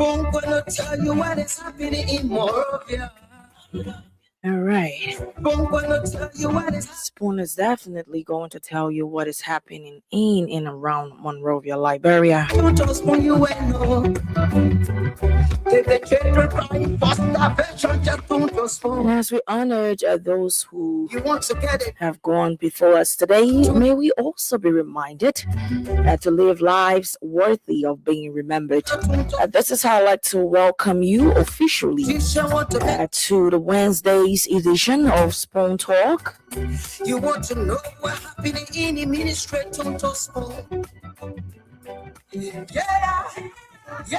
Spoon gonna tell you what is happening in Morovia. All right. Spoon gonna tell you what is Spoon is definitely going to tell you what is happening in and around Monrovia, Liberia. Don't just spoon you know. Take the children crying for starvation, just don't just spoon. And as we honored those who You want to get it? have gone before us today, may we also be reminded to live lives worthy of being remembered. This is how I'd like to welcome you officially to the Wednesday's edition of Spoon Talk. You want to know what happened in the ministry, don't just spoon. Yeah.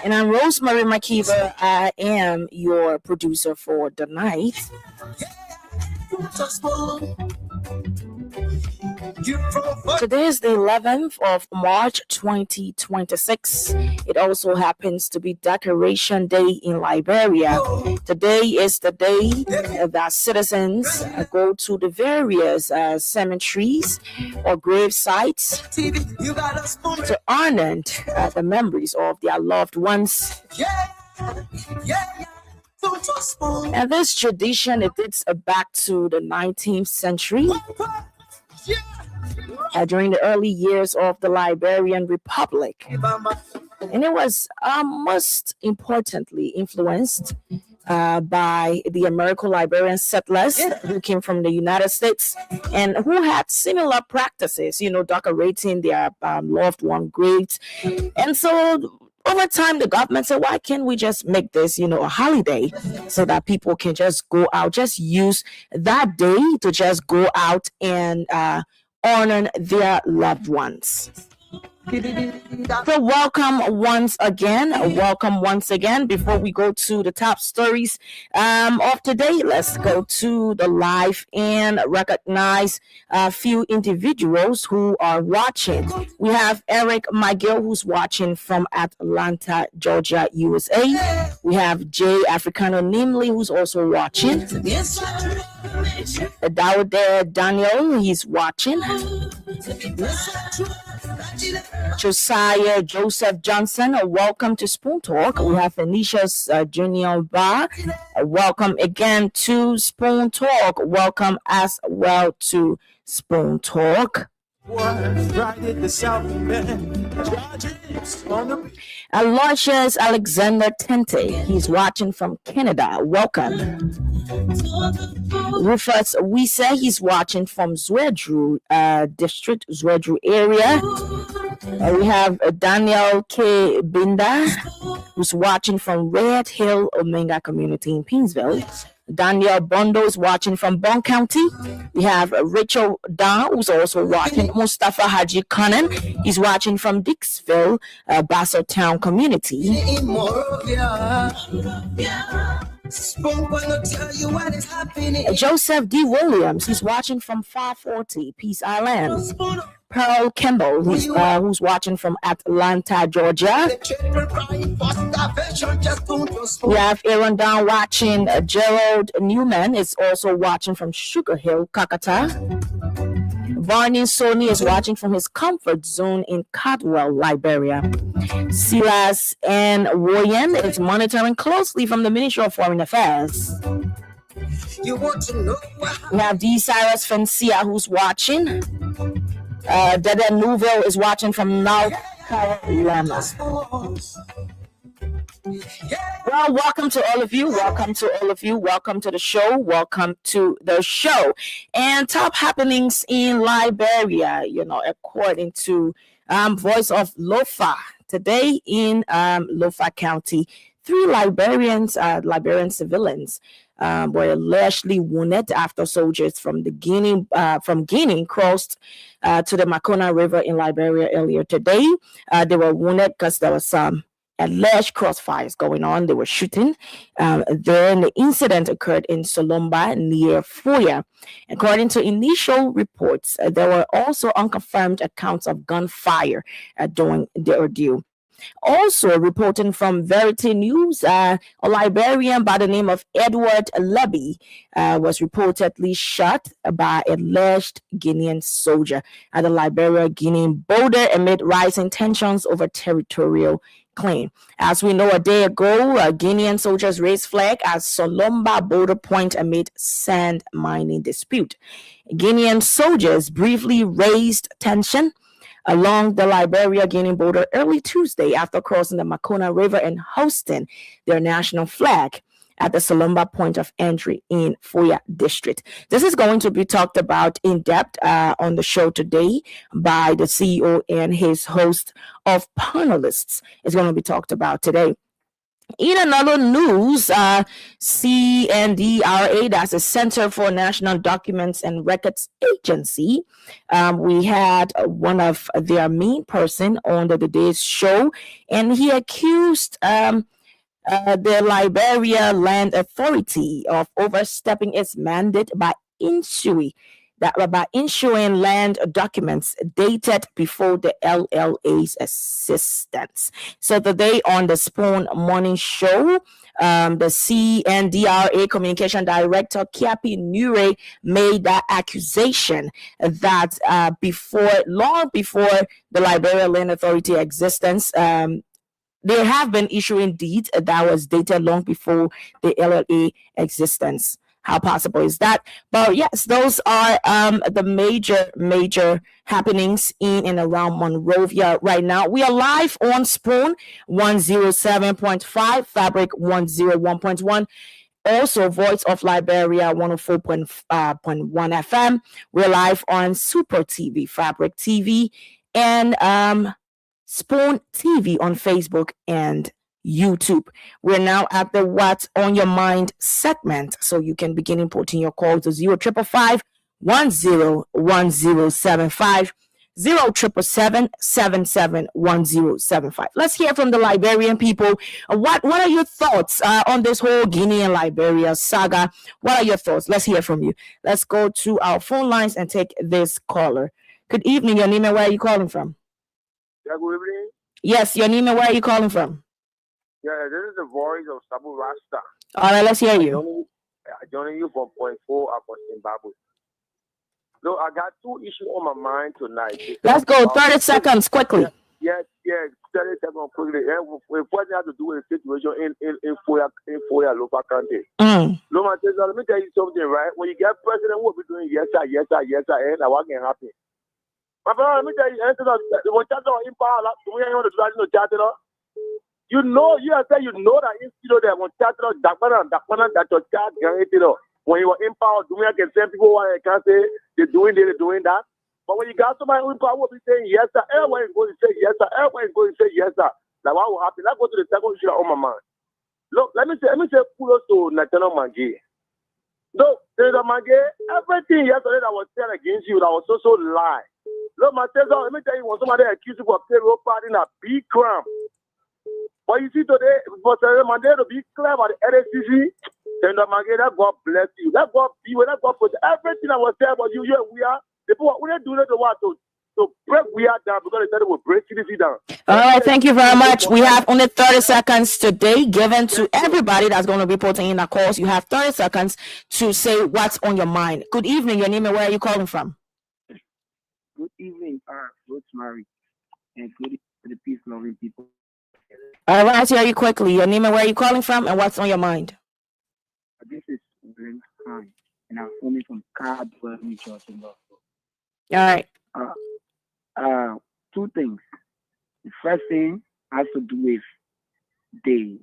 And I'm Rosemary Makiva. I am your producer for the night. Today is the 11th of March 2026. It also happens to be Decoration Day in Liberia. Today is the day that citizens go to the various cemeteries or grave sites to honor the memories of their loved ones. And this tradition, it dates back to the 19th century. During the early years of the Liberian Republic. And it was most importantly influenced by the American-Liberian settlers who came from the United States and who had similar practices, decorating their loved one graves. And so over time, the government said, why can't we just make this, a holiday so that people can just go out, just use that day to just go out and honor their loved ones. So welcome once again. Before we go to the top stories of today, let's go to the live and recognize a few individuals who are watching. We have Eric Miguel, who's watching from Atlanta, Georgia, USA. We have Jay Africano Nimley, who's also watching. Dawude Daniel, he's watching. Josiah Joseph Johnson, welcome to Spoon Talk. We have Phoenicia's Junior Bar. Welcome again to Spoon Talk. Welcome as well to Spoon Talk. Aloysius Alexander Tente, he's watching from Canada. Welcome. Rufus Wisa, he's watching from Zwedru district, Zwedru area. We have Daniel K. Binda, who's watching from Red Hill Omega Community in Pinsville. Daniel Bondo is watching from Bon County. We have Rachel Dan, who's also watching. Mustafa Haji Kanan, he's watching from Dixville, Basseltown Community. Joseph D. Williams, he's watching from 540 Peace Island. Pearl Campbell, who's watching from Atlanta, Georgia. We have Aaron Down watching. Gerald Newman is also watching from Sugar Hill, Kakata. Varney Sony is watching from his comfort zone in Caldwell, Liberia. Silas and Woyen is monitoring closely from the Ministry of Foreign Affairs. We have D. Cyrus Fencia, who's watching. Dada Newville is watching from North Carolina. Well, welcome to all of you. Welcome to the show. And top happenings in Liberia, according to Voice of Lofa. Today in Lofa County, 3 Liberian civilians were allegedly wounded after soldiers from Guinea crossed to the Makona River in Liberia earlier today. They were wounded because there was some alleged crossfires going on. They were shooting. Then the incident occurred in Solomba near Foya. According to initial reports, there were also unconfirmed accounts of gunfire during the ordeal. Also reporting from Verity News, a Liberian by the name of Edward Levy was reportedly shot by alleged Guinean soldier at the Liberia-Guinea border amid rising tensions over territorial claim. As we know, a day ago, Guinean soldiers raised flag at Solomba border point amid sand mining dispute. Guinean soldiers briefly raised tension along the Liberia-Guinea border early Tuesday after crossing the Makona River and hosting their national flag at the Solomba point of entry in Foya district. This is going to be talked about in depth on the show today by the CEO and his host of panelists. It's going to be talked about today. In another news, CNDRA, that's the Center for National Documents and Records Agency, we had one of their main person on the today's show, and he accused the Liberia Land Authority of overstepping its mandate by issuing land documents dated before the LLA's existence. So today on the Spoon Morning Show, the CNDRA Communication Director Kiapi Nure made that accusation that long before the Liberia Land Authority existence, they have been issuing deeds that was dated long before the LLA existence. How possible is that? But yes, those are the major happenings in and around Monrovia right now. We are live on Spoon 107.5, Fabric 101.1. Also, Voice of Liberia 104.1 FM. We're live on Super TV, Fabric TV, and Spoon TV on Facebook and YouTube. We're now at the What's on Your Mind segment, so you can begin importing your call to 0555 101075, 0777 Let's hear from the Liberian people. What are your thoughts on this whole Guinea and Liberia saga? What are your thoughts? Let's hear from you. Let's go to our phone lines and take this caller. Good evening, your name and where are you calling from? Yeah, good evening. Yes, your name and where are you calling from? Yeah, this is the voice of Sabu Rasta. All right, let's hear you. Joining you from Point 4 up Zimbabwe. So I got two issues on my mind tonight. Let's go, 30 seconds, quickly. Yes, 30 seconds quickly. And what it has to do with the situation in Foya local country. Mm. Let me tell you something, right? When you get president, what we doing? Yes, sir, and what can happen? My brother, let me tell you, you know that institute that when when you were in power, I can send people why I can't say they're doing that. But when you got somebody in power, will be saying yes, sir. Everyone is going to say yes, sir. Everyone is going to say yes, sir. Like what will happen? Let's go to the second issue on my mind. Look, let me say kudos to Nathaniel Mange. Look, Mange, everything yesterday that was said against you, that was so lie. Look, my sister, let me tell you, when somebody accused you of payroll party in a big crime. But you see today, for Monday to be clear about the LSCC, and the Mange, that God bless you. That God be with, that God put everything I was there about you and we are. People, we don't do that to what? To break we are down because they said it will break CDC down. All right, thank you very much. We have only 30 seconds today given to everybody that's going to be putting in a calls. You have 30 seconds to say what's on your mind. Good evening, your name and where are you calling from? Good evening, Rosemary, and good evening to the peace-loving people. All right, let's hear you quickly. Your name and where are you calling from and what's on your mind? This is William Khan, and I'm phoning from Cardwell, New Jersey. All right. Two things. The first thing has to do with the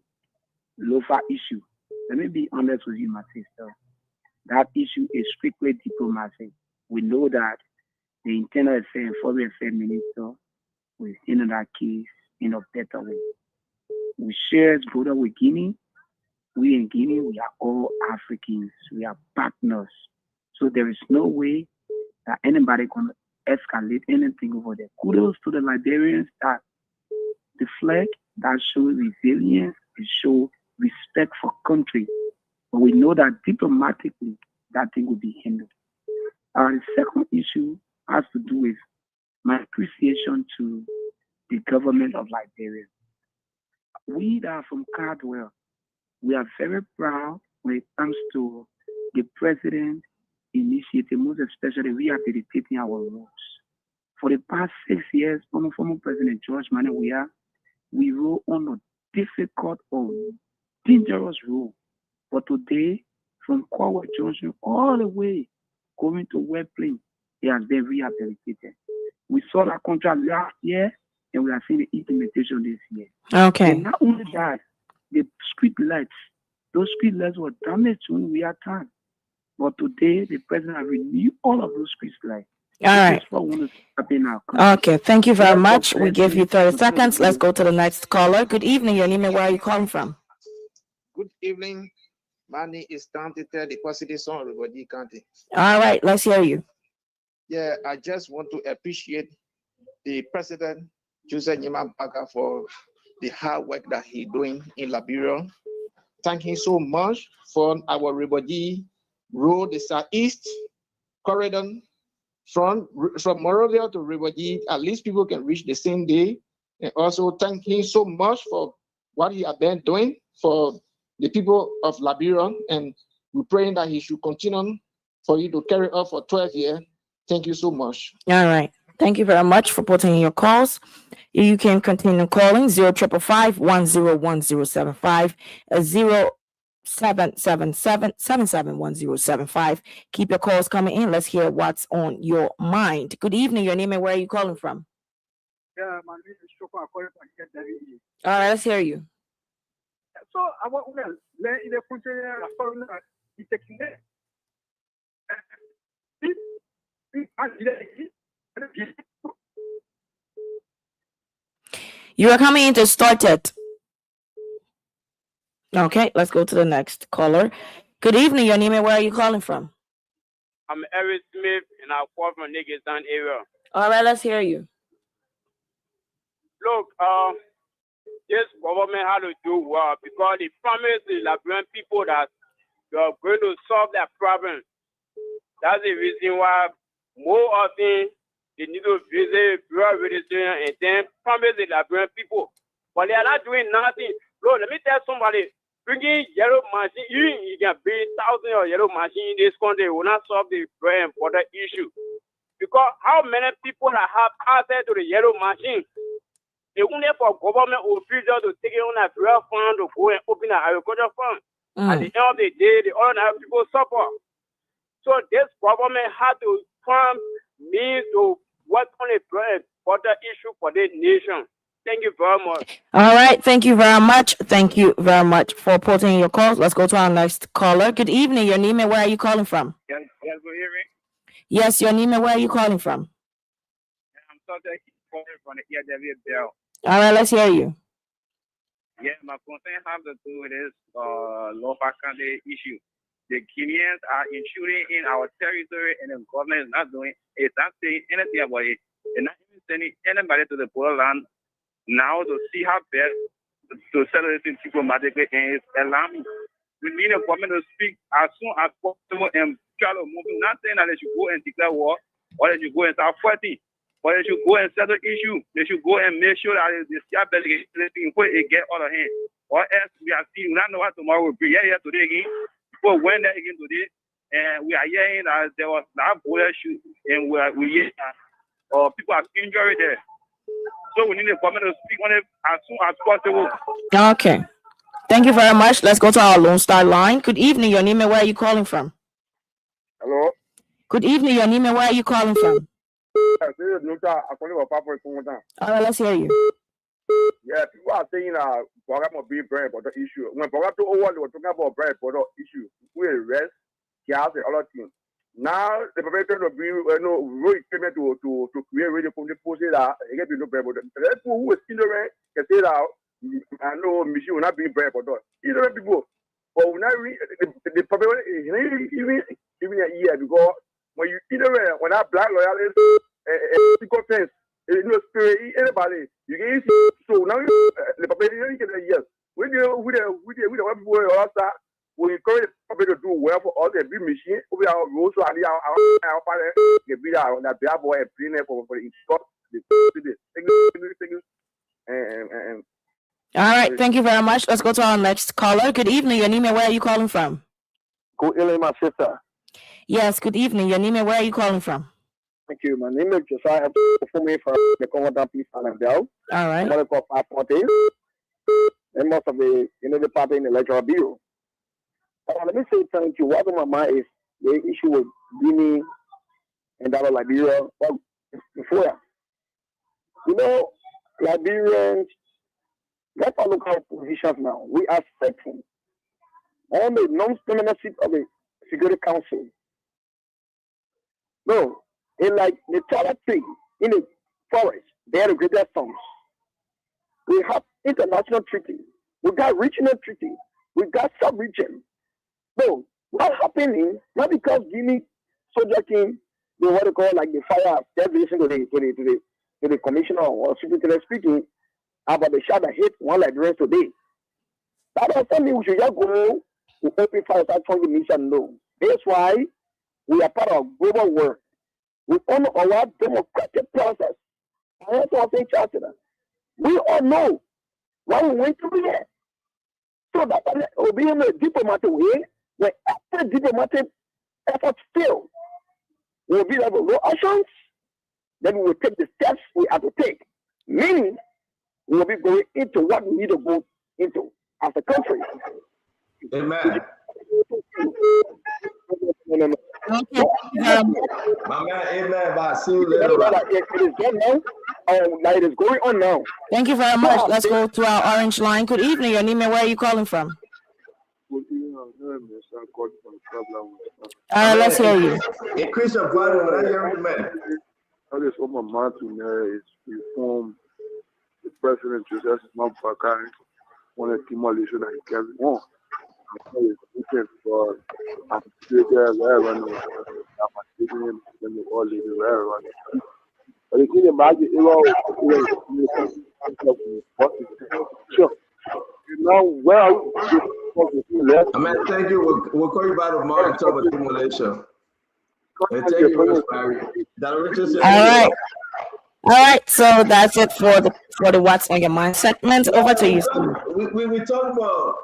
Lofa issue. Let me be honest with you, my sister. That issue is strictly diplomacy. We know that the Internal Affairs and Foreign Affairs Minister will handle that case in a better way. We share border with Guinea. We in Guinea, we are all Africans. We are partners. So there is no way that anybody can escalate anything over there. Kudos to the Liberians that the flag that shows resilience, it shows respect for country. But we know that diplomatically, that thing will be handled. The second issue has to do with my appreciation to the government of Liberia. We that are from Cardwell, we are very proud when it comes to the president initiative, most especially rehabilitating our roads. For the past 6 years, former President George Manawia we rode on a difficult or dangerous road. But today, from Corwell Junction all the way going to West Plain, it has been rehabilitated. We saw that contract last year, and we are seeing the implementation this year. Okay. And not only that, the street lights, those street lights were damaged when we had time. But today, the president has renewed all of those street lights. All right. Okay. Thank you very much. We give you 30 seconds. Let's go to the next caller. Good evening. Your name and where are you calling from? Good evening. My name is Tom Tete, the positive son of Ribodi County. All right. Let's hear you. Yeah, I just want to appreciate the president, Joseph Nyimabaka, for the hard work that he's doing in Liberia. Thank him so much for our Ribodi road, the southeast corridor from Monrovia to Ribodi. At least people can reach the same day. And also thank him so much for what he has been doing for the people of Liberia. And we're praying that he should continue for you to carry on for 12 years. Thank you so much. All right. Thank you very much for putting in your calls. You can continue calling 0555-101075 0777-771075. Keep your calls coming in. Let's hear what's on your mind. Good evening. Your name and where are you calling from? Yeah, my name is Shoko. All right, let's hear you. So I want to learn in the country. You are coming in to start it. Okay, let's go to the next caller. Good evening. Your name and where are you calling from? I'm Eric Smith, and I call from Niggerstown area. All right, let's hear you. Look, this government had to do well because they promised the Liberian people that they are going to solve their problem. That's the reason why more often they need to visit Bureau of Registration and then promise the Liberian people. But they are not doing nothing. Look, let me tell somebody, bringing yellow machine, you can bring thousands of yellow machines in this country will not solve the very important issue. Because how many people that have access to the yellow machine? They only for government officials to take it on a real fund to go and open an agriculture fund. At the end of the day, the other people suffer. So this government had to find means to work on a very important issue for the nation. Thank you very much. All right. Thank you very much. Thank you very much for putting in your calls. Let's go to our next caller. Good evening. Your name and where are you calling from? Yes, good evening. Yes, your name and where are you calling from? I'm calling from the EW Bell. All right, let's hear you. Yeah, my concern has to do with this local country issue. The Kenyans are intruding in our territory and the government is not doing it's not saying anything about it. They're not even sending anybody to the borderland now to see how best to settle this diplomatically, and it's alarming. We need a government to speak as soon as possible and try to move. Not saying that they should go and declare war or they should go and start fighting, but they should go and settle issue. They should go and make sure that the sky belly before it get out of hand. Or else we are seeing, we don't know what tomorrow will be. Yeah, today again. People went there again today, and we are hearing that there was that border shoot, and we hear that people are injured there. So we need the government to speak on it as soon as possible. Okay. Thank you very much. Let's go to our Lone Star line. Good evening. Your name and where are you calling from? Hello? Good evening. Your name and where are you calling from? This is Nuta. I'm calling about Papa. All right, let's hear you. Yeah, people are saying program of being very important issue. When program to over, they were talking about very important issue. We arrest, gas, and other things. Now the preparation of being really came to create radio from the post that it can be no very important. The people who are ignorant can say that I know mission will not be very important. Ignorant people, but when I read the problem even a year because when you ignorant when that black loyalist offense. You know, spirit, anybody, you can see. So now the population get a yes. We the white people also we encourage the people to do well for all the big machine. We are also our father get be our that bad boy and clean it for the spot. All right, thank you very much. Let's go to our next caller. Good evening. Your name and where are you calling from? Good evening, my sister. Yes, good evening. Your name and where are you calling from? Thank you. My name is Josiah for me from the Commandant Peace and Bell. All right. I'm going to call 5 parties. And most of the party in the electoral bureau. Let me say thank you. What on my mind is the issue with Guinea and that of Liberia. Well, before, Liberians, let's look at our positions now. We are setting on the non-permanency of the Security Council. No, in like the taller tree in the forest, they are the greatest storms. We have international treaty. We got regional treaty. We got sub-region. So what's happening? Not because Guinea soldier king, they what they call like the fire devilition to the commissioner or secretary speaking about the shot that hit one Liberian today. That doesn't mean we should just go to open fire without telling the mission no. That's why we are part of global world. We honor our democratic process. And that's what I'm saying, Chancellor. We all know why we went to be here. So that will be in a diplomatic way, when after diplomatic efforts fail, we will be like no actions, then we will take the steps we have to take. Meaning, we will be going into what we need to go into as a country. Amen. Okay. My man, amen. But see you later. It is done now. It is going on now. Thank you very much. Let's go to our orange line. Good evening. Your name and where are you calling from? Let's hear you. Increase your volume when I hear you, man. I just want my mind to is reform the president Joseph Mampaka on a demolition and carry on. I'm looking for a but you can imagine sure. Now, where man, thank you. We'll call you by tomorrow and talk about demolition. Thank you, Rosemary. All right. So that's it for the What's on Your Mind segment. Over to you, Steve. We talk about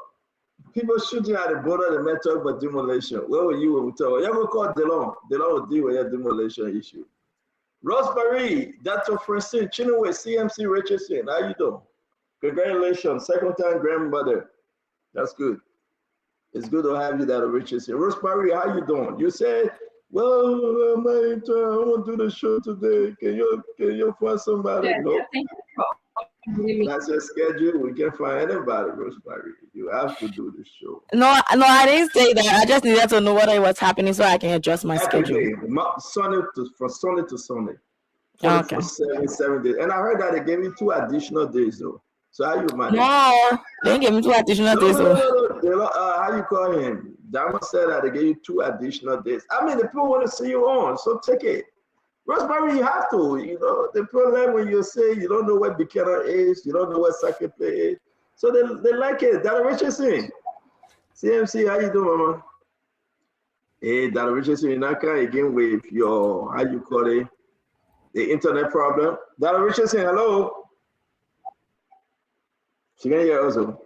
people shooting at the border. They may talk about demolition. Where were you when we talk? You ever call Delon? Delon will deal with your demolition issue. Rosemary, that's your first thing. Chinua, CMC Richardson, how you doing? Congratulations, second time grandmother. That's good. It's good to have you, that Richardson. Rosemary, how you doing? You said, well, I want to do the show today. Can you find somebody? Yeah, no. Yeah, That's your schedule. We can't find anybody, Rosemary. You have to do the show. No, I didn't say that. I just needed to know what was happening so I can adjust my schedule. From Sunday to Sunday. Okay. 7 days. And I heard that they gave you 2 additional days, though. So how you manage? No, they didn't give me 2 additional days. No. How you call him? Dama said that they gave you 2 additional days. I mean, the people want to see you on, so take it. Rosemary, you have to. The problem when you say you don't know what Buchanan is, you don't know what Sakete is. So they like it. Dada Richardson. CMC, how you doing, mama? Hey, Dada Richardson, you're not coming again with your, how you call it, the internet problem. Dada Richardson, hello. She can hear also.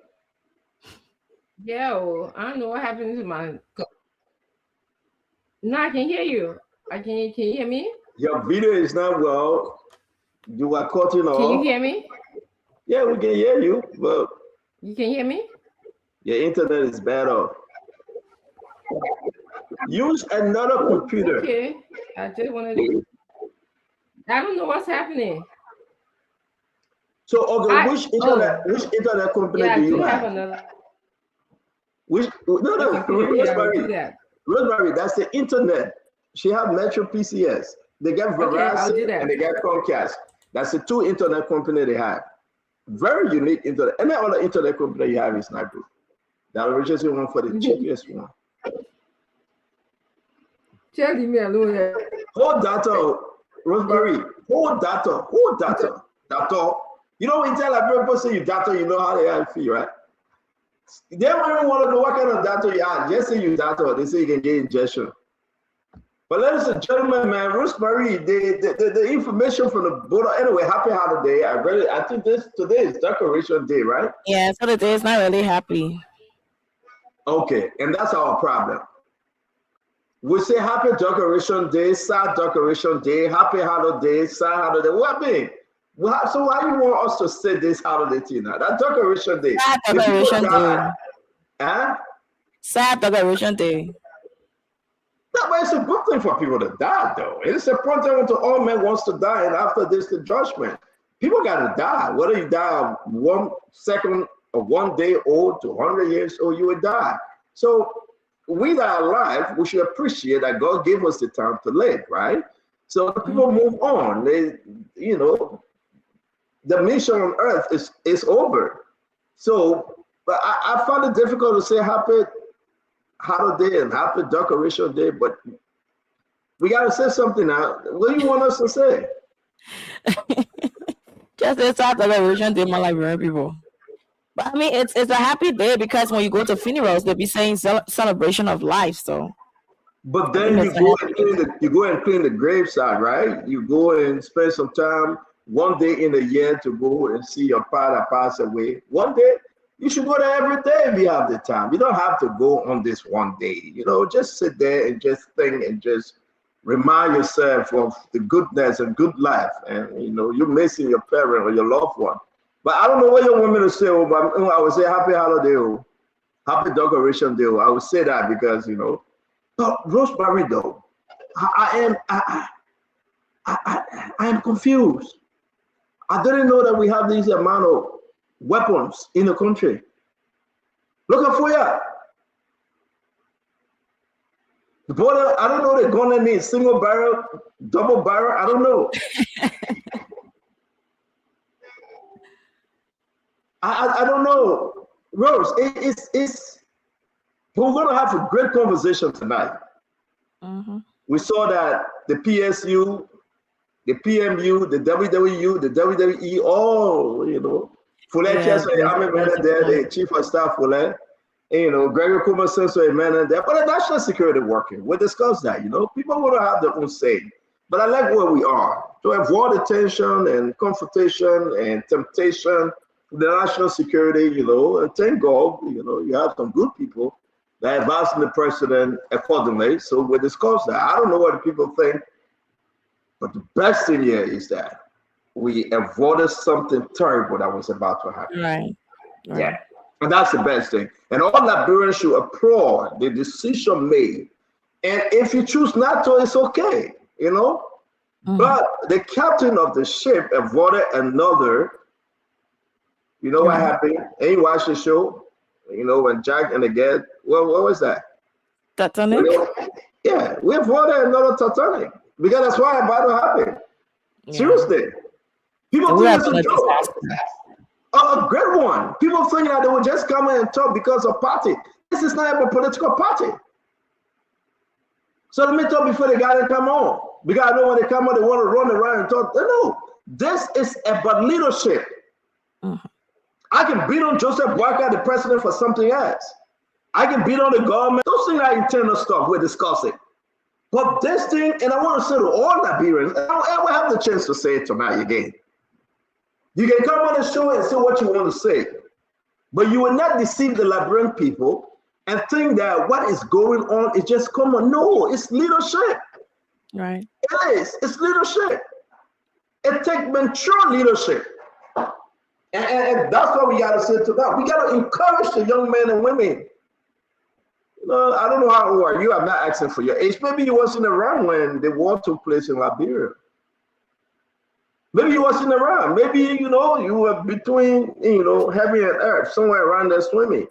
Yo, I don't know what happened to my. No, I can hear you. Can you hear me? Your video is not well. You are cutting off. Can you hear me? Yeah, we can hear you, but you can hear me? Your internet is bad off. Use another computer. Okay. I just want to. I don't know what's happening. So, okay, which internet company do you have? Another. Rosemary, that's the internet. She have Metro PCS. They get Verizon and they get Comcast. That's the 2 internet company they have. Very unique internet. Any other internet company you have is not good. That original one for the cheapest one. Tell me alone. Hold data, Rosemary. Hold data. Data. You know when you tell a people say you data, you know how they feel, right? They don't even want to know what kind of data you have. Just say you data. They say you can get ingestion. But ladies and gentlemen, man, Rosemary, the information from the border. Anyway, happy holiday. I think today is Decoration Day, right? Yeah, so the day is not really happy. Okay, and that's our problem. We say happy decoration day, sad decoration day, happy holiday, sad holiday. What I mean? So why you want us to say this holiday thing now? That decoration day. Sad decoration day. Huh? Sad decoration day. That way it's a good thing for people to die, though. It's important to all men wants to die, and after this, the judgment. People got to die. Whether you die 1 second or 1 day old to 100 years old, you will die. So we that are alive, we should appreciate that God gave us the time to live, right? So people move on. They, the mission on earth is over. So, but I find it difficult to say happy holiday and happy decoration day, but we got to say something now. What do you want us to say? Just a sad decoration day, my Liberian people. But I mean, it's a happy day because when you go to funerals, they'll be saying celebration of life. So, but then you go and clean the graveside, right? You go and spend some time 1 day in a year to go and see your father pass away. 1 day, you should go there every day if you have the time. You don't have to go on this 1 day. Just sit there and just think and just remind yourself of the goodness and good life. And you're missing your parent or your loved one. But I don't know what you want me to say, but I would say happy holiday, happy decoration day. I would say that because but Rosemary though, I am confused. I didn't know that we have this amount of weapons in the country. Look for you. The border, I don't know the gun needs single barrel, double barrel. I don't know. I don't know, Rose. We're going to have a great conversation tonight. We saw that the PSU, the PMU, the WWU, the WWE, all Fuller Chester, I'm a man there, the chief of staff Fuller, Gregory Kuma Senso, a man there. But the national security working, we discussed that. People want to have their own say. But I like where we are to avoid the tension and confrontation and temptation. The national security, and thank God, you have some good people that advise the president accordingly. So we discussed that. I don't know what the people think, but the best thing here is that we avoided something terrible that was about to happen. Right. Yeah, and that's the best thing. And all Liberians should applaud the decision made. And if you choose not to, it's okay, But the captain of the ship avoided another. You know what happened? And you watch the show, when Jack and the Gad, what was that? Titanic? Yeah, we avoided another Titanic because that's why about to happen. Yeah. Seriously. People think it's a joke. A great one. People think that they will just come in and talk because of party. This is not even a political party. So let me talk before the guy come on. Because I know when they come on, they want to run around and talk. No, this is about leadership. I can beat on Joseph Boakai, the president, for something else. I can beat on the government. Those things are internal stuff we're discussing. But this thing, and I want to say to all Liberians, I will have the chance to say it tonight again. You can come on the show and say what you want to say, but you will not deceive the Liberian people and think that what is going on is just common. No, it's leadership. Right. It is. It's leadership. It takes mature leadership. And that's what we got to say to that. We got to encourage the young men and women. I don't know how old are you. I'm not asking for your age. Maybe you wasn't around when the war took place in Liberia. Maybe you wasn't around. Maybe, you were between, heaven and earth, somewhere around there swimming.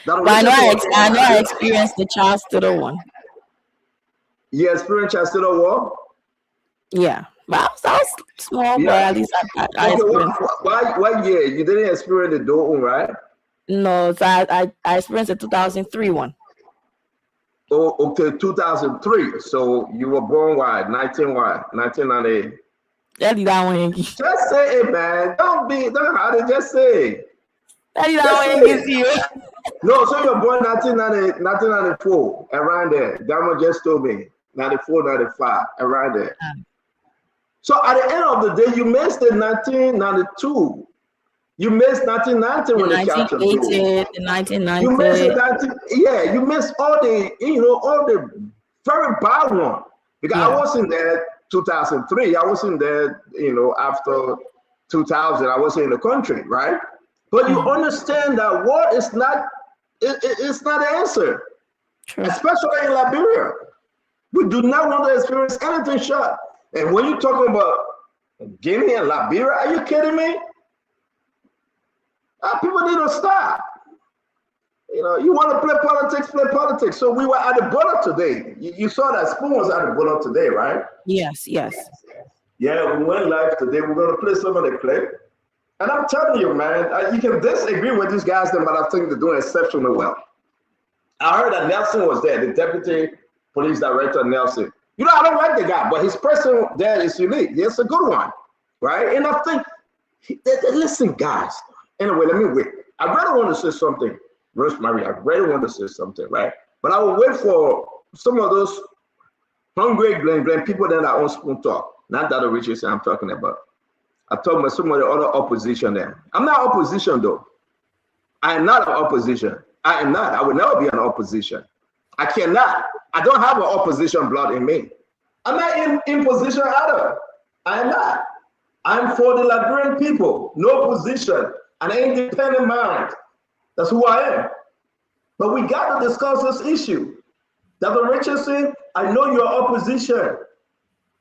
But I know I experienced the Charles Tito one. You experienced Charles Tito war? Yeah. But I was small, but at least I experienced it. What year? You didn't experience the Doe one, right? No, so I experienced the 2003 one. Oh, okay, 2003. So you were born why? 1998. Just say it, man. Don't hide it. Just say it. No, so you were born 1994, around there. Damo just told me 94, 95, around there. So at the end of the day, you missed the 1992. You missed 1990 when they captured you. The 1990. You missed you missed all the, all the very bad one. Because I Yeah. wasn't there 2003. I wasn't there, after 2000. I wasn't in the country, right? But you understand that war is not, it's not the answer, True. especially in Liberia. We do not want to experience anything short. And when you're talking about Guinea and Liberia, are you kidding me? People need to stop. You want to play politics, play politics. So we were at the border today. You saw that Spoon was at the border today, right? Yes, yes. Yeah, we went live today. We're going to play some of the clip. And I'm telling you, man, you can disagree with these guys, but I think they're doing exceptionally well. I heard that Nelson was there, the deputy police director, Nelson. I don't like the guy, but his person there is unique. It's a good one, right? And I think, listen, guys. Anyway, let me wait. I really want to say something, Rosemary. I really want to say something, right? But I will wait for some of those hungry blame people that are on Spoon Talk. Not that Richardson I'm talking about. I talk about some of the other opposition there. I'm not opposition, though. I am not an opposition. I am not. I will never be an opposition. I cannot. I don't have an opposition blood in me. I'm not in position either. I am not. I'm for the Liberian people. No position. An independent mind. That's who I am. But we got to discuss this issue. Dr. Richardson, I know you're opposition,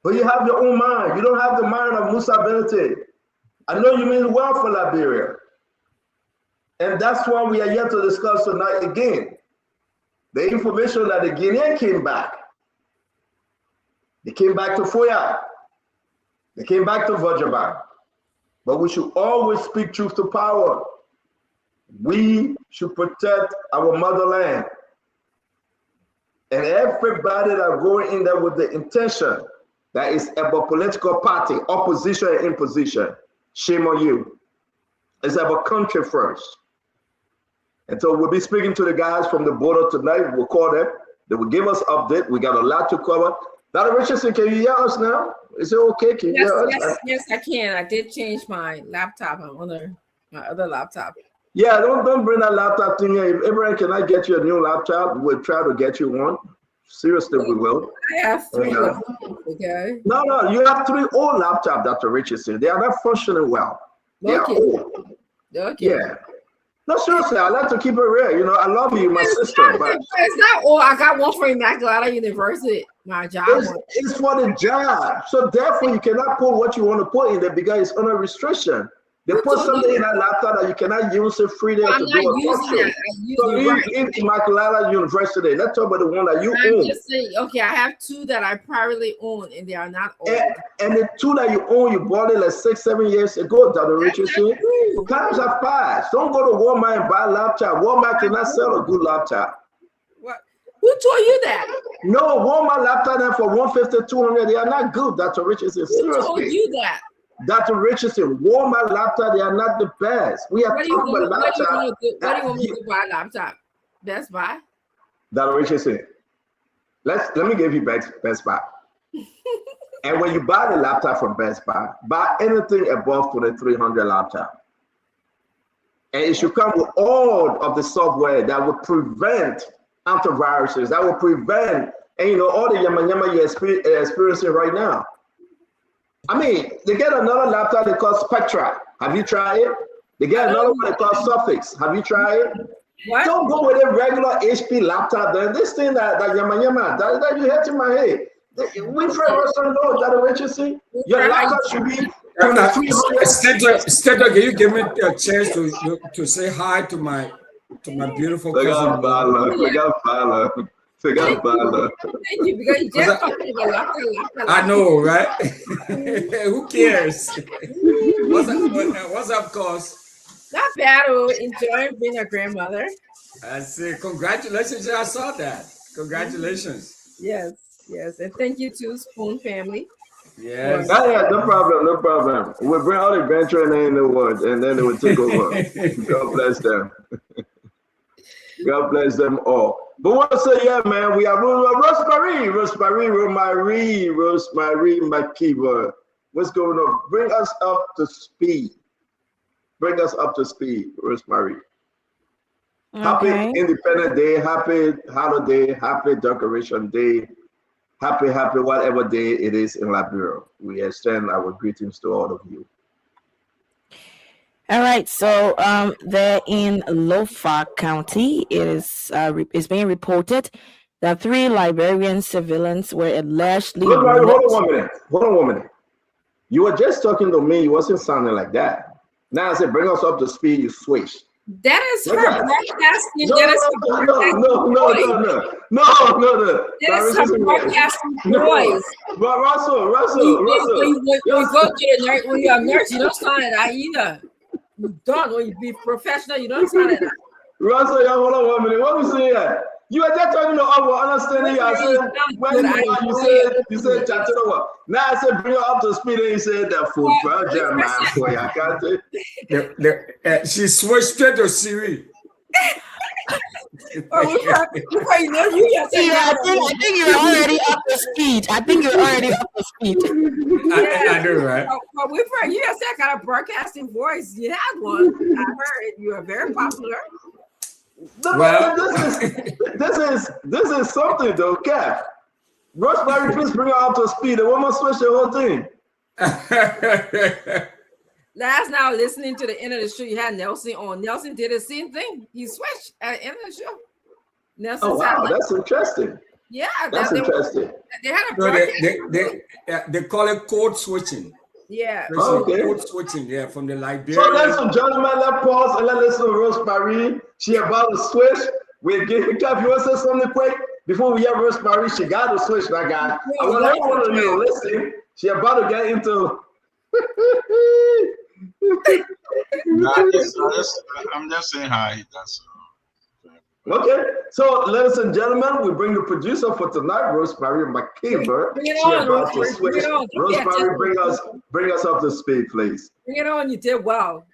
but you have your own mind. You don't have the mind of Musa Belete. I know you mean well for Liberia. And that's why we are here to discuss tonight again. The information that the Guinean came back. They came back to Foya. They came back to Vajaba. But we should always speak truth to power. We should protect our motherland. And everybody that going in there with the intention that is about political party, opposition and imposition, shame on you. It's about country first. And so we'll be speaking to the guys from the border tonight. We'll call them. They will give us update. We got a lot to cover. Dr. Richardson, can you hear us now? Is it okay? Can you hear us? Yes, I can. I did change my laptop. I'm on my other laptop. Yeah, don't bring that laptop thing here. If Abraham, can I get you a new laptop? We'll try to get you one. Seriously, we will. I have 3 laptops, okay? No, you have 3 old laptops, Dr. Richardson. They are not functioning well. They are old. Okay. Yeah. No, seriously, I like to keep it real. I love you, my sister. But it's not old. I got one from Immaculata University. My job. It's for the job. So therefore, you cannot put what you want to put in there because it's under restriction. They put something in that laptop that you cannot use it freely to do a function. So you in Immaculata University. Let's talk about the one that you own. I'm just saying, okay, I have 2 that I privately own, and they are not old. And the 2 that you own, you bought it like 6-7 years ago, Dr. Richardson. Times are fast. Don't go to Walmart and buy a laptop. Walmart cannot sell a good laptop. What? Who told you that? No, Walmart laptop now for $150, $200. They are not good, Dr. Richardson. Seriously. Who told you that? Dr. Richardson, Walmart laptop, they are not the best. We are talking about laptop. What do you want me to buy a laptop? Best Buy? Dr. Richardson, let me give you Best Buy. And when you buy the laptop from Best Buy, buy anything above $2,300 laptop. And it should come with all of the software that will prevent antiviruses, that will prevent, and all the yama you're experiencing right now. I mean, they get another laptop they call Spectra. Have you tried it? They get another one they call Suffix. Have you tried it? What? Don't go with a regular HP laptop. Then this thing that yama that you hit in my head. Winfred Russell knows that Richardson. Your laptop should be. Stedo, can you give me a chance to say hi to my beautiful cousin? Thank you, because you just talking about laptop. I know, right? Who cares? What's up, cuz? Not bad. Enjoying being a grandmother. I say congratulations. I saw that. Congratulations. Yes, and thank you to Spoon family. Yes. Yeah, no problem. We'll bring all the grandchildren in the world, and then they will take over. God bless them. God bless them all. But what say, yeah, man, we have Rosemary McKeever. What's going on? Bring us up to speed. Rosemary. Okay. Happy Independence Day, happy holiday, happy Decoration Day. happy, whatever day it is in Liberia. We extend our greetings to all of you. All right, so there in Lofa County, is being reported that 3 Liberian civilians were allegedly wounded. Hold on 1 minute. You were just talking to me. You wasn't sounding like that. Now I said, bring us up to speed. You switch. That is her broadcasting. No. That is her broadcasting voice. But Russell. When you're a nurse, you don't sound like that either. You don't. When you be professional, you don't sound like that. Russell, hold on 1 minute. What was you saying? You were just talking to our understanding. I said, you said, now I said, bring her up to speed, and you said that food project, man. Boy, I can't say. She switched straight to Siri. I think you're already up to speed. I know, right? But you just said kind of broadcasting voice. You had one. I heard you are very popular. Well, this is something though, Kev. Rosemary, please bring her up to speed. The woman switch the whole thing. Last night, listening to the end of the show, you had Nelson on. Nelson did the same thing. He switched at the end of the show. Nelson that's interesting. Yeah, that's interesting. They had a broadcast. They call it code switching. Yeah. Okay. Code switching, from the Liberian. So ladies and gentlemen, let's pause and let's listen to Rosemary. She about to switch. We're getting Kev, you want to say something quick? Before we have Rosemary, she got to switch, my guy. I want everyone to know, listen, she about to get into I'm just saying hi. That's okay. So, ladies and gentlemen, we bring the producer for tonight, Rosemary McKeever. Rosemary, bring us up to speed, please. Bring it on. You did well.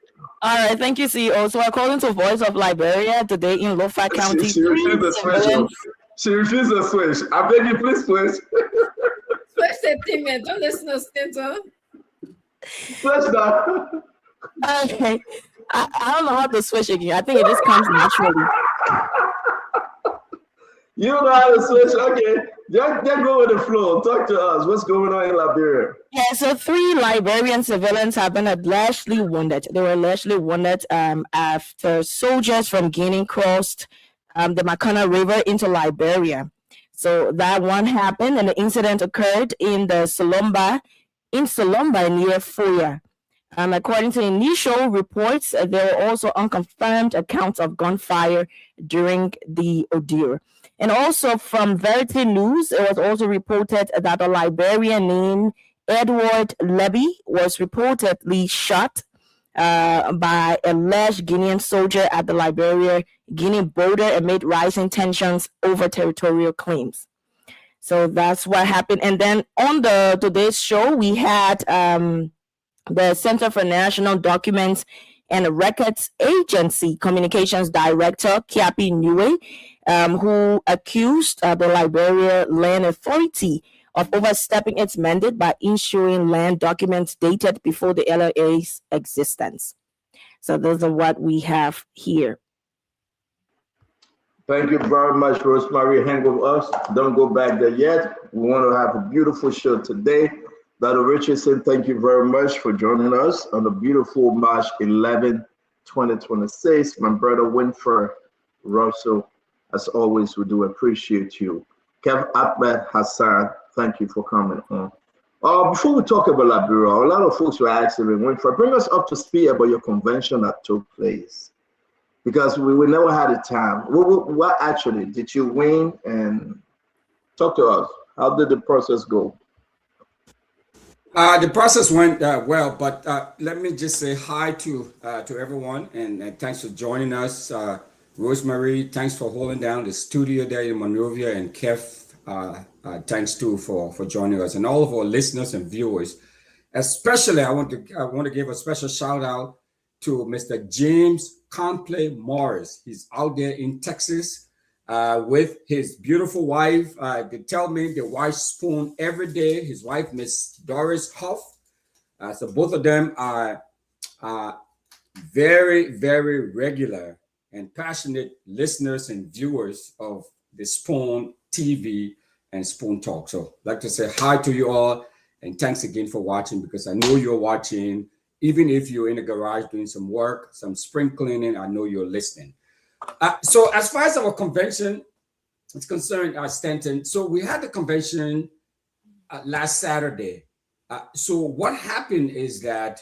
All right, thank you, CEO. So, according to Voice of Liberia, today in Lofa County, she refused to switch. She refused to switch. I beg you, please switch. Switch that thing, man. Don't listen to Stinter. Switch that. Okay. I don't know how to switch again. I think it just comes naturally. You know how to switch. Okay. Just go with the flow. Talk to us. What's going on in Liberia? Yeah, so 3 Liberian civilians have been allegedly wounded. They were allegedly wounded after soldiers from Guinea crossed the Makana River into Liberia. So that one happened, and the incident occurred in Solomba near Foya. According to initial reports, there were also unconfirmed accounts of gunfire during the ordeal. And also from Verity News, it was also reported that a Liberian named Edward Levy was reportedly shot by a alleged Guinean soldier at the Liberia-Guinea border amid rising tensions over territorial claims. So that's what happened. And then on today's show, we had the Center for National Documents and Records Agency Communications Director, Kiapi Niue, who accused the Liberia Land Authority of overstepping its mandate by issuing land documents dated before the LRA's existence. So those are what we have here. Thank you very much, Rosemary. Hang with us. Don't go back there yet. We want to have a beautiful show today. Dr. Richardson, thank you very much for joining us on the beautiful March 11, 2026. My brother Winfrey Russell, as always, we do appreciate you. Kev Ahmed Hassan, thank you for coming on. Before we talk about Liberia, a lot of folks were asking me, Winfrey, bring us up to speed about your convention that took place. Because we never had a time. What actually, did you win? And talk to us. How did the process go? The process went well, but let me just say hi to everyone, and thanks for joining us. Rosemary, thanks for holding down the studio there in Monrovia, and Kev, thanks too for joining us, and all of our listeners and viewers. Especially, I want to give a special shout out to Mr. James Conplay Morris. He's out there in Texas with his beautiful wife. They tell me the wife spoon every day. His wife, Miss Doris Huff. So both of them are very, very regular and passionate listeners and viewers of the Spoon TV and Spoon Talk. So I'd like to say hi to you all, and thanks again for watching, because I know you're watching. Even if you're in the garage doing some work, some spring cleaning, I know you're listening. So as far as our convention is concerned, Stanton, so we had the convention last Saturday. So what happened is that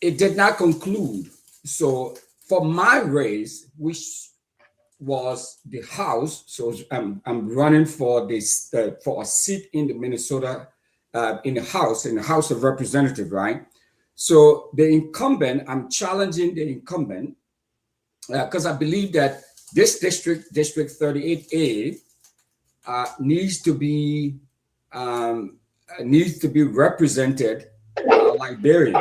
it did not conclude. So for my race, which was the House, so I'm running for this for a seat in the Minnesota in the House of Representatives, right? So the incumbent, I'm challenging the incumbent because I believe that this district 38A, needs to be represented Liberian.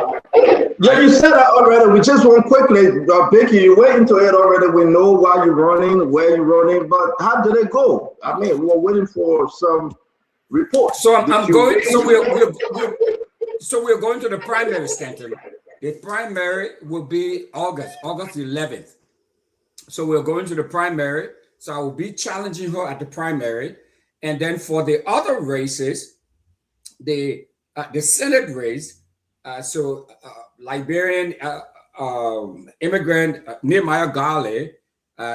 Yeah, you said that already. We just want quickly, Becky, you went into it already. We know why you're running, where you're running, but how did it go? I mean, we're waiting for some reports. So I'm going. So we're going to the primary, Stanton. The primary will be August 11th. So we're going to the primary. So I will be challenging her at the primary, and then for the other races, the Senate race. Liberian immigrant Nehemiah Gale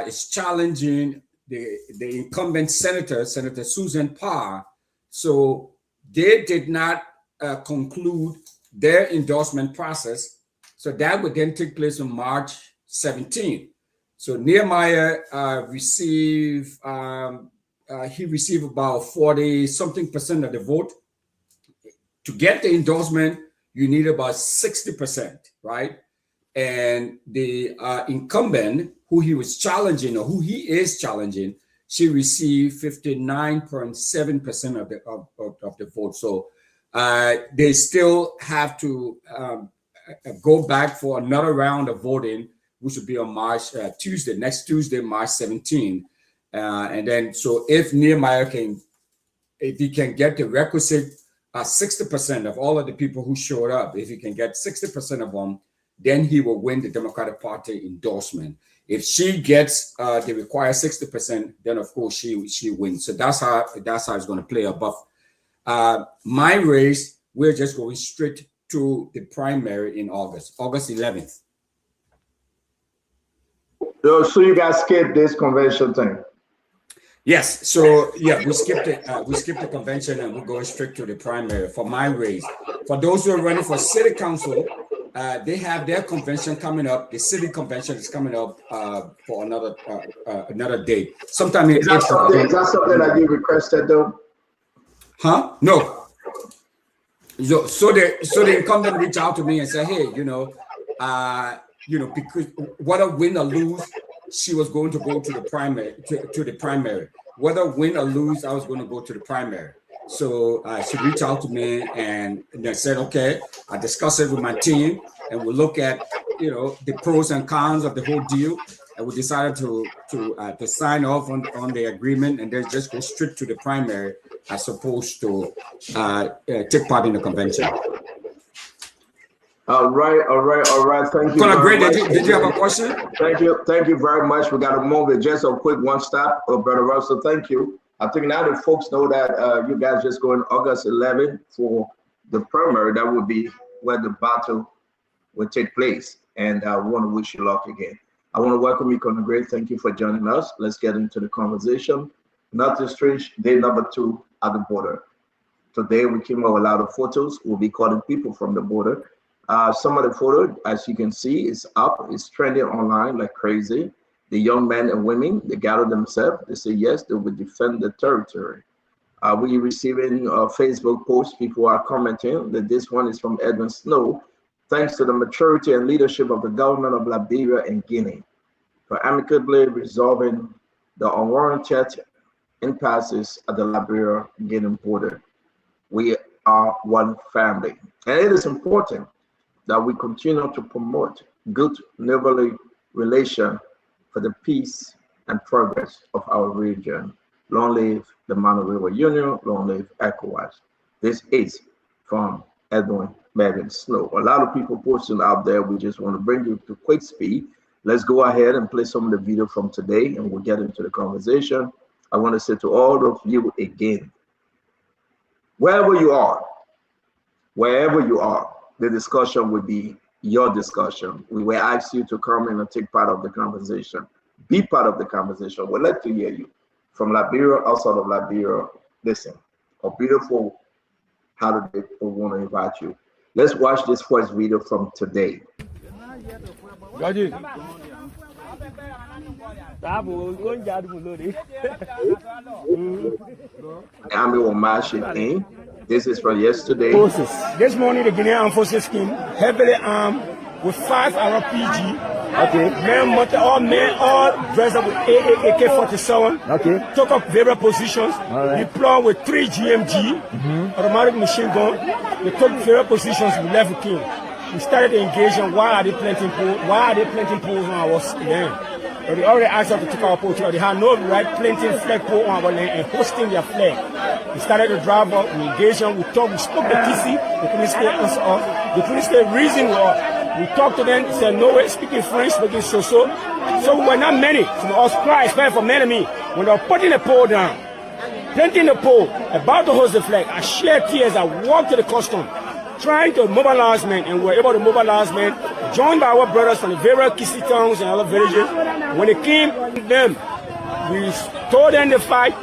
is challenging the incumbent Senator Susan Parr. So they did not conclude their endorsement process. So that would then take place on March 17th. So Nehemiah received about 40-something% of the vote. To get the endorsement, you need about 60%, right? And the incumbent, who he was challenging, or who he is challenging, she received 59.7% of the vote. So they still have to go back for another round of voting, which will be on next Tuesday, March 17. And then, so if Nehemiah if he can get the requisite 60% of all of the people who showed up, if he can get 60% of them, then he will win the Democratic Party endorsement. If she gets the required 60%, then of course she wins. So that's how it's going to play out. But my race, we're just going straight to the primary in August 11th. So you guys skipped this convention thing? Yes. So yeah, we skipped it. We skipped the convention and we're going straight to the primary for my race. For those who are running for city council, they have their convention coming up. The city convention is coming up for another date. Sometime in April. Is that something that you requested though? Huh? No. So the incumbent reached out to me and said, hey, because whether win or lose, she was going to go to the primary, to the primary. Whether win or lose, I was going to go to the primary. So she reached out to me and they said, okay, I discussed it with my team and we'll look at, the pros and cons of the whole deal. And we decided to sign off on the agreement and then just go straight to the primary as opposed to take part in the convention. All right. Thank you. Did you have a question? Thank you very much. We got to move it. Just a quick one stop, Brother Russell. Thank you. I think now that folks know that you guys just going August 11th for the primary, that would be where the battle will take place. And I want to wish you luck again. I want to welcome you, Conor Gray. Thank you for joining us. Let's get into the conversation. Nothing strange. Day number 2 at the border. Today we came up with a lot of photos. We'll be calling people from the border. Some of the photo, as you can see, is up. It's trending online like crazy. The young men and women, they gather themselves. They say, yes, they will defend the territory. We're receiving Facebook posts. People are commenting that this one is from Edwin Snow. Thanks to the maturity and leadership of the government of Liberia and Guinea for amicably resolving the unwarranted impasses at the Liberia-Guinea border. We are one family. And it is important that we continue to promote good neighborly relation for the peace and progress of our region. Long live the Mano River Union, long live ECOWAS. This is from Edwin Megan Snow. A lot of people posting out there. We just want to bring you to quick speed. Let's go ahead and play some of the video from today and we'll get into the conversation. I want to say to all of you again, wherever you are, the discussion will be your discussion. We will ask you to come in and take part of the conversation. Be part of the conversation. We'd like to hear you from Liberia, outside of Liberia. Listen, a beautiful holiday. We want to invite you. Let's watch this first video from today. The army will march in. This is from yesterday. Forces. This morning, the Guinean Armed Forces came heavily armed with 5 RPG. Okay. All dressed up with AK-47. Okay. Took up various positions. Right. Deployed with 3 GMG, automatic machine gun. They took various positions. We left the king. We started the engagement. Why are they planting poles? On our land? But they already asked us to take our pole. They had no right planting flag pole on our land and hosting their flag. We started to drive up. We engaged them. We talked. We spoke to TC. The police state answered us. The police state reasoned with us. We talked to them. Said no way. Speaking French. Speaking so. So we were not many. So us cry, especially for men and me. When they were putting the pole down, planting the pole, about to host the flag, I shed tears. I walked to the custom, trying to mobilize men, and we were able to mobilize men, joined by our brothers from the various Kisi towns and other villages. When they came, them, we told them the fight.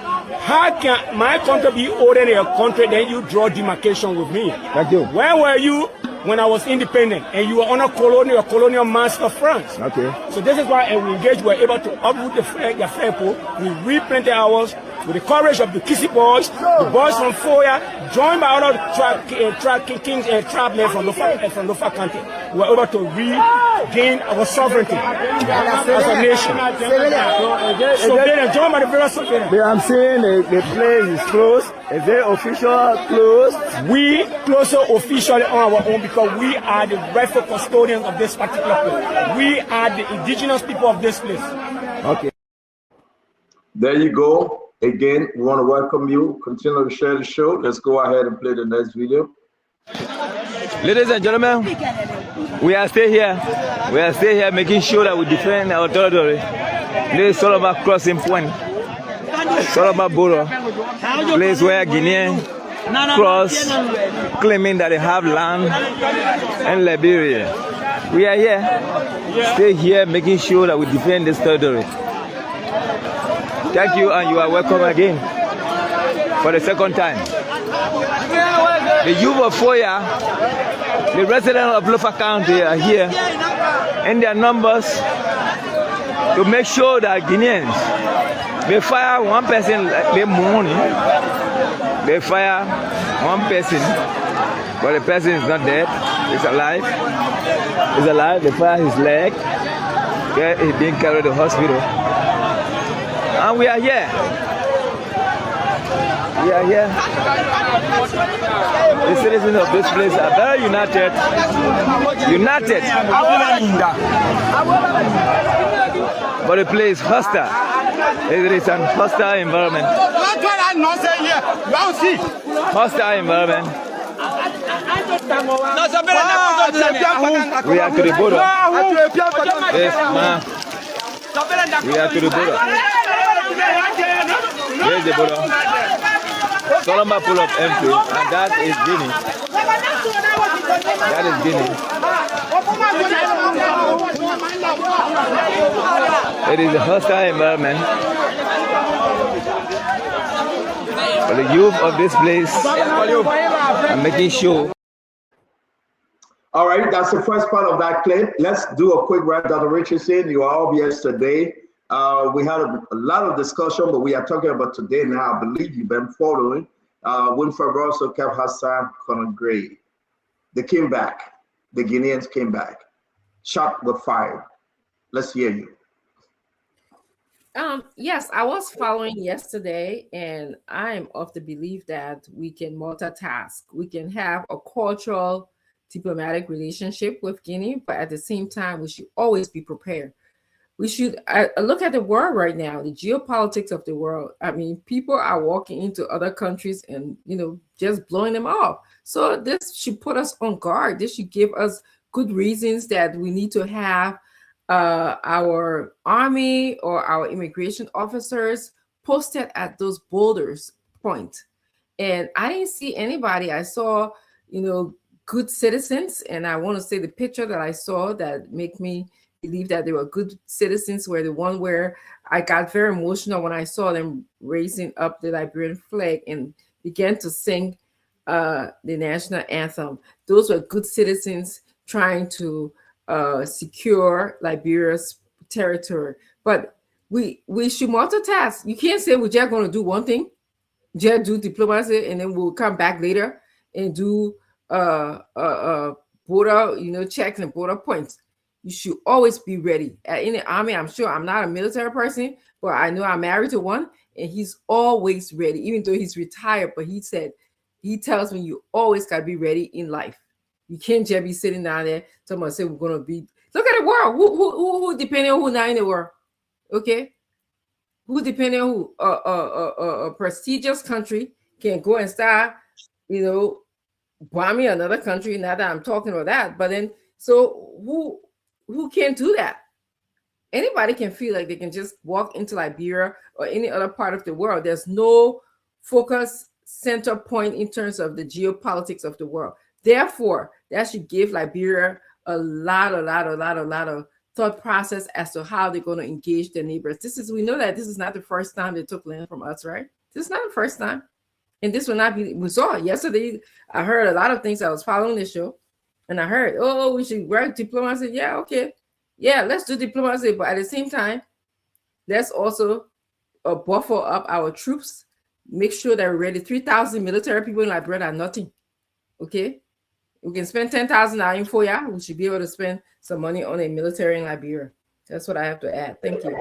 How can my country be older than your country? Then you draw demarcation with me. Thank you. Where were you when I was independent and you were under colonial master of France? Okay. So this is why we engaged. We were able to uproot the flag pole. We replanted ours. With the courage of the Kisi boys, the boys from Foya, joined by other kings and tribesmen from Lofa County, we were able to regain our sovereignty as a nation. So then, joined by the various sovereignty. I'm saying the place is closed. Is it official closed? We close it officially on our own because we are the rightful custodians of this particular place. We are the indigenous people of this place. Okay. There you go. Again, we want to welcome you. Continue to share the show. Let's go ahead and play the next video. Ladies and gentlemen, we are still here. We are still here making sure that we defend our territory. This is Solomon Crossing Point. Solomon border. Place where Guineans cross, claiming that they have land in Liberia. We are here. Stay here making sure that we defend this territory. Thank you, and you are welcome again for the second time. The youth of Foya, the residents of Lofa County are here in their numbers to make sure that Guineans, they fire one person the morning, they fire one person, but the person is not dead, he's alive. He's alive, they fire his leg, he's being carried to the hospital. And we are here. We are here. The citizens of this place are very united. But the place is hostile. It is an hostile environment. Hostile environment. We are to the border. Yes, ma'am. We are to the border. Here's the border. Solomon full of empty, and that is Guinea. That is Guinea. It is a hostile environment. For the youth of this place, I'm making sure. All right, that's the first part of that clip. Let's do a quick round. Dr. Richardson, you are all yesterday. We had a lot of discussion, but we are talking about today now. I believe you've been following. Winfred Russell, Kev Hassan, Conor Gray. They came back. The Guineans came back. Shot with fire. Let's hear you. Yes, I was following yesterday, and I'm of the belief that we can multitask. We can have a cultural diplomatic relationship with Guinea, but at the same time, we should always be prepared. We should look at the world right now, the geopolitics of the world. I mean, people are walking into other countries and, just blowing them off. So this should put us on guard. This should give us good reasons that we need to have our army or our immigration officers posted at those boulders point. And I didn't see anybody. I saw, good citizens. And I want to say the picture that I saw that make me believe that they were good citizens were the one where I got very emotional when I saw them raising up the Liberian flag and began to sing the national anthem. Those were good citizens trying to secure Liberia's territory. But we should multitask. You can't say we're just going to do one thing, just do diplomacy, and then we'll come back later and do border, checks and border points. You should always be ready. In the army, I'm sure I'm not a military person, but I know I'm married to one, and he's always ready, even though he's retired. But he tells me you always got to be ready in life. You can't just be sitting down there. Someone say we're going to be. Look at the world. Who depending on who now in the world? Okay, who depending on who? A prestigious country can go and start, bombing another country. Not that I'm talking about that, but then so who can't do that? Anybody can feel like they can just walk into Liberia or any other part of the world. There's no focus center point in terms of the geopolitics of the world. Therefore, that should give Liberia a lot of thought process as to how they're going to engage their neighbors. We know that this is not the first time they took land from us, right? This is not the first time. And this will not be, we saw it yesterday. I heard a lot of things. I was following this show and I heard, we should work diplomacy. Yeah, okay. Yeah, let's do diplomacy. But at the same time, let's also buffer up our troops. Make sure that we're ready. 3,000 military people in Liberia are nothing. Okay? We can spend $10,000 in 4 years. We should be able to spend some money on a military in Liberia. That's what I have to add. Thank you.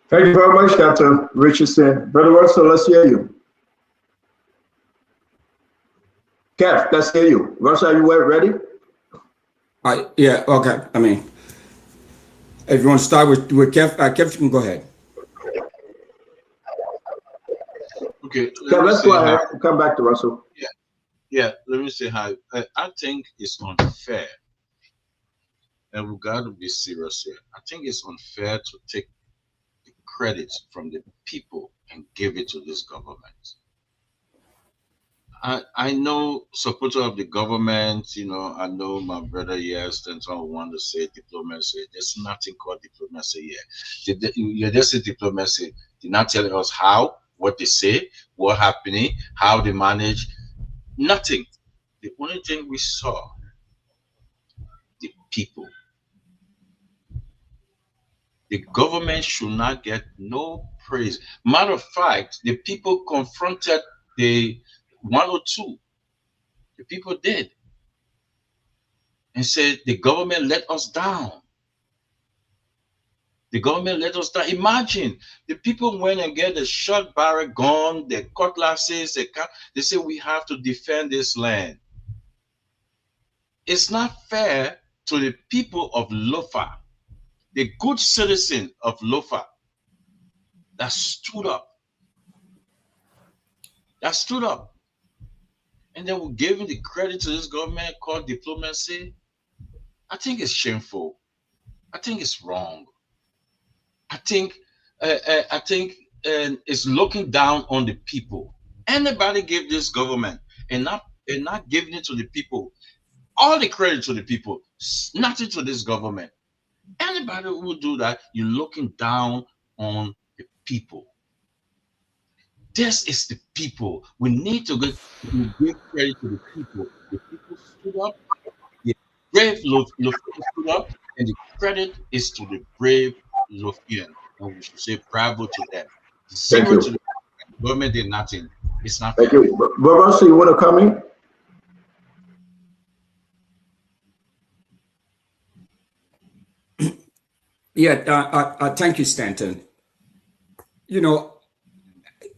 Thank you very much, Captain Richardson. Brother Russell, let's hear you. Kev, let's hear you. Russell, are you ready? Yeah, okay. I mean, if you want to start with Kev, Kev, you can go ahead. Okay. Kev, let's go ahead and come back to Russell. Yeah, let me say hi. I think it's unfair, and we got to be serious here. I think it's unfair to take the credit from the people and give it to this government. I know supporter of the government, I know my brother here, Stanton, want to say diplomacy. There's nothing called diplomacy here. You just say diplomacy. They're not telling us how, what they say, what happening, how they manage. Nothing. The only thing we saw, the people. The government should not get no praise. Matter of fact, the people confronted the 102. The people did. And said, the government let us down. The government let us down. Imagine, the people went and get the shot barrel gun, the cutlasses, they say we have to defend this land. It's not fair to the people of Lofa, the good citizen of Lofa, that stood up. And then we're giving the credit to this government called diplomacy. I think it's shameful. I think it's wrong. I think it's looking down on the people. Anybody give this government and not giving it to the people, all the credit to the people, nothing to this government. Anybody who do that, you're looking down on the people. This is the people. We need to give credit to the people. The people stood up. The brave Lofian stood up, and the credit is to the brave Lofian. And we should say bravo to them. Zero to the government did nothing. It's not fair. Thank you. Brother Russell, you want to come in? Yeah, thank you, Stanton.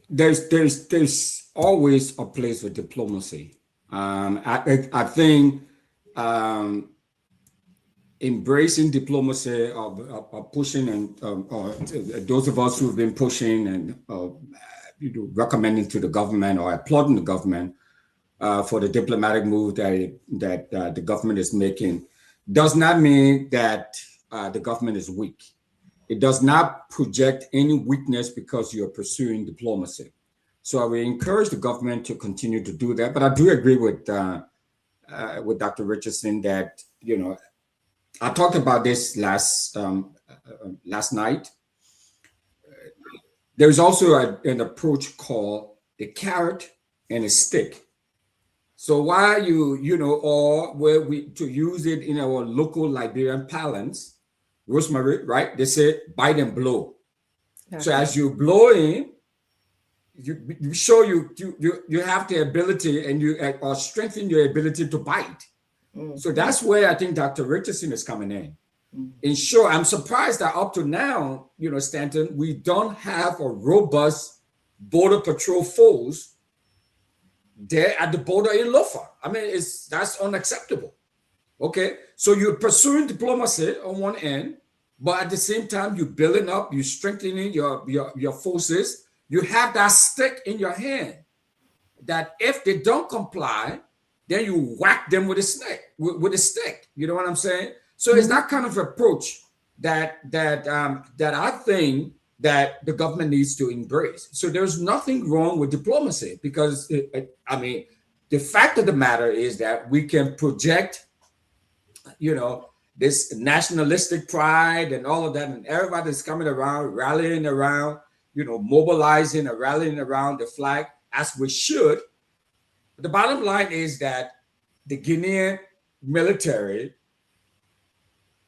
There's always a place for diplomacy. I think embracing diplomacy, pushing, and those of us who've been pushing and recommending to the government or applauding the government for the diplomatic move that the government is making, does not mean that the government is weak. it does not project any weakness because you're pursuing diplomacy. So I will encourage the government to continue to do that. But I do agree with Dr. Richardson that, you know, I talked about this last night. There's also an approach called the carrot and a stick. So why or where we to use it in our local Liberian parlance, Rosemary, right? They say bite and blow. Okay. So as you blow in, you show you have the ability and you or strengthen your ability to bite. So that's where I think Dr. Richardson is coming in. In short, I'm surprised that up to now, you know, Stanton, we don't have a robust border patrol force there at the border in Lofa. I mean, that's unacceptable. Okay, so you're pursuing diplomacy on one end, but at the same time, you're building up, you're strengthening your forces. You have that stick in your hand that if they don't comply, then you whack them with a stick. You know what I'm saying? So it's that kind of approach that I think that the government needs to embrace. So there's nothing wrong with diplomacy because I mean, the fact of the matter is that we can project, you know, this nationalistic pride and all of that, and everybody's coming around, rallying around, you know, mobilizing or rallying around the flag as we should. But the bottom line is that the Guinean military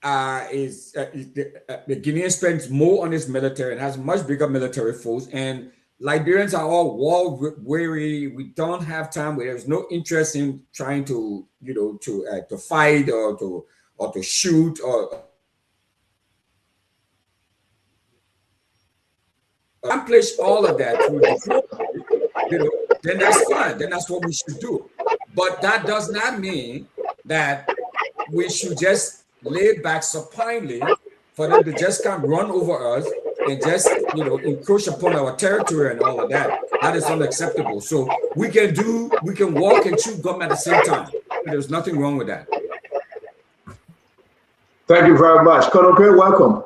the Guinean spends more on its military and has a much bigger military force, and Liberians are all war weary. We don't have time. There's no interest in trying to, you know, to fight or to shoot or accomplish all of that through diplomacy, you know, then that's fine. Then that's what we should do. But that does not mean that we should just lay back supinely for them to just come run over us and just, you know, encroach upon our territory and all of that. That is unacceptable. So we can walk and chew gum at the same time. There's nothing wrong with that. Thank you very much. Colonel Gray, welcome.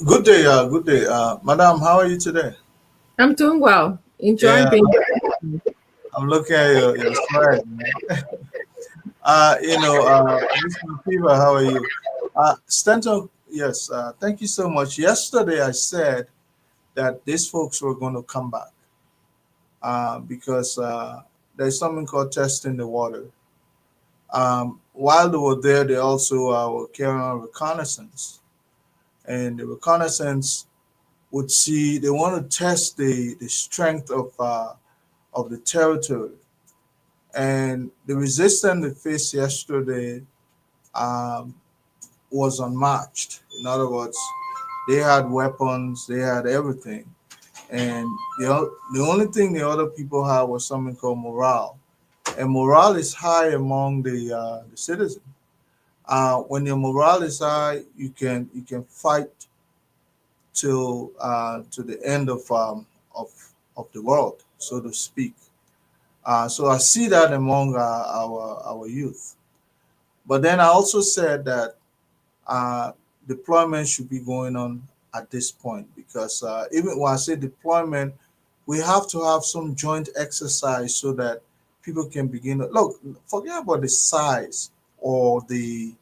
Good day, Madam, how are you today? I'm doing well. Enjoying being here. I'm looking at your slide. Mr. Fever, how are you? Stanton, yes, thank you so much. Yesterday I said that these folks were going to come back because there's something called testing the water. While they were there, they also were carrying on reconnaissance. And the reconnaissance would see, they want to test the strength of the territory. And the resistance they faced yesterday was unmatched. In other words, they had weapons, they had everything. And the only thing the other people had was something called morale. And morale is high among the citizens. When your morale is high, you can fight till to the end of the world, so to speak. So I see that among our youth. But then I also said that deployment should be going on at this point because even when I say deployment, we have to have some joint exercise so that people can begin to look. Forget about the size or the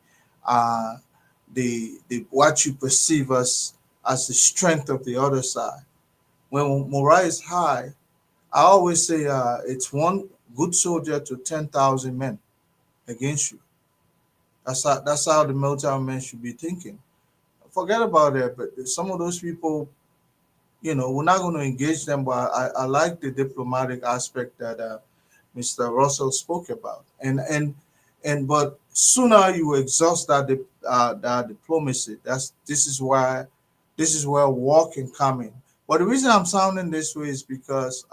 what you perceive as the strength of the other side. When morale is high, I always say it's one good soldier to 10,000 men against you. That's how the military men should be thinking. Forget about it, but some of those people, you know, we're not going to engage them. But I like the diplomatic aspect that Mr. Russell spoke about, but sooner you exhaust that diplomacy. This is where war can come in. But the reason I'm sounding this way is because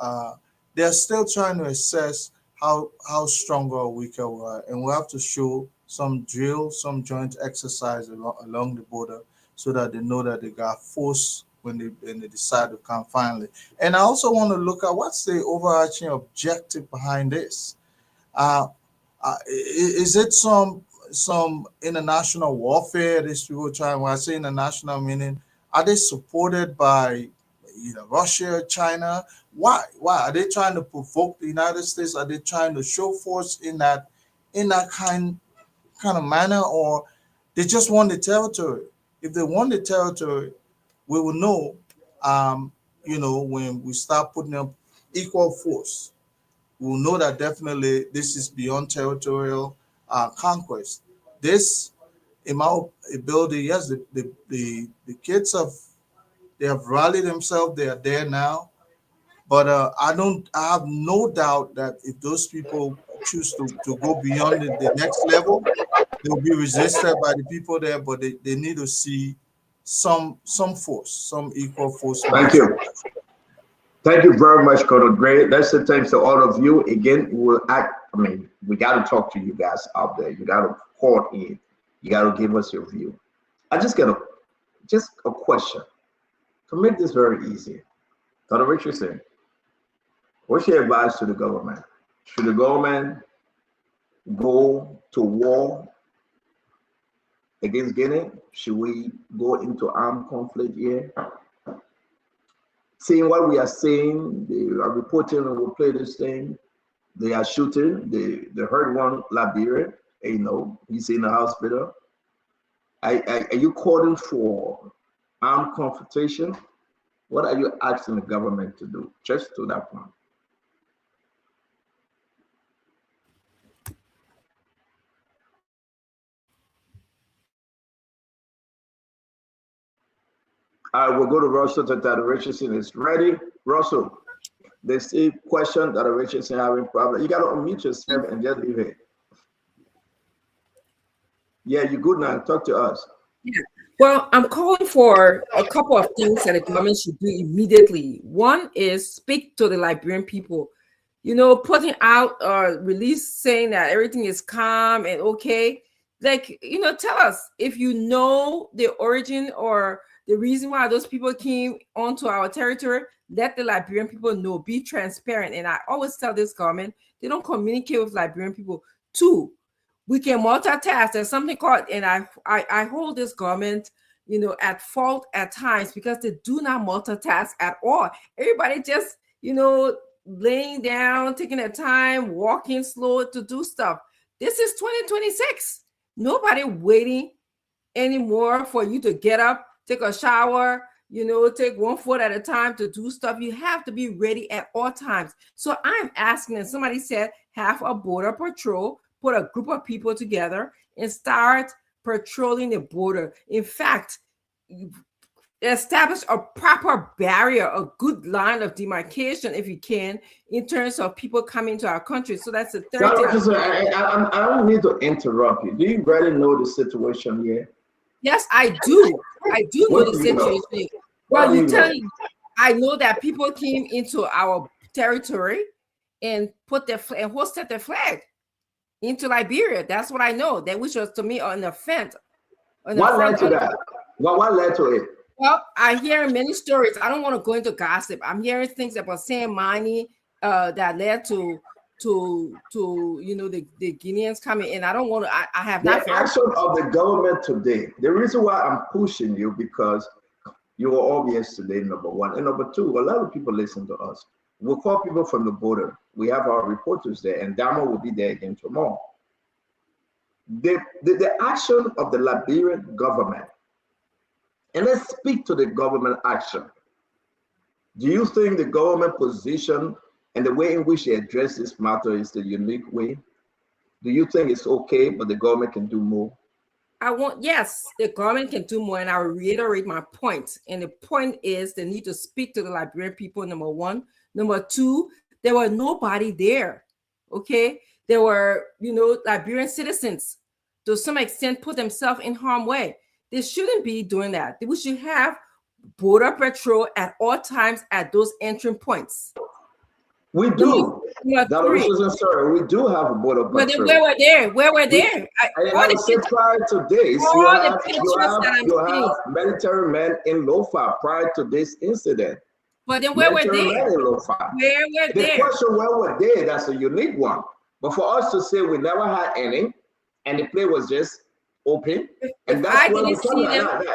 they're still trying to assess how stronger or weaker we are, and we have to show some drill, some joint exercise along the border, so that they know that they got force when they decide to come finally. And I also want to look at what's the overarching objective behind this. Is it some some international warfare? These people trying, when I say international, meaning are they supported by either Russia, China? Why? Why are they trying to provoke the United States? Are they trying to show force in that kind of manner, or they just want the territory? If they want the territory, we will know. When we start putting up equal force, we will know that definitely this is beyond territorial conquest. This, in my ability, yes, the kids have rallied themselves. They are there now. But I have no doubt that if those people choose to go beyond the next level, they'll be resisted by the people there, but they need to see some force, some equal force. Thank you. Thank you very much, Colonel Gray. Let's say thanks to all of you. Again, we got to talk to you guys out there. You got to call in. You got to give us your view. I just got a question. To make this very easy, Colonel Richardson, what's your advice to the government? Should the government go to war against Guinea? Should we go into armed conflict here? Seeing what we are seeing, they are reporting and will play this thing. They are shooting. They heard one Liberia, he's in the hospital. Are you calling for armed confrontation? What are you asking the government to do? Just to that point. All right, we'll go to Russell. That Richardson is ready. Russell, they see question that Richardson having problem. You got to unmute yourself and just leave it. Yeah, you're good now. Talk to us. Yeah. Well, I'm calling for a couple of things that the government should do immediately. One is speak to the Liberian people. Putting out a release saying that everything is calm and okay. Tell us if you know the origin or the reason why those people came onto our territory. Let the Liberian people know. Be transparent. And I always tell this government, they don't communicate with Liberian people. Two, we can multitask. There's something called, and I hold this government, at fault at times because they do not multitask at all. Everybody just, laying down, taking their time, walking slow to do stuff. This is 2026. Nobody waiting anymore for you to get up, take a shower, take one foot at a time to do stuff. You have to be ready at all times. So I'm asking, and somebody said, have a border patrol, put a group of people together and start patrolling the border. In fact, establish a proper barrier, a good line of demarcation, if you can, in terms of people coming to our country. So that's the third thing. I don't need to interrupt you. Do you really know the situation here? Yes, I do. I do know the situation. Well, I know that people came into our territory and hosted their flag into Liberia. That's what I know. That which was to me an offense. What led to that? What led to it? Well, I hear many stories. I don't want to go into gossip. I'm hearing things about sand mining that led to the Guineans coming in. I don't want to. I have not. The action of the government today. The reason why I'm pushing you because you were obvious today. Number one, and number two, a lot of people listen to us. We'll call people from the border. We have our reporters there, and Damo will be there again tomorrow. The action of the Liberian government, and let's speak to the government action. Do you think the government position and the way in which they address this matter is the unique way? Do you think it's okay, but the government can do more? Yes, the government can do more, and I'll reiterate my point. And the point is they need to speak to the Liberian people, number one. Number two, there were nobody there, okay? There were, Liberian citizens, to some extent, put themselves in harm's way. They shouldn't be doing that. We should have border patrol at all times at those entry points. We do. We do have a border patrol. But then where were they? I said prior to this, you have military men in Lofa prior to this incident. But then where were they? The question, where were they? That's a unique one. But for us to say we never had any, and the play was just open. And If that's I what didn't we're talking see them, about.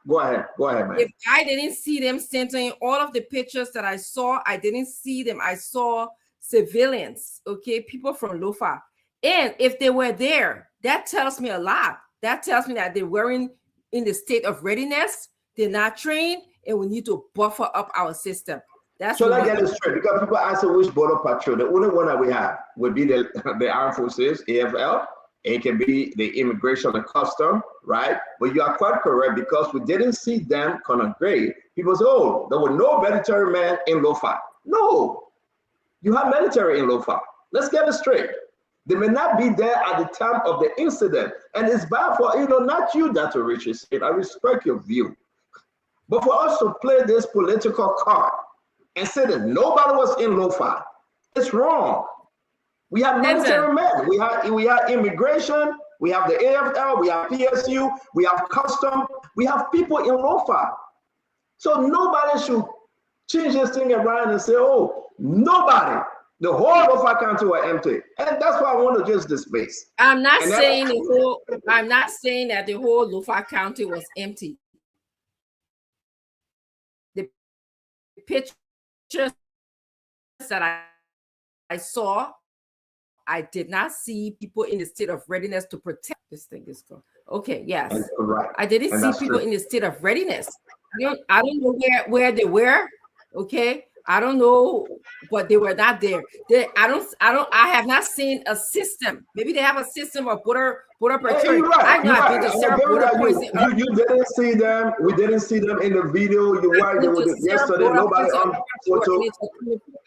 Go ahead, man. if I didn't see them centering all of the pictures that I saw, I didn't see them. I saw civilians, okay, people from Lofa. And if they were there, that tells me a lot. That tells me that they weren't in the state of readiness, they're not trained, and we need to buffer up our system. That's so let's get it straight, because people ask which border patrol. The only one that we have would be the Armed Forces, AFL. It can be the Immigration and Custom, right? But you are quite correct, because we didn't see them congregate. People say, oh, there were no military men in Lofa. No, you have military in Lofa. Let's get it straight. They may not be there at the time of the incident. And it's bad for, not you, Dr. Richard. I respect your view. But for us to play this political card and say that nobody was in Lofa, it's wrong. We have military men. We have immigration. We have the AFL. We have PSU. We have custom. We have people in Lofa. So nobody should change this thing around and say, oh, nobody. The whole Lofa County were empty. And that's why I want to just dismiss. I'm not saying that the whole Lofa County was empty. The pictures that I saw, I did not see people in the state of readiness to protect this thing. Is going okay. Yes, right. I didn't see people in the state of readiness. I don't know where they were. Okay, I don't know, but they were not there. I have not seen a system. Maybe they have a system of border patrol. Right, you didn't see them. We didn't see them in the video. You're right. They were yesterday. Nobody on photo.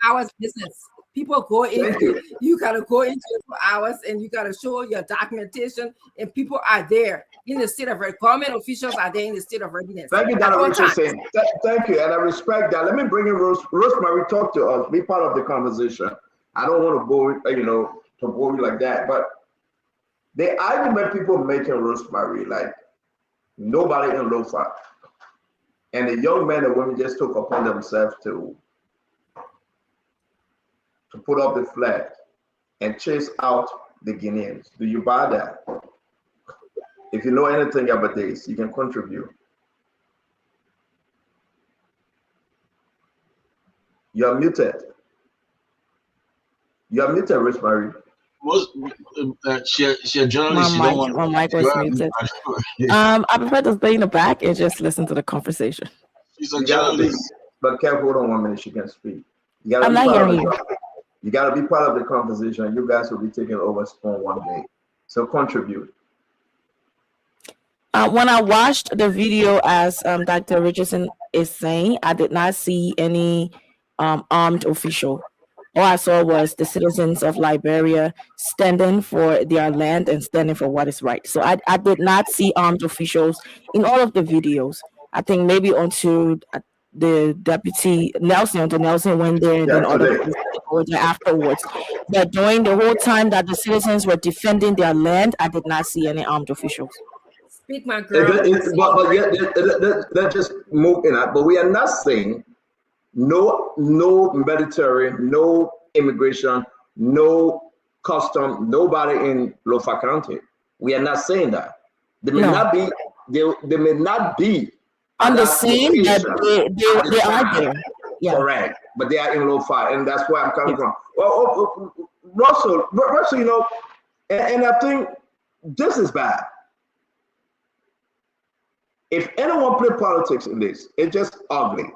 Hours business. People go into you gotta go into it for hours, and you gotta show your documentation, and people are there in the state of government officials are there in the state of readiness. Thank you, Dr. Richardson. Thank you, and I respect that. Let me bring in Rosemary. Talk to us. Be part of the conversation. I don't want to go, to bore you like that, but the argument people making, Rosemary, like nobody in Lofa, and the young men and women just took upon themselves to put up the flag and chase out the Guineans. Do you buy that? If you know anything about this, you can contribute. You're muted. You're muted, Rosemary. She a journalist. My mic was muted. I prefer to stay in the back and just listen to the conversation. She's a journalist. But Kev, hold on 1 minute. She can speak. I'm not hearing you. You got to be part of the conversation. You guys will be taking over Spoon one day. So contribute. When I watched the video, as Dr. Richardson is saying, I did not see any armed official. All I saw was the citizens of Liberia standing for their land and standing for what is right. So I did not see armed officials in all of the videos. I think maybe until the deputy Nelson went there, and then other people were there afterwards. But during the whole time that the citizens were defending their land, I did not see any armed officials. Speak, my girl. Let's just move in that. But we are not saying no military, no immigration, no custom, nobody in Lofa County. We are not saying that. They may not be. They may not be on the scene, that they are there. Yeah. Correct, but they are in Lofa, and that's where I'm coming from. Well, Russell, and I think this is bad. If anyone play politics in this, it's just ugly.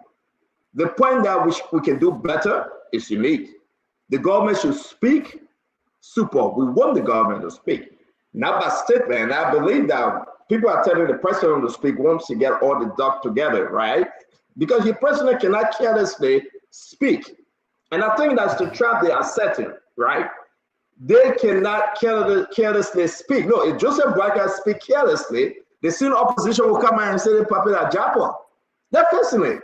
The point that we can do better is unique. The government should speak. Super. We want the government to speak, not by statement. And I believe that people are telling the president to speak once you get all the ducks together, right? Because your president cannot carelessly speak. And I think that's the trap they are setting, right? They cannot carelessly speak. No, if Joseph Boakai speak carelessly, the senior opposition will come out and say they puppet at Japa. That's fascinating.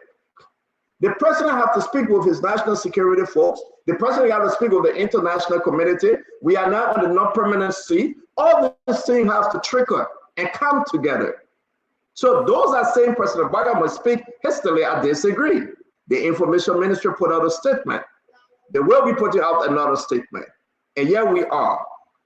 The president has to speak with his national security folks. The president has to speak with the international community. We are now on the non-permanent seat. All these things have to trickle and come together. So those are saying President Boakai must speak hastily. I disagree. The information ministry put out a statement. They will be putting out another statement. And here we are.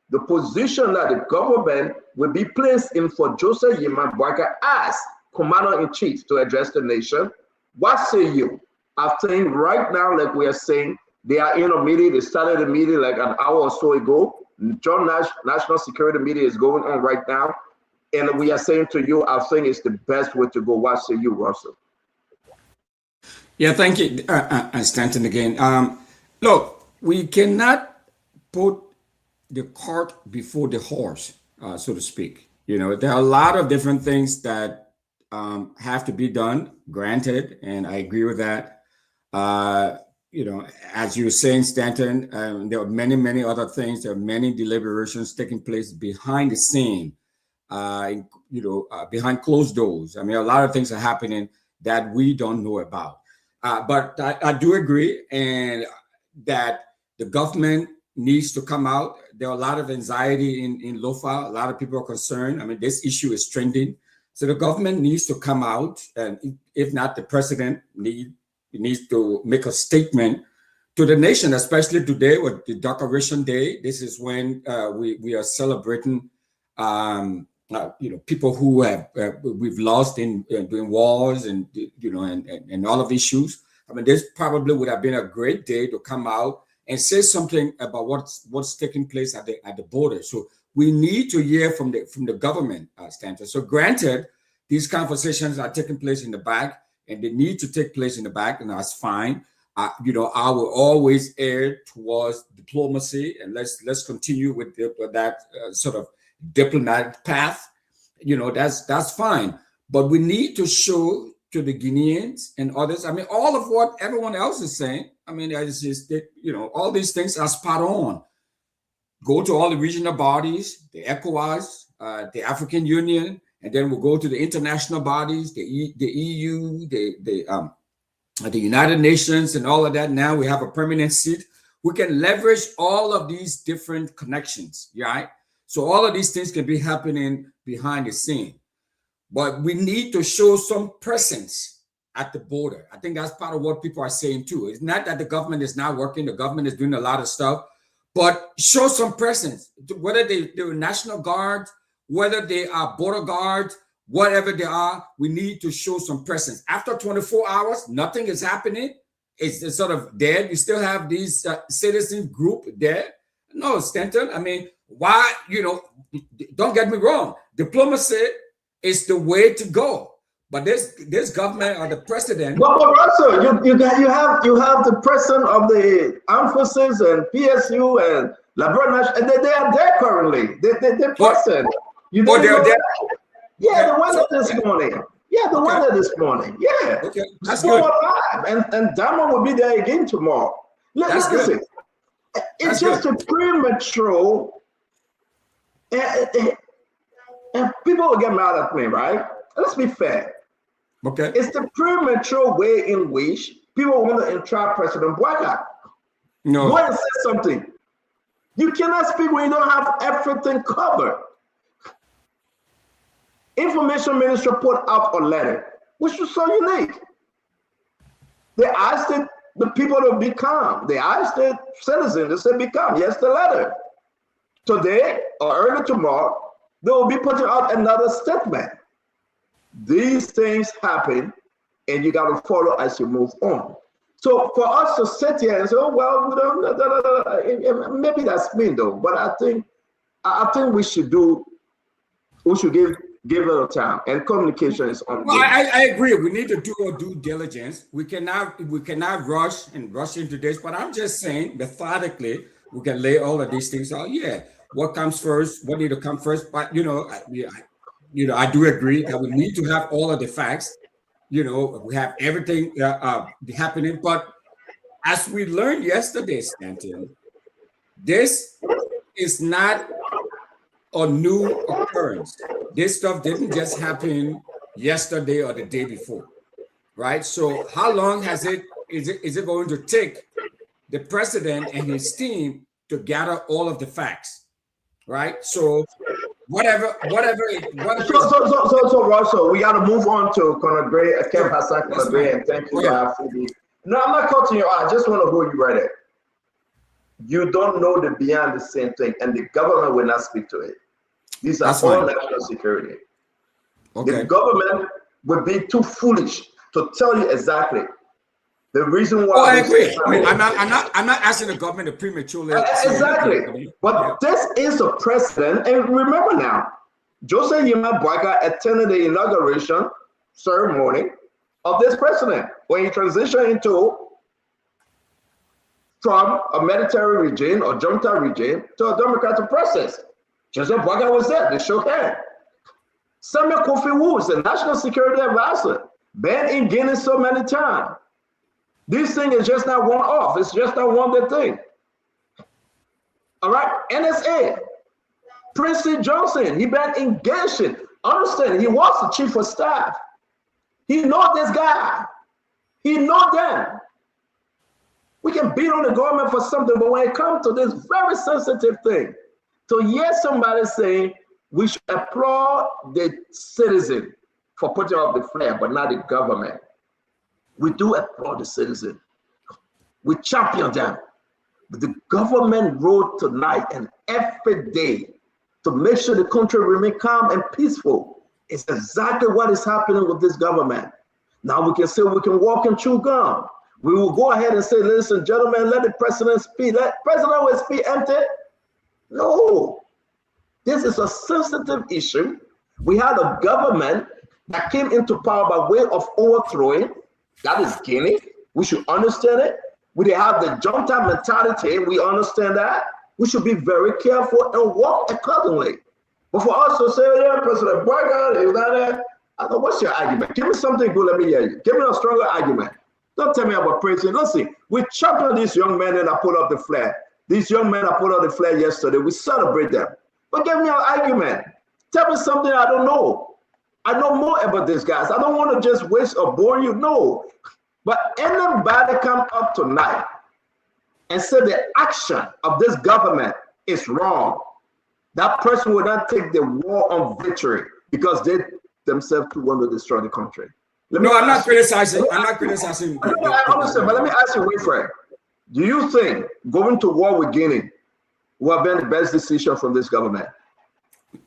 the position that the government will be placed in for Joseph Yema Boakai as commander-in-chief to address the nation. What say you? I think right now, like we are saying, they are in a meeting. They started a meeting like an hour or so ago. National security meeting is going on right now. And we are saying to you, I think it's the best way to go. What say you, Russell? Yeah, thank you, Stanton, again. Look, we cannot put the cart before the horse, so to speak. You know, there are a lot of different things that have to be done, granted, and I agree with that. You know, as you were saying, Stanton, there are many, many other things. There are many deliberations taking place behind the scene, behind closed doors. I mean, a lot of things are happening that we don't know about. But I do agree, and that the government needs to come out. There are a lot of anxiety in Lofa. A lot of people are concerned. I mean, this issue is trending. So the government needs to come out, and if not, the president needs to make a statement to the nation, especially today with the Decoration Day. This is when we are celebrating, people who have we've lost in doing wars and and all of issues. I mean, this probably would have been a great day to come out and say something about what's taking place at the border. So we need to hear from the government, Stanton. So granted, these conversations are taking place in the back, and they need to take place in the back, and that's fine. I will always err towards diplomacy, and let's continue with that sort of diplomatic path. That's fine. But we need to show to the Guineans and others. I mean, all of what everyone else is saying. I mean, it's just all these things are spot on. Go to all the regional bodies, the ECOWAS, the African Union, and then we'll go to the international bodies, the EU, the United Nations, and all of that. Now we have a permanent seat. We can leverage all of these different connections, right? So all of these things can be happening behind the scene. But we need to show some presence at the border. I think that's part of what people are saying too. It's not that the government is not working. The government is doing a lot of stuff, but show some presence. Whether they're National Guard, whether they are border guards, whatever they are, we need to show some presence. After 24 hours, nothing is happening. It's sort of dead. You still have these citizen group there. No, Stanton, I mean, why, don't get me wrong. Diplomacy is the way to go. But this government or the president. But also, you have the president of the armed forces and PSU and Labrador, and they are there currently. They're present. They're there. Yeah, the weather this morning. Yeah, the weather this morning. Yeah, okay. That's what live. And Dama will be there again tomorrow. Listen, it's just a premature. And people will get mad at me, right? Let's be fair. Okay. It's the premature way in which people want to entrap President Boakai. No. Go and say something. You cannot speak when you don't have everything covered. Information Ministry put out a letter, which was so unique. They asked the people to be calm. They asked the citizens to say, be calm. Yes, the letter. Today or early tomorrow, they will be putting out another statement. These things happen, and you got to follow as you move on. So for us to sit here and say, "Oh well, we don't," maybe that's mean though. But I think we should give it a time, and communication is on. Well, I agree. We need to do our due diligence. We cannot rush into this. But I'm just saying, methodically, we can lay all of these things out. Yeah. What comes first? What need to come first? But I do agree that we need to have all of the facts. We have everything happening. But as we learned yesterday, Stanton, this is not a new occurrence. This stuff didn't just happen yesterday or the day before, right? So how long is it going to take the president and his team to gather all of the facts? Right. So whatever. So Russell, we got to move on to Conor Gray, Kev Hassan Conor Gray, and thank you. No, I'm not cutting you out. I just want to hold you right there. You don't know the beyond the same thing, and the government will not speak to it. These are all national security. Okay. The government would be too foolish to tell you exactly the reason why. Oh, I agree. I'm not asking the government to prematurely. Exactly. But this is a precedent. And remember now, Joseph Yima Boyka attended the inauguration ceremony of this president when he transitioned from a military regime or junta regime to a democratic process. Joseph Boyka was there. They shook hands. Samuel Kofi Wu is the national security advisor, been in Guinea so many times. This thing is just not one off. It's just not one good thing. All right, NSA, Prince Johnson, he been engaged in. Understand, he was the chief of staff. He know this guy. He know them. We can beat on the government for something, but when it comes to this very sensitive thing, to hear somebody saying we should applaud the citizen for putting up the flag, but not the government. We do applaud the citizen. We champion them. But the government role tonight and every day to make sure the country remain calm and peaceful is exactly what is happening with this government. Now we can say we can walk and chew gum. We will go ahead and say, listen, gentlemen, let the president speak. Let President will speak empty. No. This is a sensitive issue. We had a government that came into power by way of overthrowing. That is Guinea. We should understand it. We have the junta mentality. We understand that. We should be very careful and walk accordingly. But for us to say, yeah, President Boyka is not there, I don't know, what's your argument? Give me something good, let me hear you. Give me a stronger argument. Don't tell me about preaching. Listen, we champion these young men that put up the flag. These young men that put up the flag yesterday, we celebrate them. But give me an argument. Tell me something I don't know. I know more about these guys. I don't want to just waste or bore you. No. But anybody come up tonight and say the action of this government is wrong, that person will not take the war on victory because they themselves want to destroy the country. I'm not criticizing. I'm not criticizing. I understand, but let me ask you, Wilfred. Do you think going to war with Guinea will have been the best decision from this government?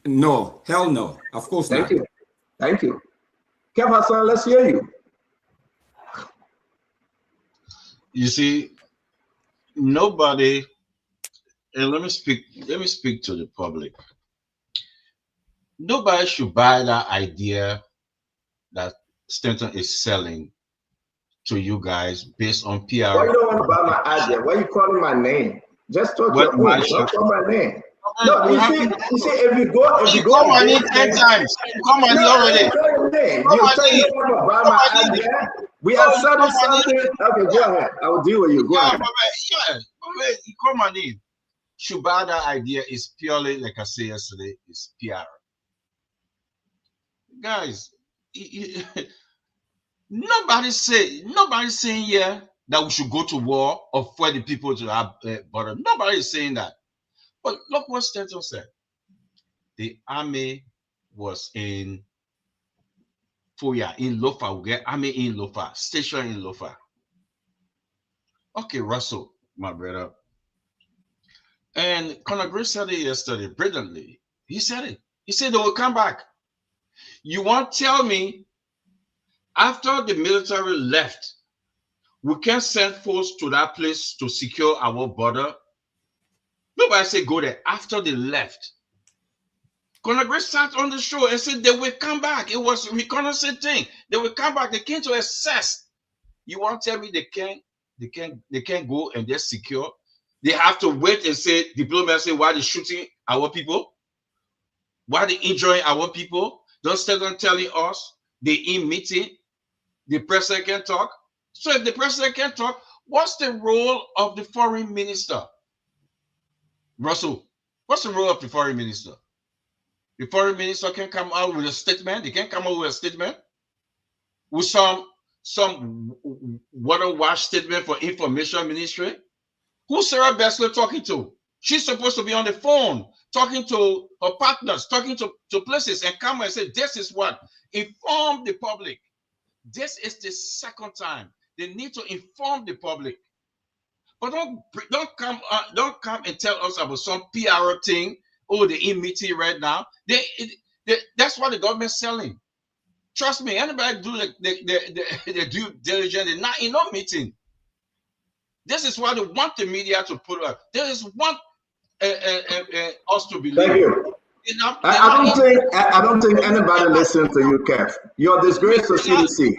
No, hell no. Of course not. Thank you. Thank you. Kev Hassan, let's hear you. You see, nobody, and let me speak to the public. Nobody should buy that idea that Stanton is selling to you guys based on PR. Why you don't want to buy my idea? Why are you calling my name? Just talk your own. Don't call my name. No, you see, if you go, call my name 10 times. You call my name already. We are selling something. Okay, go ahead. I will deal with you. Go ahead. You call my name. Shubada idea is purely, like I said yesterday, is PR. Guys, nobody's saying here that we should go to war or for the people to have border. Nobody is saying that. But look what Stanton said. The army was in Foya, in Lofa. We get army in Lofa, station in Lofa. Okay, Russell, my brother. And Conor Gray said it yesterday, brilliantly. He said it. He said they will come back. You want to tell me after the military left, we can't send force to that place to secure our border? Nobody said go there. After they left, Conor Gray sat on the show and said they will come back. It was a reconnaissance thing. They will come back. They came to assess. You want to tell me they can't go and just secure? They have to wait and say diplomacy why they shooting our people? Why they injuring our people? Don't start on telling us they in meeting. The president can talk. So if the president can talk, what's the role of the foreign minister? Russell, what's the role of the foreign minister? The foreign minister can come out with a statement. They can come out with a statement with some water wash statement for information ministry. Who's Sarah Bessler talking to? She's supposed to be on the phone talking to her partners, talking to places, and come and say, this is what? Inform the public. This is the second time. They need to inform the public. But don't come and tell us about some PR thing. Oh, the meeting right now. That's what the government's selling. Trust me, anybody do the due diligence, they're not in no meeting. This is why they want the media to put up. There is one us to believe. Thank you. I don't think anybody listens to you, Kev. You're a disgrace to CDC.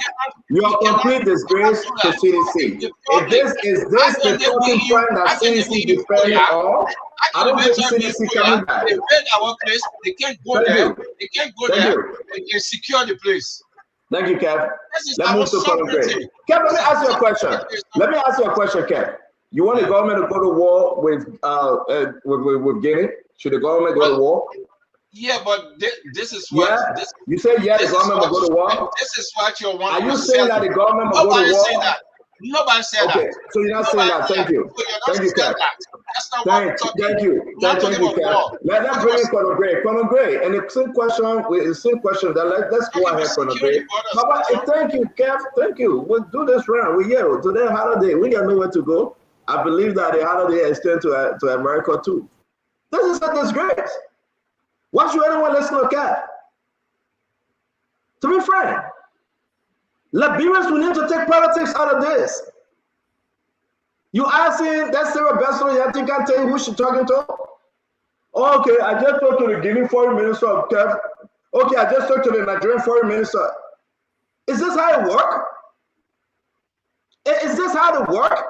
You're a complete disgrace to CDC. If this is the talking point that CDC defending all, I don't think CDC coming back. They raid our place. They can't go there. They can't go there and secure the place. Thank you, Kev. Let's move to Colin Gray. Kev, let me ask you a question. Kev. You want the government to go to war with Guinea? Should the government go to war? Yeah, but this is what. Yeah. You say the government will go to war? This is what you want. Are you saying that the government will go to war? Nobody said that. Nobody said that. Okay, so you're not saying that. Thank you. Thank you, Kev. Thank you, Kev. Let's bring in Colin Gray. Colin Gray, and the same question. Let's go ahead, Colin Gray. Thank you, Kev. Thank you. We'll do this round. We're here today. Holiday. We got nowhere to go. I believe that the holiday extends to America too. This is a disgrace. Why should anyone listen to Kev? To be frank, Liberians, we need to take politics out of this. You asking that Sarah Bessel, you think I tell you who she's talking to? Oh, okay, I just talked to the Guinea foreign minister of Kev. Okay, I just talked to the Nigerian foreign minister. Is this how it works? Is this how it works?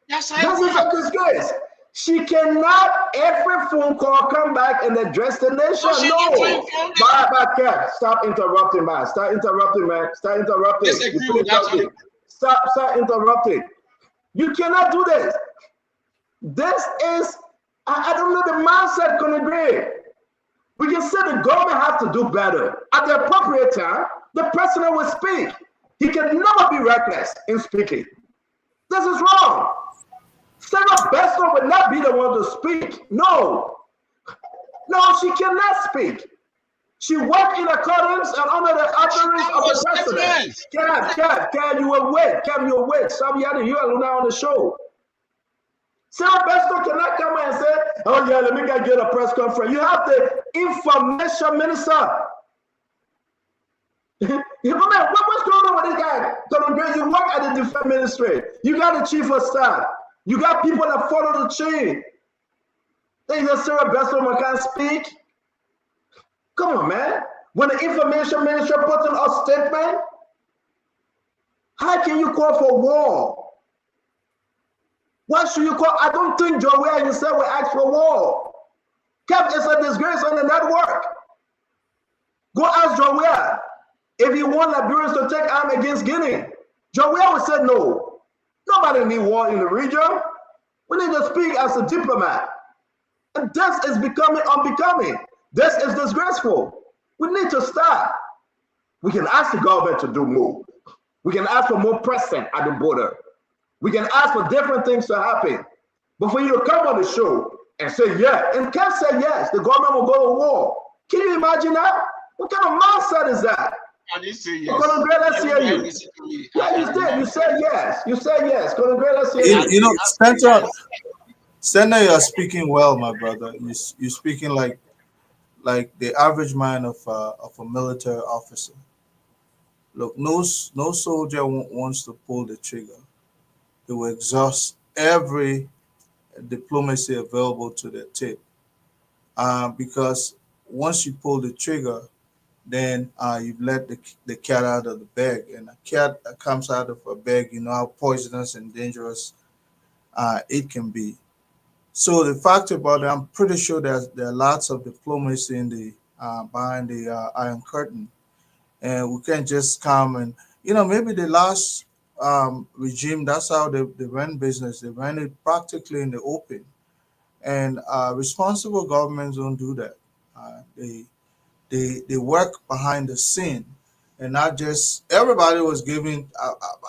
That's how it works. This is a disgrace. She cannot every phone call come back and address the nation. No. Bye, Kev. Stop interrupting, man. Stop interrupting, man. Stop interrupting. Stop interrupting. You cannot do this. This is, I don't know the mindset can agree. We can say the government has to do better. At the appropriate time, the president will speak. He can never be reckless in speaking. This is wrong. Sarah Bessel would not be the one to speak. No, she cannot speak. She worked in accordance and under the utterance of the president. Kev, you will wait. Kev, you will wait. Stop yelling. You are now on the show. Sarah Bessel cannot come and say, oh yeah, let me get a press conference. You have the information minister. What's going on with this guy? You work at the defense ministry. You got the chief of staff. You got people that follow the chain. They just Sarah Bessel can't speak. Come on, man. When the information minister puts in a statement, how can you call for war? Why should you call? I don't think Joey himself will ask for war. Kev, it's a disgrace on the network. Go ask Joey if he want Liberians to take arm against Guinea. Joey would say no. Nobody need war in the region. We need to speak as a diplomat. And this is becoming unbecoming. This is disgraceful. We need to stop. We can ask the government to do more. We can ask for more presence at the border. We can ask for different things to happen. But for you to come on the show and say yes, and can't say yes, the government will go to war. Can you imagine that? What kind of mindset is that? I didn't say yes. Colin Gray, let's hear you. Yeah, you did. You said yes. You said yes. Colin Gray, let's hear you. You know, Senator, you're speaking well, my brother. You're speaking like the average mind of a military officer. Look, no soldier wants to pull the trigger. They will exhaust every diplomacy available to their tip. Because once you pull the trigger, then you've let the cat out of the bag. And a cat that comes out of a bag, you know how poisonous and dangerous it can be. So the fact about it, I'm pretty sure there are lots of diplomacy in the behind the Iron Curtain. And we can't just come and, maybe the last regime, that's how they ran business. They ran it practically in the open. And responsible governments don't do that. They work behind the scene, and not just everybody was giving.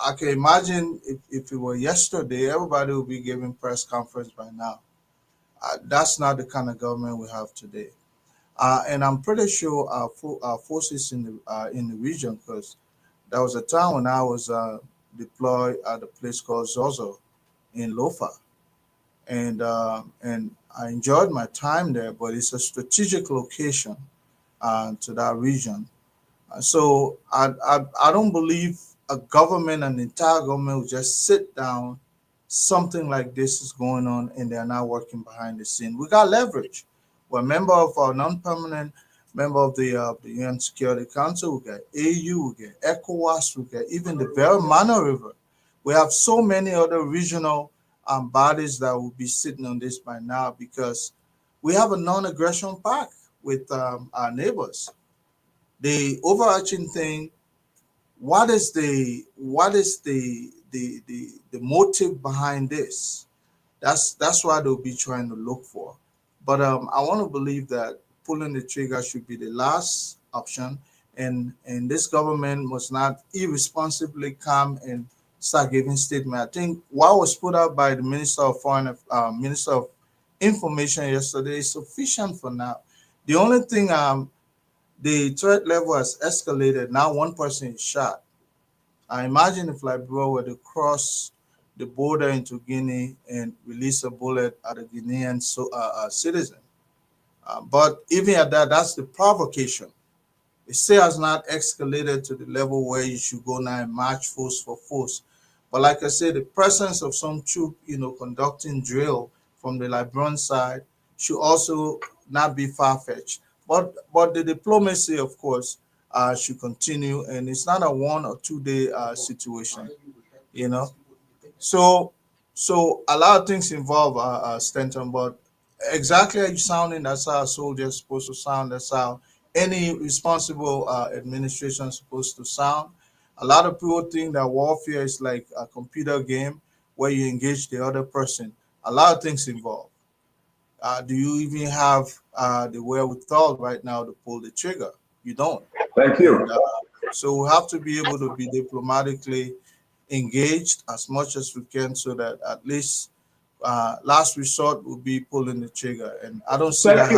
I can imagine if it were yesterday, everybody would be giving press conference by now. That's not the kind of government we have today. And I'm pretty sure our forces in the region, because there was a time when I was deployed at a place called Zozo in Lofa, and I enjoyed my time there. But it's a strategic location to that region. So I don't believe a government, an entire government, will just sit down. Something like this is going on, and they're not working behind the scene. We got leverage. We're a member of our non-permanent member of the UN Security Council. We got AU, we got ECOWAS, we got even the Mana River. We have so many other regional bodies that will be sitting on this by now because we have a non-aggression pact with our neighbors. The overarching thing, what is the motive behind this? That's what they'll be trying to look for. But I want to believe that pulling the trigger should be the last option, and this government must not irresponsibly come and start giving statement. I think what was put out by the Minister of Minister of Information yesterday is sufficient for now. The only thing the threat level has escalated. Now one person is shot. I imagine if Liberia were to cross the border into Guinea and release a bullet at a Guinean citizen. But even at that, that's the provocation. It still has not escalated to the level where you should go now and march force for force. But like I said, the presence of some troop, conducting drill from the Liberian side should also not be far-fetched. But the diplomacy, of course, should continue, and it's not a 1 or 2 day situation, So a lot of things involve Stanton, but exactly how you sounding, that's how a soldier is supposed to sound. That's how any responsible administration is supposed to sound. A lot of people think that warfare is like a computer game where you engage the other person. A lot of things involved. Do you even have the wherewithal right now to pull the trigger? You don't. Thank you. And, so we have to be able to be diplomatically engaged as much as we can, so that at least last resort will be pulling the trigger. And I don't see that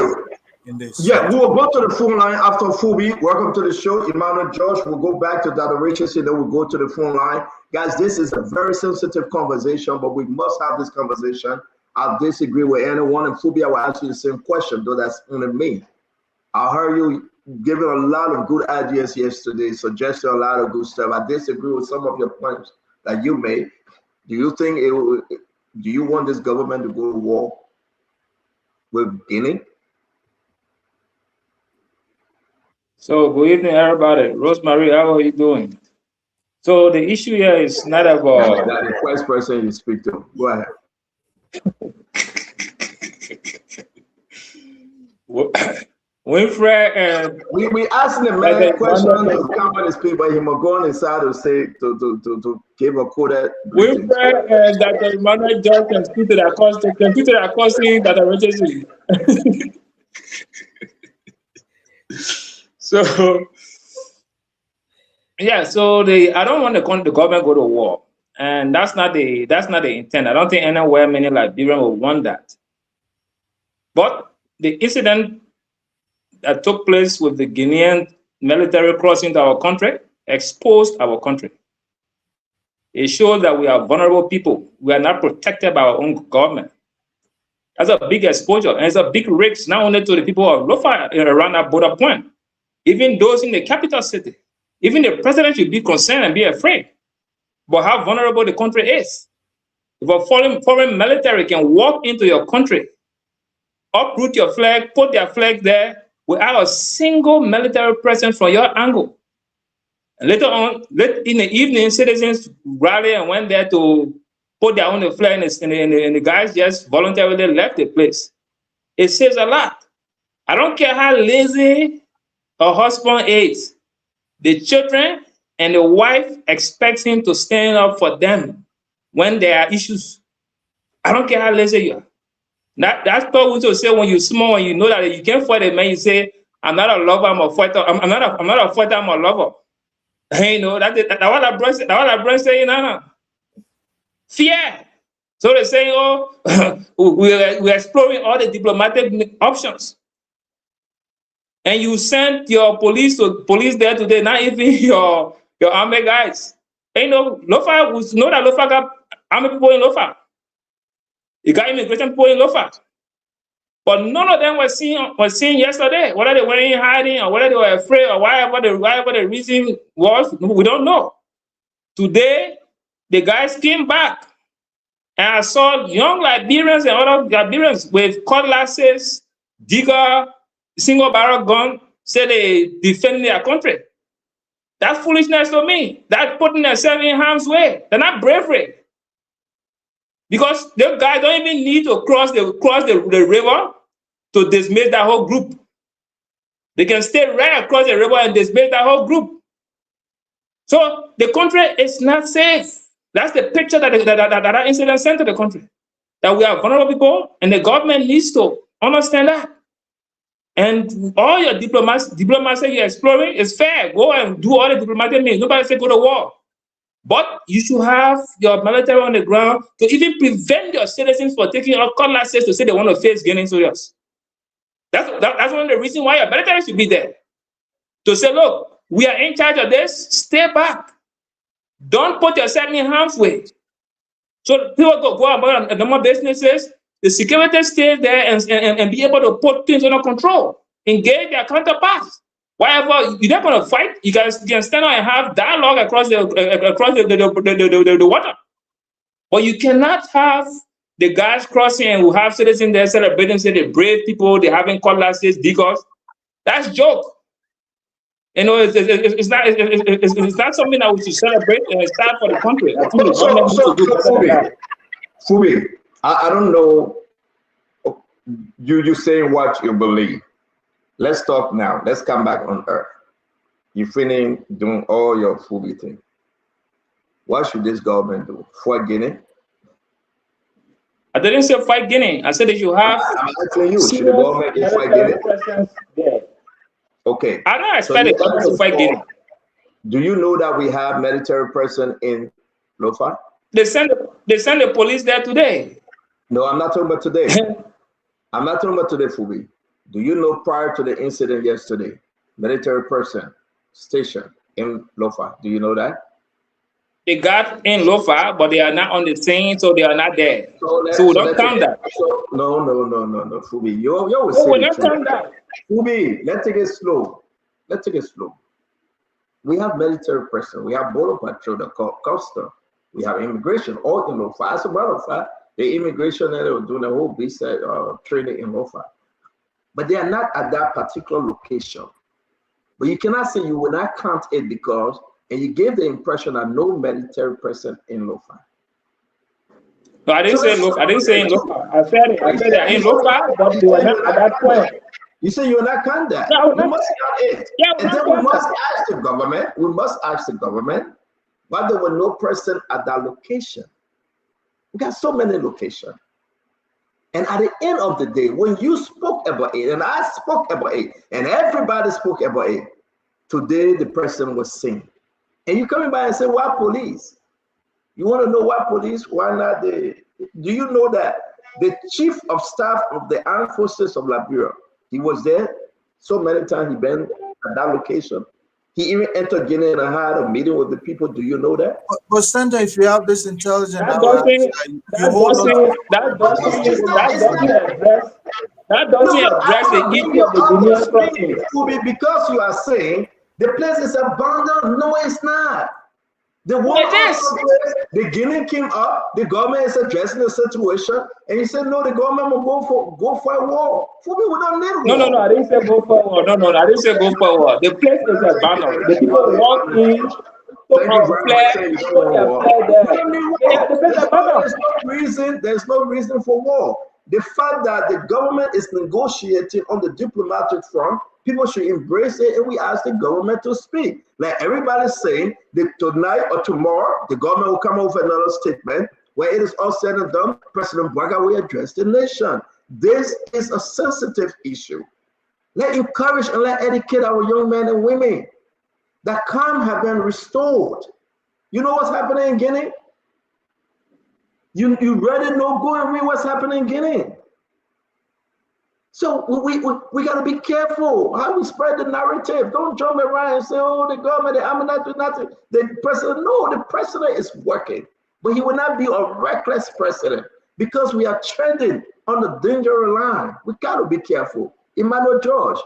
in this. Yeah, we'll go to the phone line after Fubi. Welcome to the show, Emmanuel Josh. We'll go back to Dr. Richardson, then we'll go to the phone line. Guys, this is a very sensitive conversation, but we must have this conversation. I'll disagree with anyone, and Fubi, I will ask you the same question, though that's only me. I heard you giving a lot of good ideas yesterday, suggesting a lot of good stuff. I disagree with some of your points that you made. Do you think do you want this government to go to war with Guinea? So good evening, everybody. Rosemary, how are you doing? So the issue here is not about the first person you speak to. Go ahead. Winfrey and we asked the man questions to come and speak, but he must go on inside to say to give a quoted. Winfrey and Dr. Emmanuel John can speak to that question. Can speak to that question that Richardson. So yeah, so I don't want the government go to war, and that's not the intent. I don't think anywhere many Liberians will want that. But the incident that took place with the Guinean military crossing to our country exposed our country. It shows that we are vulnerable people. We are not protected by our own government. That's a big exposure, and it's a big risk not only to the people of Lofa around that border point, even those in the capital city. Even the president should be concerned and be afraid about how vulnerable the country is. If a foreign military can walk into your country, uproot your flag, put their flag there, without a single military presence from your angle. And later on, in the evening, citizens rallied and went there to put their own flag, and the guys just voluntarily left the place. It says a lot. I don't care how lazy a husband is. The children and the wife expect him to stand up for them when there are issues. I don't care how lazy you are. That's what we say when you're small and you know that you can't fight a man. You say, "I'm not a lover, I'm a fighter. I'm not a fighter, I'm a lover." You know that's what I bring. That's what I bring saying now. Fear. So they're saying, "Oh, we're exploring all the diplomatic options." And you sent your police there today, not even your army guys. And Lofa, we know that Lofa got army people in Lofa. You got immigration people in Lofa. But none of them were seen yesterday. Whether they were in hiding or whether they were afraid or whatever the reason was, we don't know. Today, the guys came back. And I saw young Liberians and other Liberians with cutlasses, digger, single barrel gun, say they defend their country. That's foolishness to me. That's putting themselves in harm's way. They're not bravery. Because the guys don't even need to cross the river to dismiss that whole group. They can stay right across the river and dismiss that whole group. So the country is not safe. That's the picture that incident sent to the country. That we are vulnerable people, and the government needs to understand that. And all your diplomacy you're exploring is fair. Go and do all the diplomatic means. Nobody said go to war. But you should have your military on the ground to even prevent your citizens from taking out cutlasses to say they want to face Guinea soldiers. That's one of the reasons why your military should be there. To say, look, we are in charge of this, stay back. Don't put yourself in harm's way. So people go about normal businesses, the security stays there and be able to put things under control, engage their counterparts. Whatever, you're not going to fight, you can stand out and have dialogue across the water. But you cannot have the guys crossing and we have citizens there celebrating, say they're brave people, they're having cutlasses, decoys. That's joke. You know, it's not something that we should celebrate and start for the country. I think the government needs to do better than that. Fubi, I don't know you saying what you believe. Let's talk now. Let's come back on earth. You finished doing all your Fubi thing. What should this government do? Fight Guinea? I didn't say fight Guinea. I said that you have. I'm asking you, should the government fight Guinea? Okay. I don't expect the government to fight Guinea. Do you know that we have military person in Lofa? They send the police there today. No, I'm not talking about today. I'm not talking about today, Fubi. Do you know prior to the incident yesterday, military person stationed in Lofa? Do you know that? They got in Lofa, but they are not on the scene, so they are not there. So we don't count that. No, Fubi. You always say we don't count that. Fubi, let's take it slow. Let's take it slow. We have military person. We have border patrol, the custom. We have immigration, all in Lofa. As a matter of fact, the immigration they were doing a whole visa training in Lofa. But they are not at that particular location. But you cannot say you will not count it because, and you gave the impression that no military person in Lofa. No, I didn't say Lofa. I didn't say in Lofa. I said they're in Lofa, but they were not at that point. You say you will not count that. Yeah, we must count it. Yeah, and then we must ask the government. We must ask the government why there were no person at that location. We got so many locations. And at the end of the day, when you spoke about it, and I spoke about it, and everybody spoke about it, today the person was seen. And you coming by and say, why police? You want to know why police? Why not the? Do you know that the chief of staff of the armed forces of Liberia, he was there so many times, he been at that location. He even entered Guinea and had a meeting with the people. Do you know that? But Santa, if you have this intelligence, that doesn't address the issue of the Guinean crossing. Because you are saying the place is abandoned. No, it's not. The Guinea came up, the government is addressing the situation, and he said, no, the government will go for a war. We don't need war. No, I didn't say go for a war. No, I didn't say go for a war. The place is abandoned. The people walk in, there's no reason for war. The fact that the government is negotiating on the diplomatic front, people should embrace it, and we ask the government to speak. Like everybody's saying, that tonight or tomorrow, the government will come over another statement where it is all said and done. President Bwaga will address the nation. This is a sensitive issue. Let's encourage and let's educate our young men and women that calm have been restored. You know what's happening in Guinea? You already know, go and read what's happening in Guinea. So we got to be careful how we spread the narrative. Don't jump around and say, oh, the government, the army not doing nothing. The president, no, the president is working, but he will not be a reckless president. because we are trending on the danger line. We got to be careful. Emmanuel George,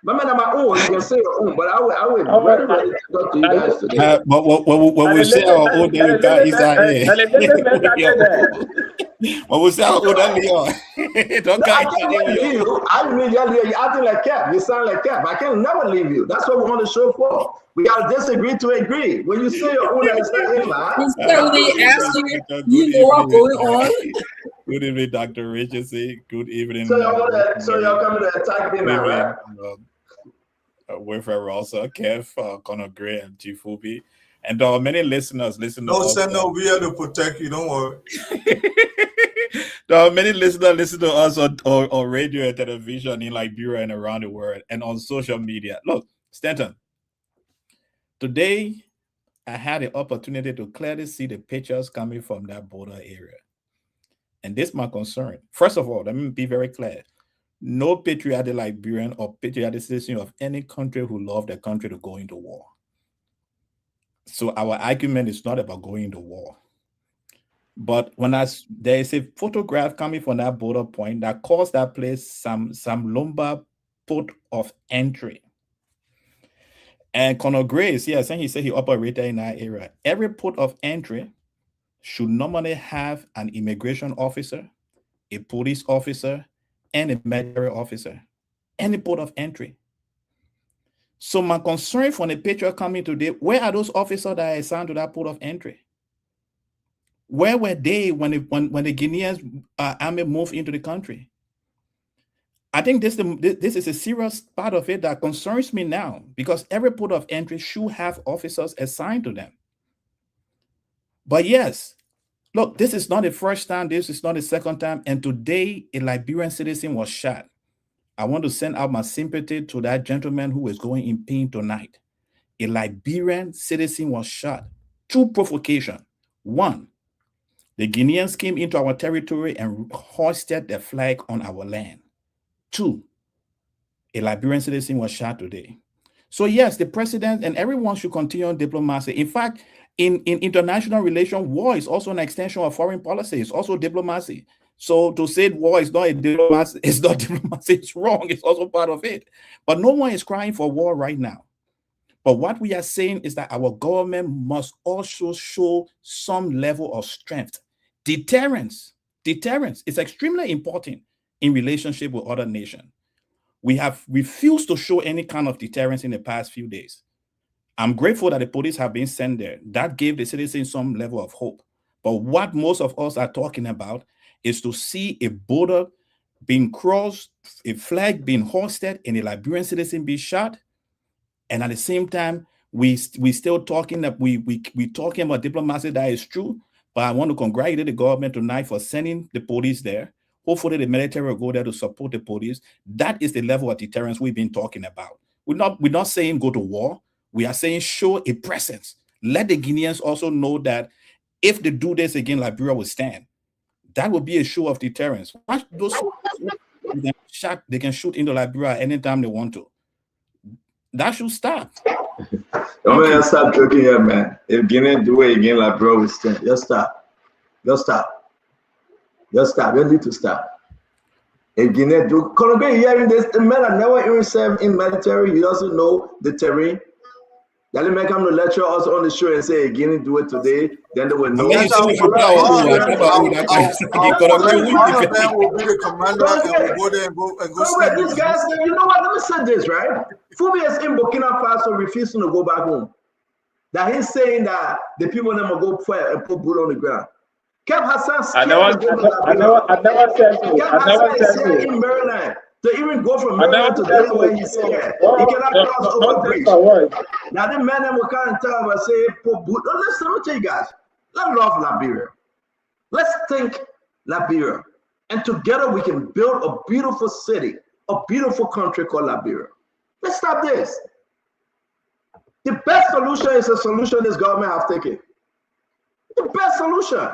my man, my own, you can say your own, but I will very ready to talk to you guys today. But when we say our own, then you can't Israel. When we say our own, then Leon. Don't I can't leave you. I mean, you're acting like Cap. You sound like Cap. I can never leave you. That's what we want to show for. We got to disagree to agree. When you say your own, that's not in line. Instead, they ask you know what's going on. Good evening, Dr. Richardson. Good evening. So y'all coming to attack me now, right? Wilfred Rossa, Kev, Conor Gray, and Chifubi. And many listeners listen to us. Don't send no here to protect you, don't worry. There are many listeners listen to us on radio and television in Liberia and around the world and on social media. Look, Stanton, today I had the opportunity to clearly see the pictures coming from that border area. And this is my concern. First of all, let me be very clear. No patriotic Liberian or patriotic citizen of any country who love their country to go into war. So our argument is not about going to war. But when there is a photograph coming from that border point that calls that place some lumbar port of entry. And Conor Gray is here saying he said he operated in that area. Every port of entry should normally have an immigration officer, a police officer, and a military officer. Any port of entry. So my concern from the picture coming today, where are those officers that are assigned to that port of entry? Where were they when the Guinean army moved into the country? I think this is a serious part of it that concerns me now, because every port of entry should have officers assigned to them. But yes, look, this is not the first time, this is not the second time, and today a Liberian citizen was shot. I want to send out my sympathy to that gentleman who is going in pain tonight. A Liberian citizen was shot. 2 provocations. 1, the Guineans came into our territory and hoisted the flag on our land. 2, a Liberian citizen was shot today. So yes, the president and everyone should continue on diplomacy. In fact, in international relations, war is also an extension of foreign policy. It's also diplomacy. So to say war is not a diplomacy, it's not diplomacy, it's wrong. It's also part of it. But no one is crying for war right now. But what we are saying is that our government must also show some level of strength. Deterrence is extremely important in relationship with other nations. We have refused to show any kind of deterrence in the past few days. I'm grateful that the police have been sent there. That gave the citizens some level of hope. But what most of us are talking about is to see a border being crossed, a flag being hoisted, and a Liberian citizen be shot. And at the same time, we still talking that we talking about diplomacy. That is true. But I want to congratulate the government tonight for sending the police there. Hopefully the military will go there to support the police. That is the level of deterrence we've been talking about. We're not saying go to war. We are saying show a presence. Let the Guineans also know that if they do this again, Liberia will stand. That would be a show of deterrence. Watch those they can shoot into Liberia anytime they want to. That should stop. Don't stop joking here, man. If Guinea do it again, Liberia will stand. Just stop. Just stop. Just stop. You need to stop. If Guinea do, Colombia hearing this, the men are never even served in military. You also know the terrain. Y'all make come to lecture us on the show and say Guinea do it today, then they will know. All of them will be the commander and will go there and go stand. These guys, you know what? Let me say this, right? Fumi is in Burkina Faso refusing to go back home. That he's saying that the people never go fire and put boot on the ground. Kev Hassan said in Maryland to even go from Maryland to Delaware, he's scared. He cannot cross over bridge. Now the man will come and tell us, say, put boot. Let me tell you guys, let's love Liberia. Let's think Liberia. And together we can build a beautiful city, a beautiful country called Liberia. Let's stop this. The best solution is a solution this government have taken. The best solution.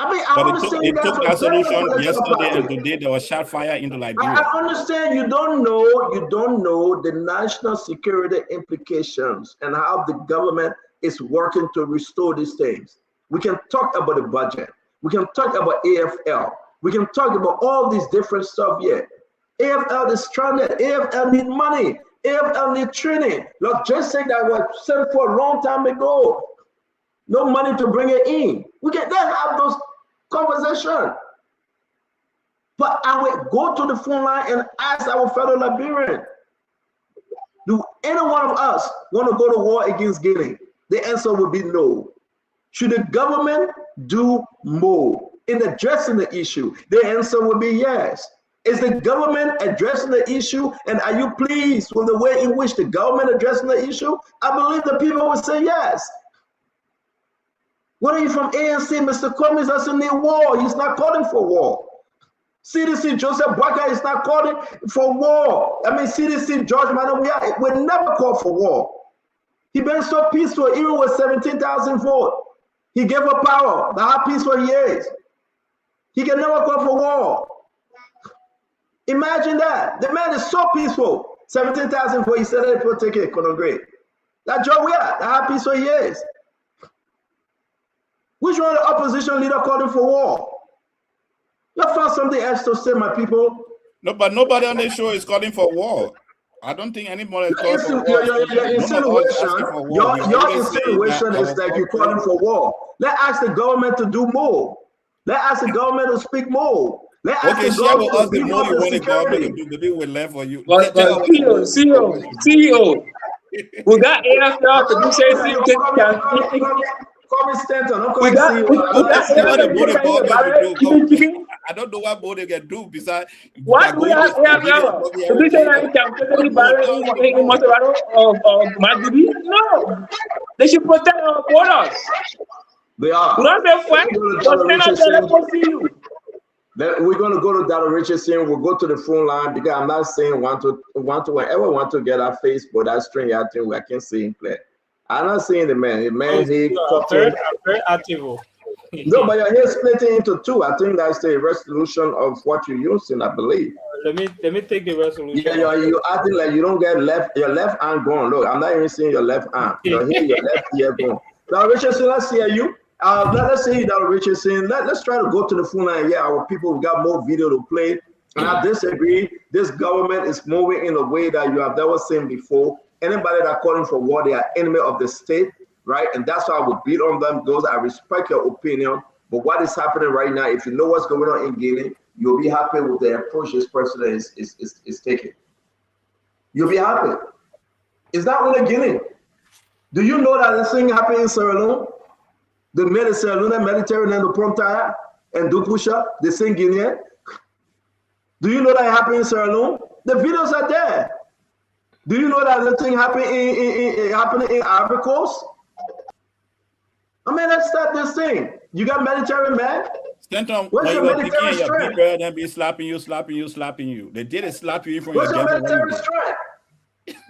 I mean, I understand it took that solution yesterday and today there was shot fire into Liberia. I understand you don't know the national security implications and how the government is working to restore these things. We can talk about the budget. We can talk about AFL. We can talk about all these different stuff here. AFL is stranded. AFL need money. AFL need training. Look, just say that was sent for a long time ago. No money to bring it in. We can then have those conversations. But I will go to the phone line and ask our fellow Liberian, do any one of us want to go to war against Guinea? The answer would be no. Should the government do more in addressing the issue? The answer would be yes. Is the government addressing the issue, and are you pleased with the way in which the government addressing the issue? I believe the people would say yes. What are you from ANC? Mr. Cummings doesn't need war. He's not calling for war. CDC Joseph Boakai is not calling for war. I mean, CDC George Mano, we never call for war. He been so peaceful, even with 17,000 votes. He gave up power. That's how peaceful he is. He can never call for war. Imagine that. The man is so peaceful. 17,000 votes. He said, "Hey, people take it, Colonel Gray." That's Joe Weir. That's how peaceful he is. Which one of the opposition leader calling for war? You found something else to say, my people. No, but nobody on this show is calling for war. I don't think anybody is calling for war. Your insinuation is that you're calling for war. Let's ask the government to do more. Let's ask the government to speak more. Let's ask the government to be more than security. Maybe we're left for you. But CEO, we got AFL to do something. I don't know what more they can do besides. What we have AFL? To be saying that can take in Monterrey or Magdibi? No, they should protect our borders. They are. We're going to go to Dr. Richardson. We'll go to the phone line because I'm not saying whenever want to get our face, but that string I think I can see him play. I'm not seeing the man. The man he very active. No, but you're here splitting into two. I think that's the resolution of what you're using, I believe. Let me take the resolution. Yeah, you're acting like you don't get your left arm going. Look, I'm not even seeing your left arm. You're here, your left ear going. Now, Richardson, let's hear you. Let's see that, Richardson. Let's try to go to the phone line. Yeah, our people, we got more video to play. And I disagree. This government is moving in a way that you have never seen before. Anybody that calling for war, they are enemy of the state, right? And that's why I would beat on them. Those, I respect your opinion. But what is happening right now, if you know what's going on in Guinea, you'll be happy with the approach this president is taking. You'll be happy. It's not only Guinea. Do you know that this thing happened in Sierra Leone? The Sierra Leone military and the Promptaya and Dupusha, the same Guinean. Do you know that happened in Sierra Leone? The videos are there. Do you know that the thing happened happening in Ivory Coast? I mean, let's start this thing. You got military man? Stanton, what's your military strength? They'll be slapping you. They did slap you from what's your military strength?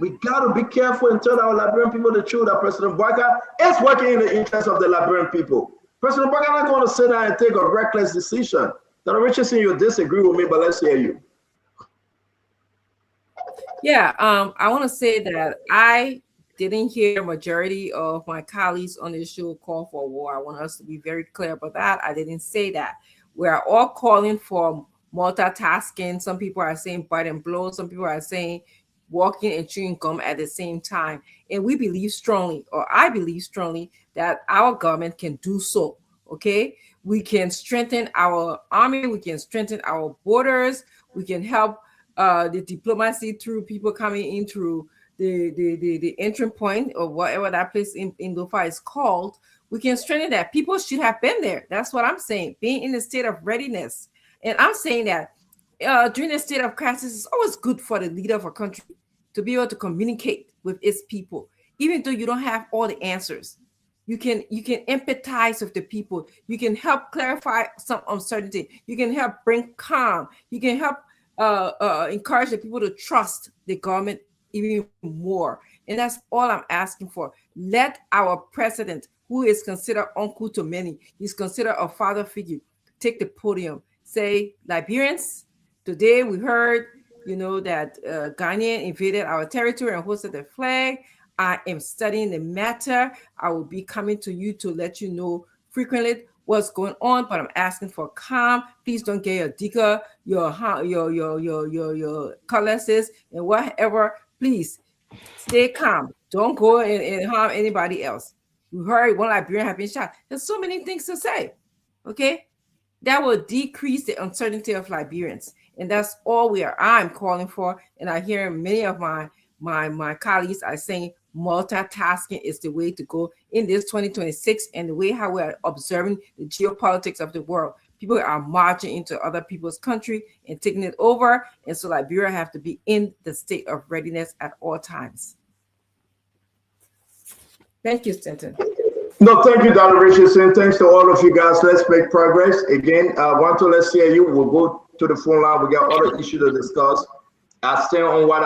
We got to be careful and tell our Liberian people the truth that President Boakai is working in the interest of the Liberian people. President Boakai not going to sit down and take a reckless decision. Now, Richardson, you disagree with me, but let's hear you. Yeah, I want to say that I didn't hear majority of my colleagues on this show call for war. I want us to be very clear about that. I didn't say that. We are all calling for multitasking. Some people are saying bite and blow. Some people are saying walking and chewing gum at the same time. And we believe strongly, or I believe strongly, that our government can do so. Okay, we can strengthen our army. We can strengthen our borders. We can help the diplomacy through people coming in through the entry point or whatever that place in Lofa is called. We can strengthen that. People should have been there. That's what I'm saying. Being in a state of readiness. And I'm saying that during a state of crisis, it's always good for the leader of a country to be able to communicate with its people, even though you don't have all the answers. You can empathize with the people. You can help clarify some uncertainty. You can help bring calm. You can help encourage the people to trust the government even more. And that's all I'm asking for. Let our president, who is considered uncle to many, he's considered a father figure, take the podium. Say, Liberians, today we heard, that Ghanaian invaded our territory and hosted the flag. I am studying the matter. I will be coming to you to let you know frequently what's going on, but I'm asking for calm. Please don't get your digger, your cutlasses, and whatever. Please stay calm. Don't go and harm anybody else. We heard one Liberian have been shot. There's so many things to say. Okay, that will decrease the uncertainty of Liberians, and that's all I'm calling for. And I hear many of my colleagues are saying multitasking is the way to go in this 2026, and the way how we are observing the geopolitics of the world. People are marching into other people's country and taking it over, and so Liberia have to be in the state of readiness at all times. Thank you, Stanton. No, thank you, Dr. Richardson. Thanks to all of you guys. Let's make progress. Again, let's hear you. We'll go to the phone line. We got other issues to discuss. I stand on what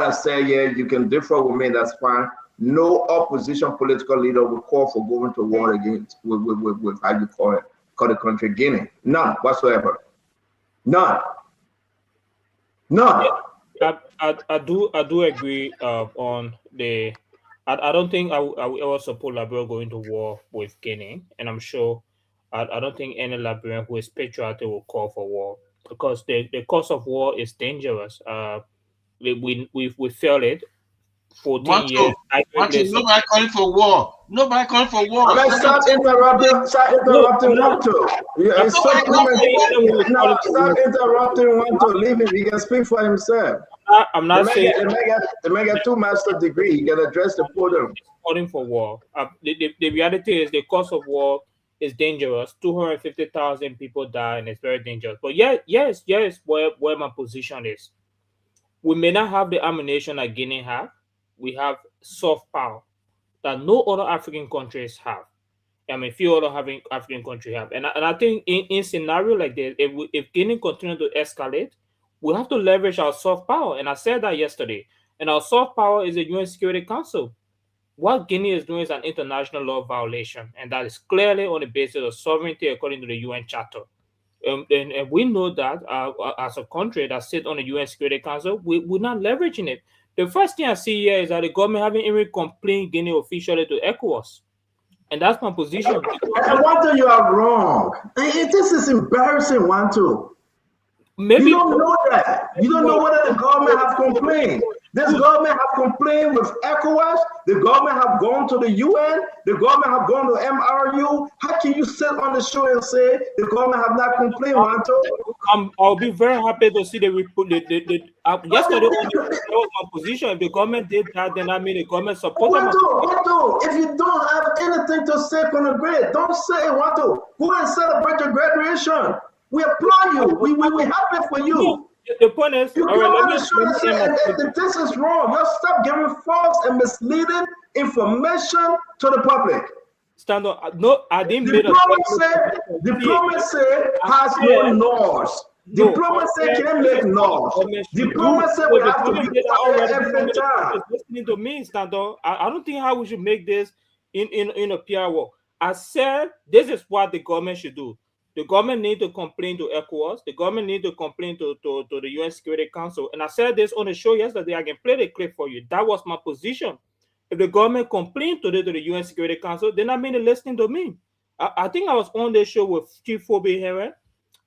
I say here. You can differ with me, that's fine. No opposition political leader will call for going to war against with how you call the country Guinea. None whatsoever. None. I do agree on the. I don't think I will ever support Liberia going to war with Guinea, and I'm sure I don't think any Liberian who is patriotic will call for war, because the cause of war is dangerous. We felt it 14 years. Nobody calling for war. Nobody calling for war. Let's stop interrupting. Stop interrupting Wanto. Stop interrupting Wanto. Leave him. He can speak for himself. I'm not saying the mega 2 master degree. He can address the podium. Calling for war. The reality is the cause of war is dangerous. 250,000 people die, and it's very dangerous. But yes, where my position is, we may not have the ammunition that Guinea have. We have soft power that no other African countries have. I mean, few other African countries have. And I think in scenario like this, if Guinea continue to escalate, we have to leverage our soft power. And I said that yesterday. And our soft power is the UN Security Council. What Guinea is doing is an international law violation. And that is clearly on the basis of sovereignty according to the UN Charter. And we know that as a country that sits on the UN Security Council, we're not leveraging it. The first thing I see here is that the government haven't even complained Guinea officially to ECOWAS. And that's my position. And Wanto, you are wrong. This is embarrassing, Wanto. Maybe you don't know that. You don't know whether the government have complained. This government have complained with ECOWAS. The government have gone to the UN. The government have gone to MRU. How can you sit on the show and say the government have not complained, Wanto? I'll be very happy to see the report. Yesterday, that was my position. If the government did that, then I mean the government supported. Wanto, if you don't have anything to say on the grade, don't say it, Wanto. Go and celebrate your graduation. We applaud you. We happy for you. The point is, you this is wrong. You stop giving false and misleading information to the public. Stand up. No, I didn't. Diplomacy has no norms. Diplomacy can make norms. Diplomacy will have to be every time. Listening to me, Stando. I don't think how we should make this in a PR war. I said this is what the government should do. The government need to complain to ECOWAS. The government need to complain to the UN Security Council. And I said this on the show yesterday. I can play the clip for you. That was my position. If the government complained today to the UN Security Council, then I mean listening to me. I think I was on the show with Chief Phoebe Heron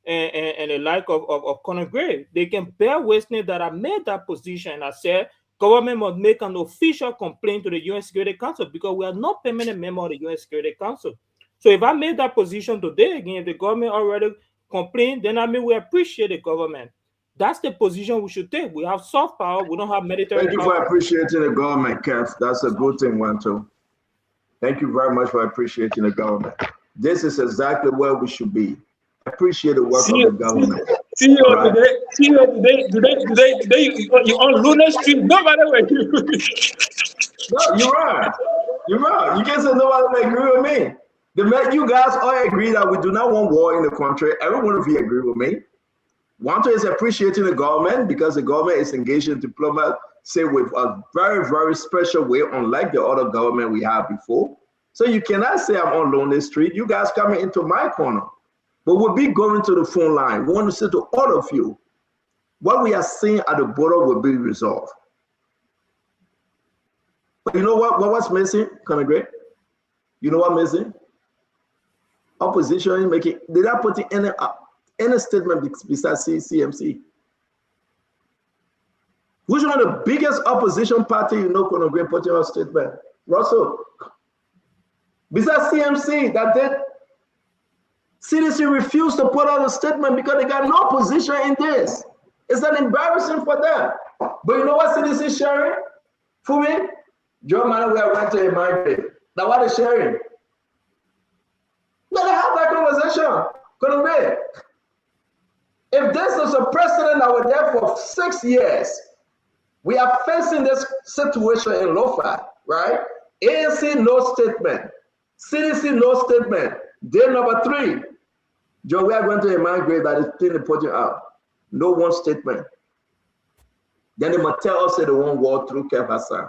and the like of Conor Gray. They can bear witness that I made that position. And I said government must make an official complaint to the UN Security Council because we are not permanent member of the UN Security Council. So if I made that position today, again, if the government already complained, then I mean we appreciate the government. That's the position we should take. We have soft power. We don't have military power. Thank you for appreciating the government, Kev. That's a good thing, Wanto. Thank you very much for appreciating the government. This is exactly where we should be. Appreciate the work of the government. See you today. You're on Lunar Street. Nobody will agree with me. No, you're right. You're right. You can't say nobody will agree with me. You guys all agree that we do not want war in the country. Every one of you agree with me. Wanto is appreciating the government because the government is engaged in diplomacy with a very, very special way, unlike the other government we had before. So you cannot say I'm on Lonely Street. You guys coming into my corner. But we'll be going to the phone line. We want to say to all of you, what we are seeing at the border will be resolved. But you know what? What's missing, Conor Gray? You know what's missing? opposition making? Did I put in any statement besides CMC? Which one of the biggest opposition party you know gonna agree putting a statement? Russell. Besides CMC, that did. CDC refused to put out a statement because they got no position in this. It's an embarrassing for them. But you know what CDC is sharing? For me, Joe Manuel went to a migrate. Now what is sharing? Let us have that conversation. Couldn't we? If this is a precedent that was there for 6 years, we are facing this situation in Lofa, right? ANC no statement, CDC no statement. Day number 3, Joe, we are going to a migrate that is still reporting out. No one statement. Then they must tell us that they won't walk through Kev Hassan.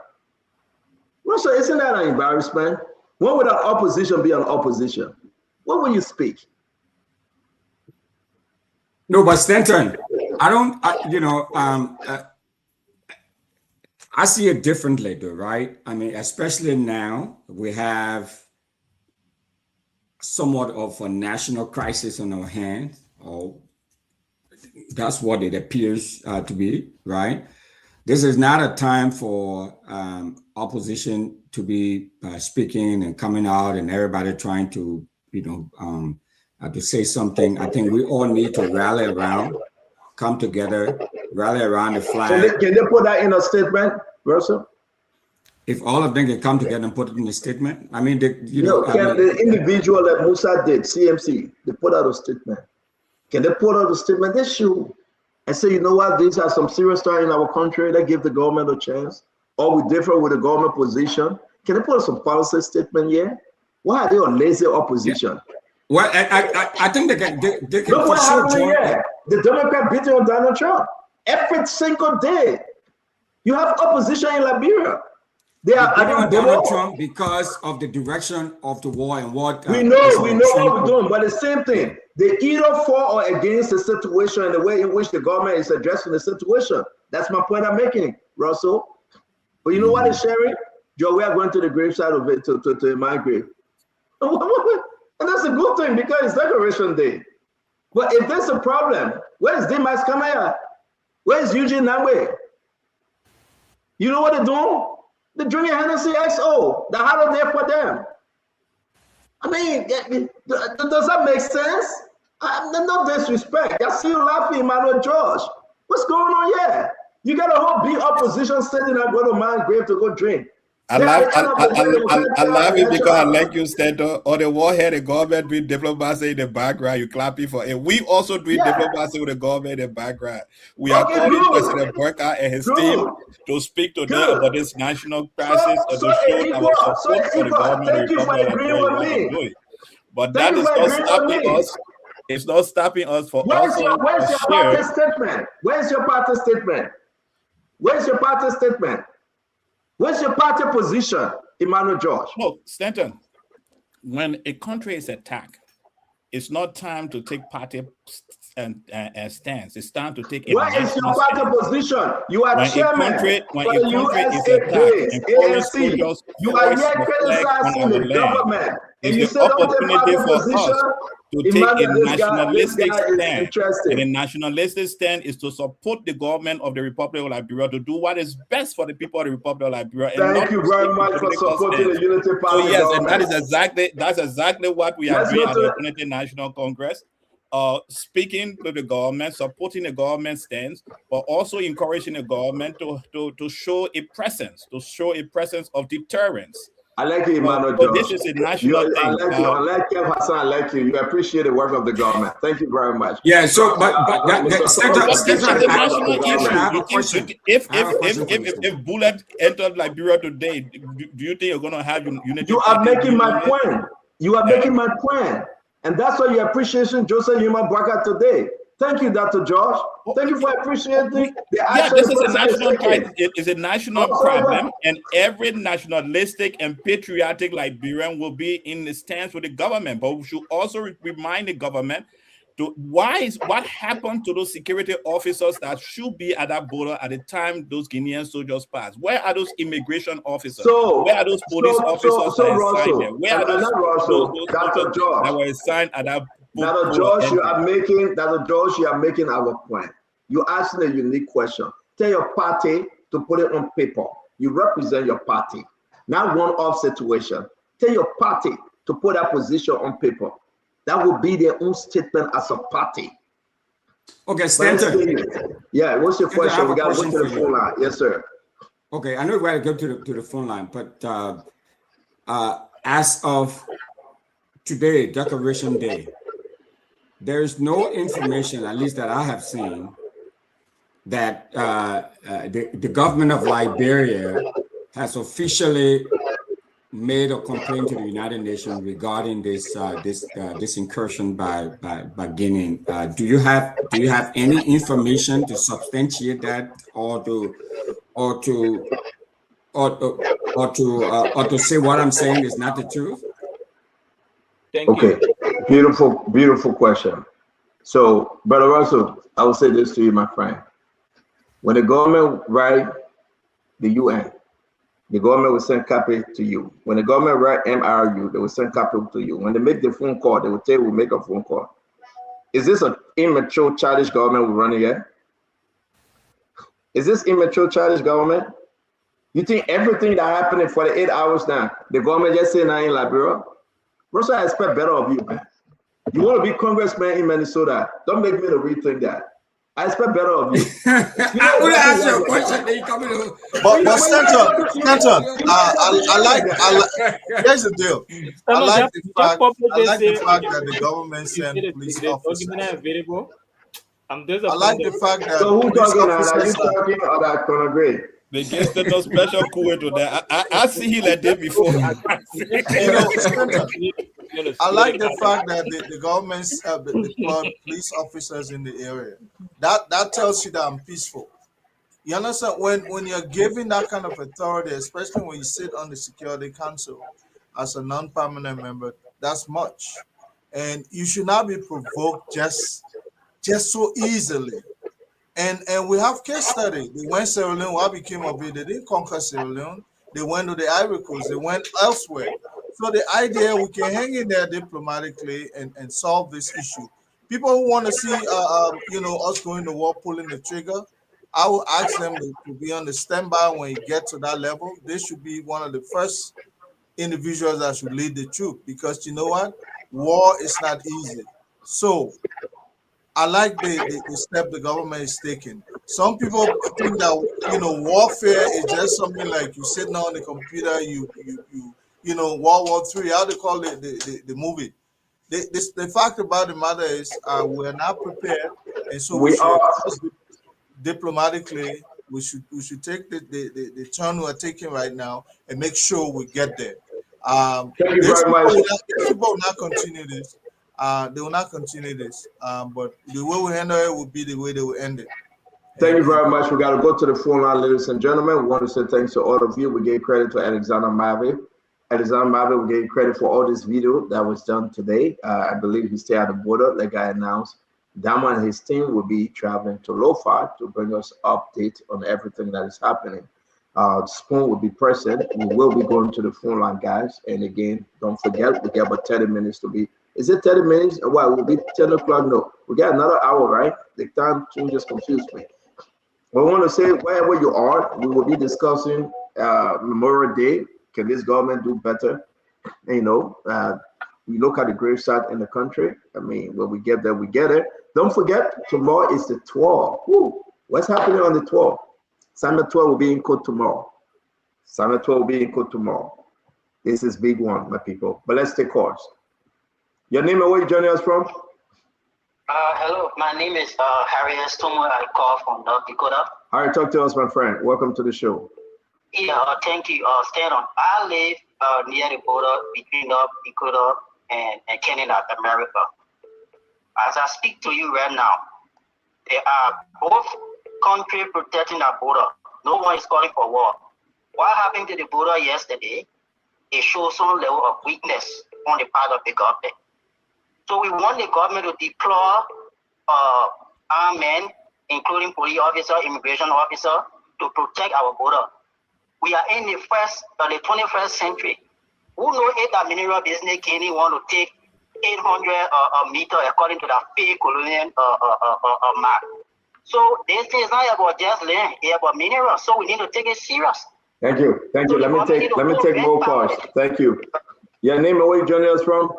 Well, so isn't that an embarrassment? When would an opposition be an opposition? When will you speak? No, but Stanton, I see it differently though, right? I mean, especially now we have somewhat of a national crisis on our hands, or that's what it appears to be, right? This is not a time for opposition to be speaking and coming out and everybody trying to, to say something. I think we all need to rally around, come together, rally around the flag. So can they put that in a statement, Russell? If all of them can come together and put it in a statement, I mean, the individual that Musa did, CMC, they put out a statement. Can they put out a statement? They should. And say, you know what, these are some serious stories in our country that give the government a chance. Or we differ with the government position. Can they put out some policy statement here? Why are they on lazy opposition? Yeah. Well, I think they can look what happened here. The Democrat beating on Donald Trump every single day. You have opposition in Liberia. They are on Donald Trump because of the direction of the war and what we know what we're doing, but the same thing. They either for or against the situation and the way in which the government is addressing the situation. That's my point I'm making, Russell. But you know what is sharing? Joe, we are going to the graveside of it to my grave. And that's a good thing because it's Decoration Day. But if there's a problem, where's Dimas Kamaya? Where's Eugene Nangwe? You know what they're doing? They're drinking Hennessy XO. The holiday for them. I mean, does that make sense? No disrespect. I see you laughing, Emmanuel George. What's going on here? You got a whole big opposition sitting up going to my grave to go drink. I love it because I like you, Stanton. On the one hand, the government doing diplomacy in the background, you clapping for it. We also doing diplomacy with the government in the background. We are calling President Burka and his team to speak to them about this national crisis and to show our support for the government. But that is not stopping us. It's not stopping us for where's your party statement? Where's your party statement? Where's your party statement? What's your party position, Emmanuel George? Look, Stanton, when a country is attacked, it's not time to take party and stance. It's time to take a what is your party position? You are chairman when a country is attacked and foreign soldiers you are here criticizing the government. And you the opportunity for us to take a nationalistic stand. And a nationalistic stand is to support the government of the Republic of Liberia to do what is best for the people of the Republic of Liberia. Thank you very much for supporting the Unity Party. So yes, and that's exactly what we are doing at the Unity National Congress. Speaking to the government, supporting the government stance, but also encouraging the government to show a presence, of deterrence. I like you, Emmanuel George. This is a national thing. I like Kev Hassan. I like you. You appreciate the work of the government. Thank you very much. Yeah. So, but if Bullet entered Liberia today, do you think you're going to have unity? You are making my point. You are making my point, and that's why your appreciation, Joseph Yuma Bwaka today. Thank you, Dr. George. Thank you for appreciating the action. This is a national crisis. It is a national problem, and every nationalistic and patriotic Liberian will be in the stance with the government. But we should also remind the government What happened to those security officers that should be at that border at the time those Guinean soldiers passed? Where are those immigration officers? Where are those police officers that are assigned there? Where are those Dr. George, that were assigned at that Dr. George, you are making our point. You're asking a unique question. Tell your party to put it on paper. You represent your party, not one-off situation. Tell your party to put that position on paper. That will be their own statement as a party. Okay, Stanton. Yeah, what's your question? We got to go to the phone line. Yes, sir. Okay, I know we got to go to the phone line, but as of today, Declaration Day, there is no information, at least that I have seen, that the government of Liberia has officially made a complaint to the United Nations regarding this incursion by Guinea. Do you have any information to substantiate that, or to say what I'm saying is not the truth? Thank you. Beautiful question. So, Brother Russell, I will say this to you, my friend. When the government write the UN, the government will send copy to you. When the government write MRU, they will send copy to you. When they make the phone call, they will tell you we'll make a phone call. Is this an immature, childish government we're running here? Is this immature, childish government? You think everything that happened in 48 hours now, the government just say now in Liberia? Russell, I expect better of you, man. You want to be congressman in Minnesota? Don't make me to rethink that. I expect better of you. I would ask you a question. But Stanton, I like. Here's the deal. I like the fact that the government sent police officers. I like the fact that. So who's talking now? Are you talking about Conor Gray? They gave them no special coup to that. I see he like that before. I like the fact that the government deployed police officers in the area. That tells you that I'm peaceful. You understand? When you're given that kind of authority, especially when you sit on the Security Council as a non-permanent member, that's much. And you should not be provoked just so easily. And we have case study. They went Sierra Leone. What became of it? They didn't conquer Sierra Leone. They went to the Ivory Coast. They went elsewhere. So the idea we can hang in there diplomatically and solve this issue. People who want to see us going to war, pulling the trigger, I will ask them to be on the standby when you get to that level. They should be one of the first individuals that should lead the troop, because you know what? War is not easy. So I like the step the government is taking. Some people think that warfare is just something like you sitting on the computer, World War III, how they call it the movie. The fact about the matter is we're not prepared, and so we should diplomatically we should take the turn we're taking right now and make sure we get there. Thank you very much. People will not continue this. They will not continue this, but the way we handle it will be the way they will end it. Thank you very much. We got to go to the phone line, ladies and gentlemen. We want to say thanks to all of you. We gave credit to Alexander Mavi. Alexander Mavi, we gave credit for all this video that was done today. I believe he stayed at the border, like I announced. Damo and his team will be traveling to Lofa to bring us update on everything that is happening. Spoon will be present. We will be going to the phone line, guys. And again, don't forget, we get about 30 minutes to be. Is it 30 minutes? Why? We'll be 10 o'clock? No. We got another hour, right? The time change just confused me. We want to say, wherever you are, we will be discussing Memorial Day. Can this government do better? We look at the gravesite in the country. I mean, when we get there, we get it. Don't forget, tomorrow is the 12th. Woo. What's happening on the 12th? Samuel 12 will be in court tomorrow. Samuel 12 will be in court tomorrow. This is big one, my people. But let's take calls. Your name and where you joining us from? Hello, my name is Harry Estomo. I call from North Dakota. Harry, talk to us, my friend. Welcome to the show. Yeah, thank you. Stanton. I live near the border between North Dakota and Canada, America. As I speak to you right now, they are both countries protecting our border. No one is calling for war. What happened to the border yesterday? It shows some level of weakness on the part of the government. So we want the government to deploy armed men, including police officer, immigration officer, to protect our border. We are in the 21st century. Who knows if that mineral business Guinea want to take 800 meters according to the fake colonial map? So this thing is not about just land, it's about minerals. So we need to take it serious. Thank you. Thank you. Let me take more calls. Thank you. Your name and where you joining us from?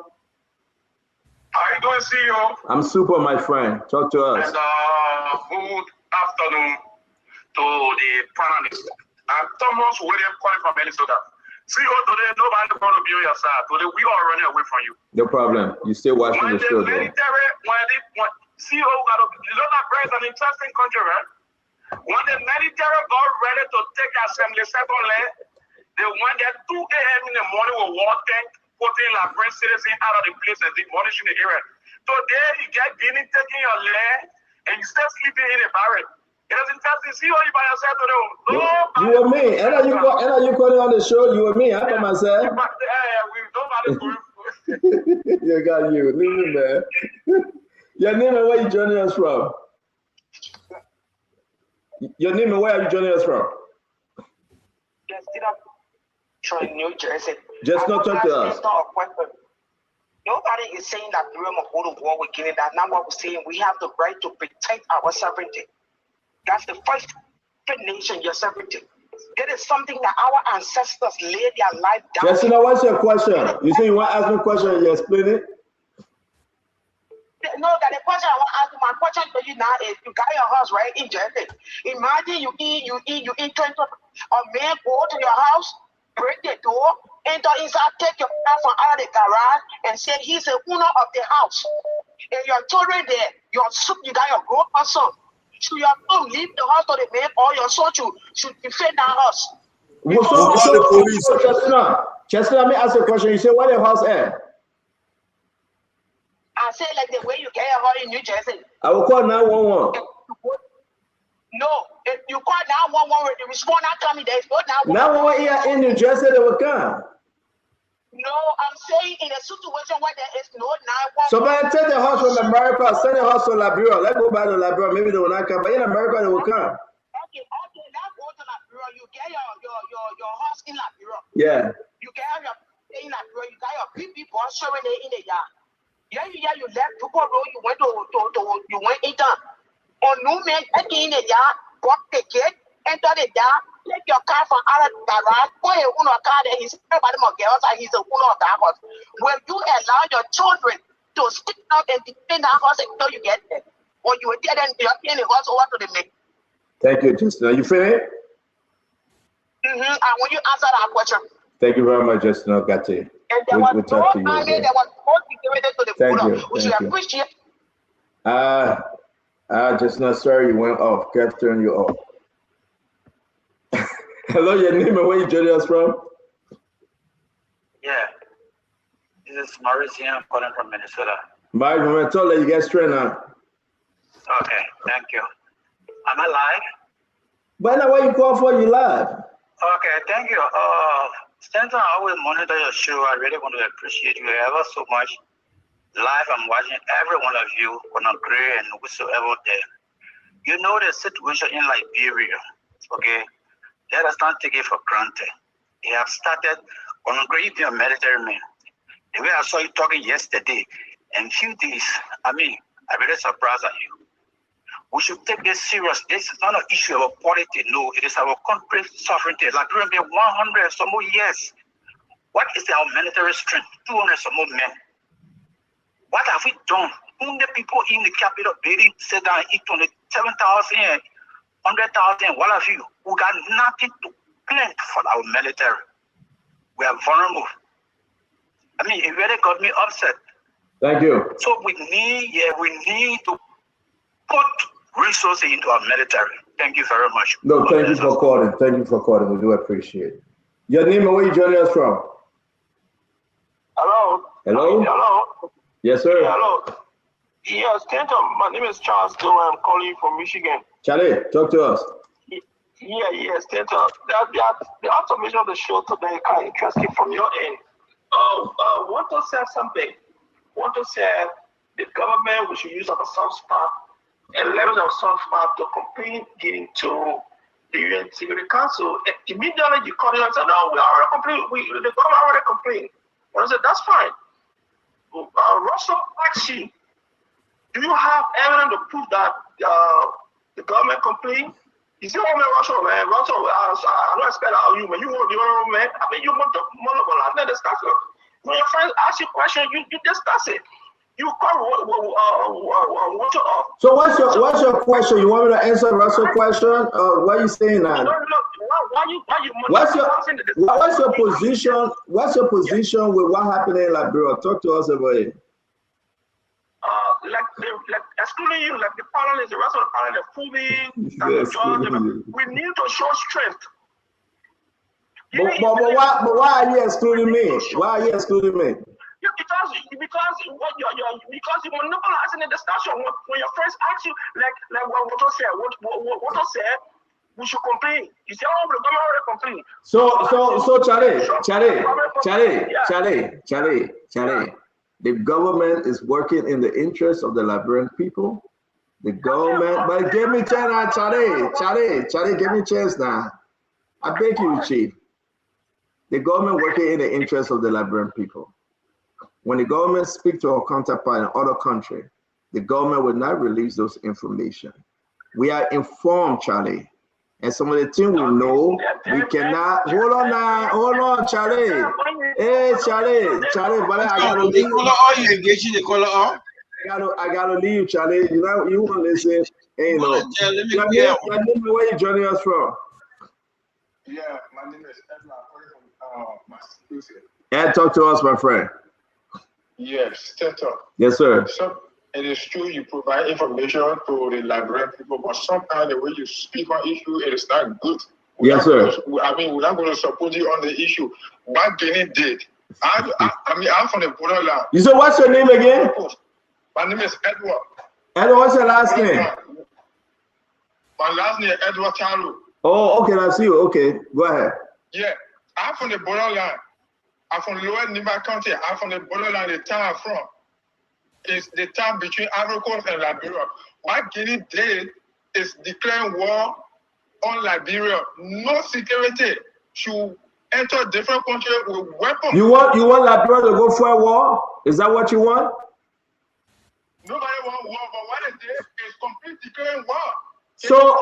How you doing, CEO? I'm super, my friend. Talk to us. And good afternoon to the panelists. I'm Thomas William calling from Minnesota. CEO, today nobody going to be on your side. Today we are running away from you. No problem. You still watching the show, though. CEO, that is an interesting country, right? When the military got ready to take the assembly second land, they went there 2 a.m. in the morning with war tank, putting Liberian citizens out of the place and demolishing the area. Today, you get Guinea taking your land and you still sleeping in a barrack. It is interesting. See how you by yourself today. You and me. And you calling on the show? You and me. I by myself. You got you. Leave me, man. Your name and where you joining us from? Your name and where are you joining us from? From New Jersey. Just not talk to us. Nobody is saying that we will go to war with Guinea. That's not what we're saying. We have the right to protect our sovereignty. That's the first nation, your sovereignty. That is something that our ancestors laid their life down. Justin, what's your question? You say you want to ask me a question and you explain it? No, that the question I want to ask you, my question to you now is, you got your house right in Jersey. Imagine you eat 20, a man go to your house, break the door, enter inside, take your car from out of the garage, and say he's the owner of the house. And your children there, you got your grown-up son. So you have to leave the house to the man, or your son should defend that house. Chestnut, let me ask you a question. You say, where the house at? I say like the way you get your house in New Jersey. I will call 911. No, if you call 911, the response not coming, there is no 911. 911 here in New Jersey, they will come. No, I'm saying in a situation where there is no 911. So, man, take the house from America, send the house to Liberia. Let's go back to Liberia. Maybe they will not come, but in America, they will come. Okay, now go to Liberia. You get your house in Liberia. Yeah. You get your in Liberia. You got your people showing it in the yard. Yeah, you left Tupo Road. You went in town. On new man, in the yard, walk the gate, enter the yard. Take your car from out of the garage, put a car there, he's everybody girls and he's the owner of that house. Will you allow your children to stick out and defend that house until you get there? Or you will tell them you're in the house over to the maid? Thank you, Justin. Are you finished? And when you answer that question. Thank you very much, Justin. I got you. And there was no army, there was no security to the border. We should appreciate. Justin, sorry you went off. Kev turned you off. Hello, your name and where you joining us from? Yeah, this is Maurice here. I'm calling from Minnesota. Mike, I'm gonna tell you get straight now. Okay, thank you. Am I live? But now, what you call for? You live? Okay, thank you. Stanton, I always monitor your show. I really want to appreciate you ever so much. Live, I'm watching every one of you on a gray and whatsoever there. You know the situation in Liberia, okay? Let us not take it for granted. They have started on a great deal of military men. The way I saw you talking yesterday, in few days, I'm really surprised at you. We should take this serious. This is not an issue of politics. No, it is our country's sovereignty. Liberia been 100 some more years. What is our military strength? 200 some more men. What have we done? Only people in the Capitol building sit down and eat 27,000, 100,000, what have you? We got nothing to plan for our military. We are vulnerable. It really got me upset. Thank you. So we need to put resources into our military. Thank you very much. No, thank you for calling. Thank you for calling. We do appreciate it. Your name and where you joining us from? Hello. Hello. Hello. Yes, sir. Yeah, hello. Yes, Stanton. My name is Charles. I'm calling you from Michigan. Charlie, talk to us. Yes, Stanton. The observation of the show today kind of interesting from your end. Want to say something. want to say the government, we should use our soft spot and leverage our soft spot to complain getting to the UN Security Council. And immediately you call it and say, no, we already complained. The government already complained. And I said, that's fine. Russell asks you, do you have evidence to prove that the government complained? You say, oh man, Russell, I don't expect out you, man. You want the man. I mean, you want the monopoly. I've never discussed it. When your friends ask you a question, you discuss it. You call what you off. So what's your question? You want me to answer Russell's question? What are you saying now? What's your position? What's your position with what happened in Liberia? Talk to us about it. Like excluding you, like the parliament, the rest of the parliament, we need to show strength. But why are you excluding me? Why are you excluding me? Yeah, because you monopolizing the discussion. When your friends ask you, like what to say, we should complain. You say, oh, the government already complain. Charlie. The government is working in the interest of the Liberian people. The government, but give me a chance, Charlie, give me a chance now. I beg you, Chief. The government working in the interest of the Liberian people. When the government speaks to our counterpart in other country, the government will not release those information. We are informed, Charlie. And some of the things we know, we cannot. Hold on, Charlie. Hey, Charlie, but I gotta leave. You engaging the caller on? I gotta leave, Charlie. You want to listen? Hey, no. Where you joining us from? Yeah, my name is Edward. I'm calling from Massachusetts. Ed, talk to us, my friend. Yes, Senator. Yes, sir. So it is true you provide information to the Liberian people, but sometimes the way you speak on issue, it is not good. Yes, sir. We're not going to support you on the issue. What Guinea did, I'm from the borderland. You said, what's your name again? My name is Edward. Edward, what's your last name? My last name is Edward Taru. Oh, okay, that's you. Okay, go ahead. Yeah, I'm from the borderland. I'm from Lower Nima County. I'm from the borderland, the town I'm from. It's the town between Ivory Coast and Liberia. What Guinea did is declaring war on Liberia. No security to enter different countries with weapons. You want Liberia to go for a war? Is that what you want? Nobody want war, but what it did is complete declaring war. So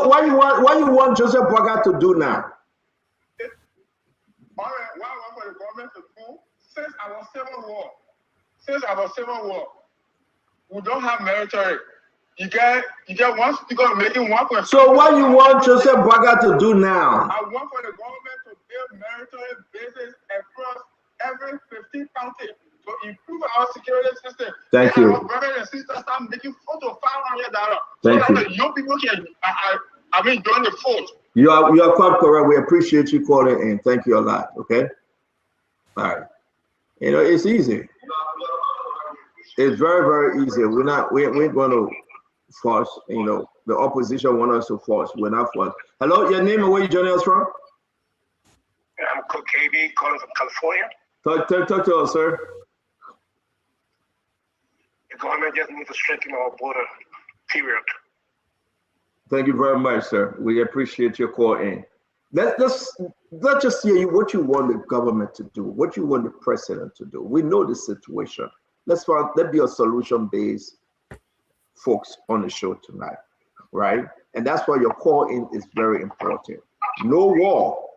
what you want Joseph Boga to do now? All right, what I want for the government to do since our civil war, we don't have military. You get one speaker making one question. So what you want Joseph Boga to do now? I want for the government to build military bases across every 15 counties to improve our security system. Thank you. Our brothers and sisters start making $400 to $500. Thank so you. that the young people can, join the force. You are quite correct. We appreciate you calling in. Thank you a lot. Okay. All right. It's easy. It's very, very easy. We're going to force. The opposition want us to force. We're not forced. Hello, your name and where you joining us from? I'm Cook KB, calling from California. Talk to us, sir. The government just needs to strengthen our border. Period. Thank you very much, sir. We appreciate your call in. Let's just hear what you want the government to do, what you want the president to do. We know the situation. Let's be a solution-based folks on the show tonight, right? And that's why your call in is very important. No war.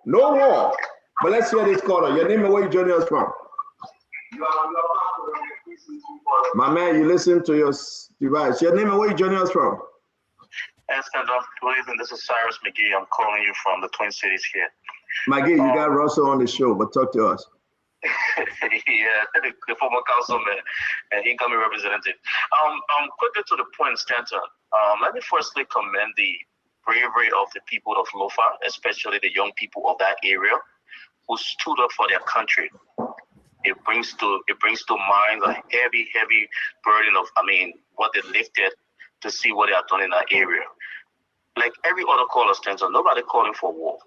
But let's hear this caller. Your name and where you joining us from? My man, you listen to your device. Your name and where you joining us from? This is Cyrus McGee. I'm calling you from the Twin Cities here. McGee, you got Russell on the show, but talk to us. Yeah, the former councilman and incoming representative. Quickly to the point, Stanton. Let me firstly commend the bravery of the people of Lofa, especially the young people of that area, who stood up for their country. It brings to mind a heavy burden of what they lifted to see what they are doing in that area. Like every other caller, Stanton, nobody calling for war.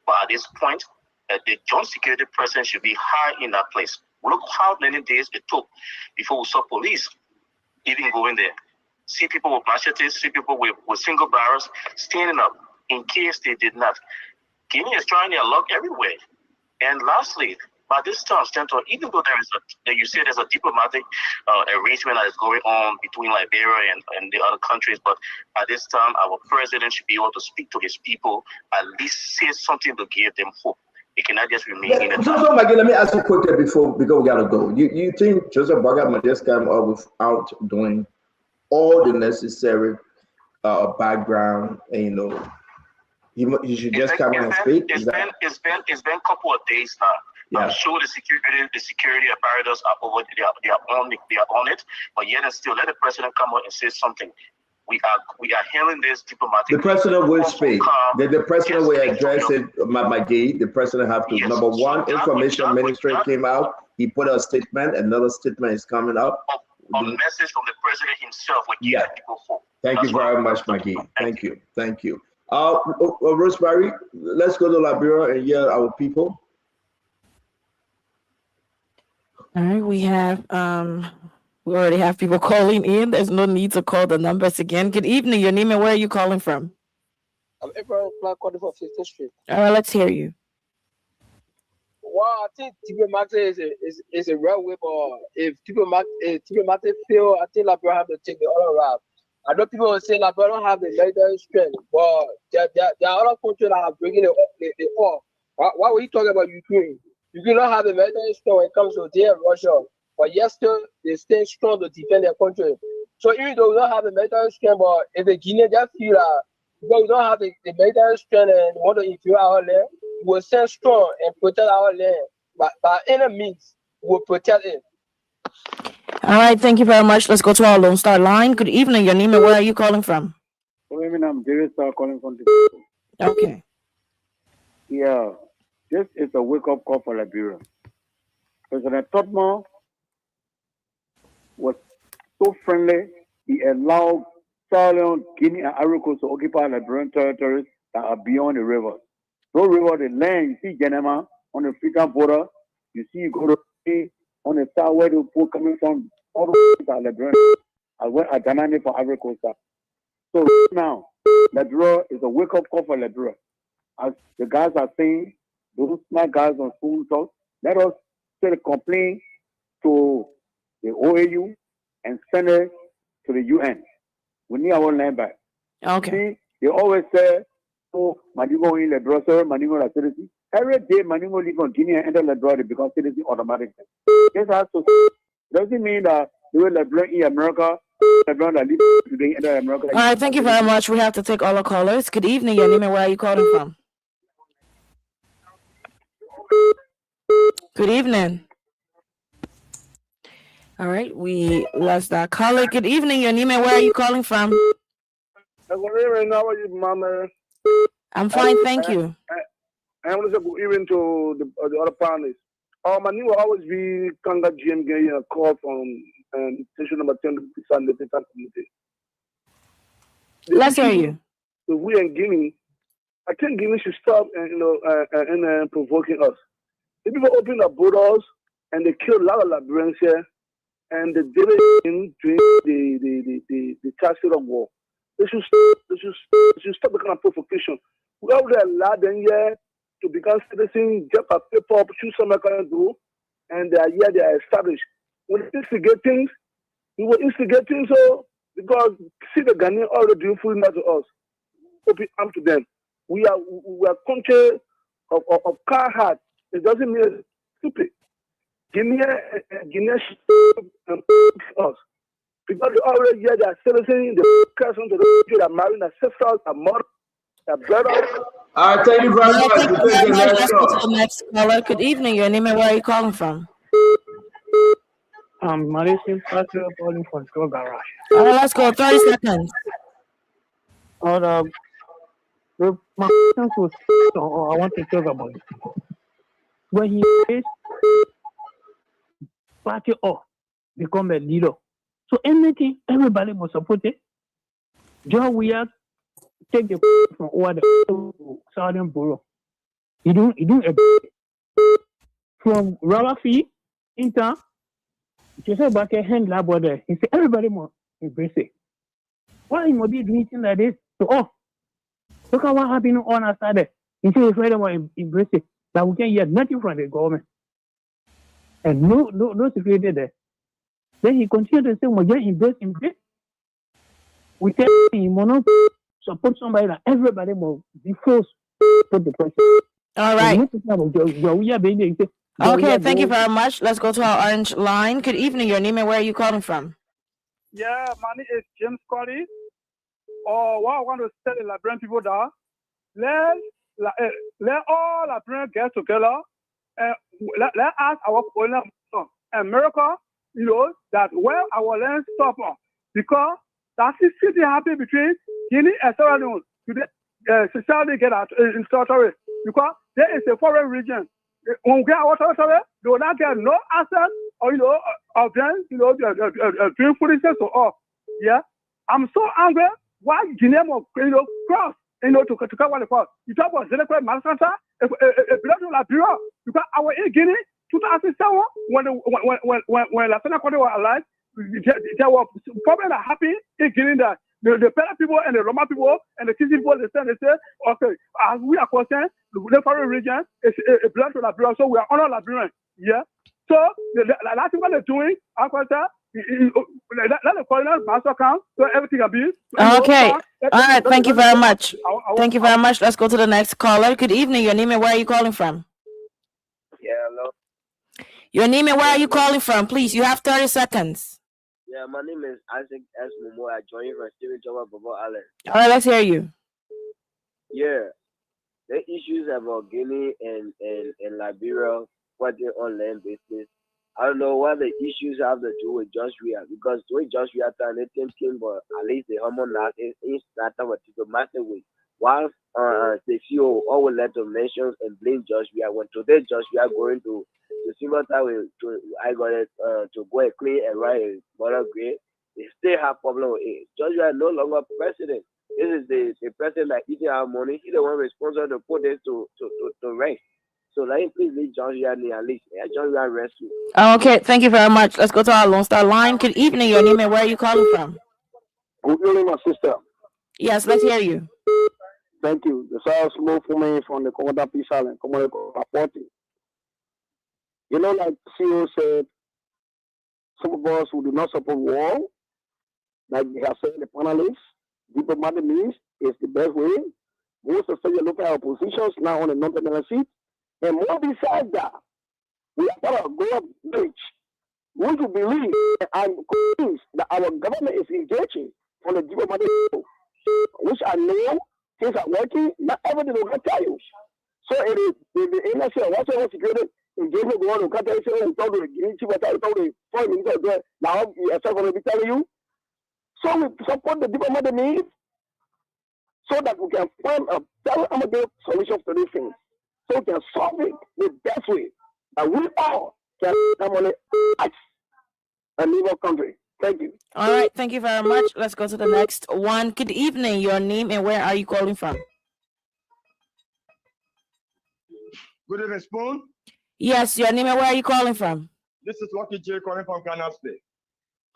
But at this point, the joint security person should be high in that place. Look how many days it took before we saw police even going there. See people with machetes, see people with single barrels standing up in case they did not. Guinea is trying their luck everywhere. And lastly, by this time, Stanton, even though you say there's a diplomatic arrangement that is going on between Liberia and the other countries, but at this time, our president should be able to speak to his people, at least say something to give them hope. It cannot just remain in a Joseph Maggie, let me ask you quickly before we gotta go. You think Joseph Baga might just come up without doing all the necessary background, and he should just come and speak? It's been a couple of days now. Yeah. I'm sure the security apparatus are over. They are on it. But yet and still, let the president come out and say something. We are handling this diplomatically. The president will speak. The president will address it. McGee. The president have to. Yes. Number one, information ministry came out. He put a statement. Another statement is coming up. A message from the president himself. Yeah. Thank you very much, McGee. Thank you. Thank you. Rosemary, let's go to Liberia and hear our people. All right, we already have people calling in. There's no need to call the numbers again. Good evening, your name and where are you calling from? I'm Abraham Clark calling from 15th Street. All right, let's hear you. Well, I think diplomatic is a real way, but if diplomatic fail, I think Liberia have to take the other route. I know people will say Liberia don't have the military strength, but there are other countries that are bringing it up. Why were you talking about Ukraine? Ukraine don't have the military strength when it comes to their Russia, but yes, still they stay strong to defend their country. So even though we don't have the military strength, but if the Guineans just feel that because we don't have the military strength and want to influence our land, we will stand strong and protect our land. But by any means, we will protect it. All right, thank you very much. Let's go to our Lone Star line. Good evening, your name and where are you calling from? Good evening, I'm David Star calling from the. Okay. Yeah, this is a wake-up call for Liberia. President Tottenham was so friendly, he allowed Sierra Leone, Guinea, and Ivory Coast to occupy Liberian territories that are beyond the river. No river, the land, you see Genema on the African border, you see you go to on the south where the people coming from, all the are Liberian, as well as dynamic for Ivory Coast. So now, Liberia is a wake-up call for Liberia. As the guys are saying, those smart guys on phone talk, let us send a complaint to the OAU and send it to the UN. We need our land back. Okay. See, they always say, oh, Maningo in Liberia, sir, Maningo is citizen. Every day, Maningo leave on Guinea and enter Liberia, they become citizen automatically. This has to, doesn't mean that they will Liberia in America, Liberia that live today enter America. All right, thank you very much. We have to take all the callers. Good evening, your name and where are you calling from? Good evening. All right, we lost that caller. Good evening, your name and where are you calling from? Good evening, how are you, Mama? I'm fine, thank you. I want to say good evening to the other panelists. My name will always be Kanga GM getting a call from station number 10 to the Pesan community. Let's hear you. So we in Guinea, I think Guinea should stop and provoking us. The people open the borders and they kill a lot of Liberians here, and they did it during the Castle of War. They should stop the kind of provocation. We already allowed them here to become citizens, get a paper, choose some kind of do, and they are here, they are established. When they instigate things, we will instigate things so because see the Ghanaian already doing food to us. Open arm to them. We are country of car heart. It doesn't mean it's stupid. Guinea and us. Because they already here, they are citizens, they curse on the they are marrying their sisters, their mother, their brothers. All right, thank you very much. Thank you very much. Let's go to the next caller. Good evening, your name and where are you calling from? Malaysian pastor calling from Store Garage. All right, let's go. 30 seconds. My question was, I want to talk about it. When he says, party off, become a leader. So anything, everybody must support it. John Weir take the from over the Southern Borough. He do from Rubber Fee In time, she said, "Back a hand lab there." He said, "Everybody more embrace it. Why you be doing things like this to us? Look at what happened on our side. He said, "Everybody more embrace it. That we can hear nothing from the government and no security there." Then he continued to say, "We just embrace. We tell him, not support somebody that everybody will be forced to put the pressure." All right. Okay, thank you very much. Let's go to our orange line. Good evening. Your name and where are you calling from? Yeah, my name is James Colley. What I want to tell the Liberian people that let all Liberians get together and let us our problem. America, that where our land stop because that city happy between Guinea and Sierra Leone today. Society get out in territory because there is a foreign region. When we get our territory, they will not get no access or of them, doing foolishness to us. Yeah, I'm so angry. Why Guinea cross to cover the cost? You talk about Zelekwe Malsanta, a blood of Liberia because our in Guinea 2007 when Latina Conde were alive, there were probably not happy in Guinea that the Pela people and the Roma people and the Kisi people, they say, okay, as we are concerned, the foreign region is a blood to Liberia, so we are honor Liberian. Yeah. So that's what they're doing. Let the foreigners master account so everything can be. Okay. All right. Thank you very much. Thank you very much. Let's go to the next caller. Good evening. Your name and where are you calling from? Yeah, hello. Your name and where are you calling from? Please, you have 30 seconds. Yeah, my name is Isaac S. Momo. I joined you from Stephen Jova Bobo Allen. All right, let's hear you. Yeah, the issues about Guinea and Liberia, what they on land business. I don't know what the issues have to do with Joshua because with Joshua time they thinking, but at least the hormone is not a massive way. While the CEO always let the nations and blame Joshua when today Joshua going to the similar time I got it to go and clean and write a border grade, they still have problem with it. Joshua is no longer president. This is the president that eating our money. He's the one responsible to put this to rest. So let him please leave Joshua at least. Yeah, Joshua rescue. Okay, thank you very much. Let's go to our Lone Star line. Good evening. Your name and where are you calling from? Good evening, my sister. Yes, let's hear you. Thank you. The sound smoke for me from the Commodore Peace Island, Commodore 40. Like CEO said, some of us who do not support war, like they have said, the panelists, diplomatic means is the best way. Most of you look at our positions now on the non-permanent seat. And more besides that, we are part of God bridge. We should believe and convinced that our government is engaging on the diplomatic level, which I know things are working. Not everything will tell you. So it is the industry and whatever security engagement going on, say, oh, we talk to the Guinea chief, we talk to the foreign minister there. Now, I'm going to be telling you. So we support the diplomatic means so that we can find a better solution to these things. So we can solve it the best way that we all can come on it and live our country. Thank you. All right, thank you very much. Let's go to the next one. Good evening. Your name and where are you calling from? Good evening, Spoon. Yes, your name and where are you calling from? This is Lucky J calling from Ghana State.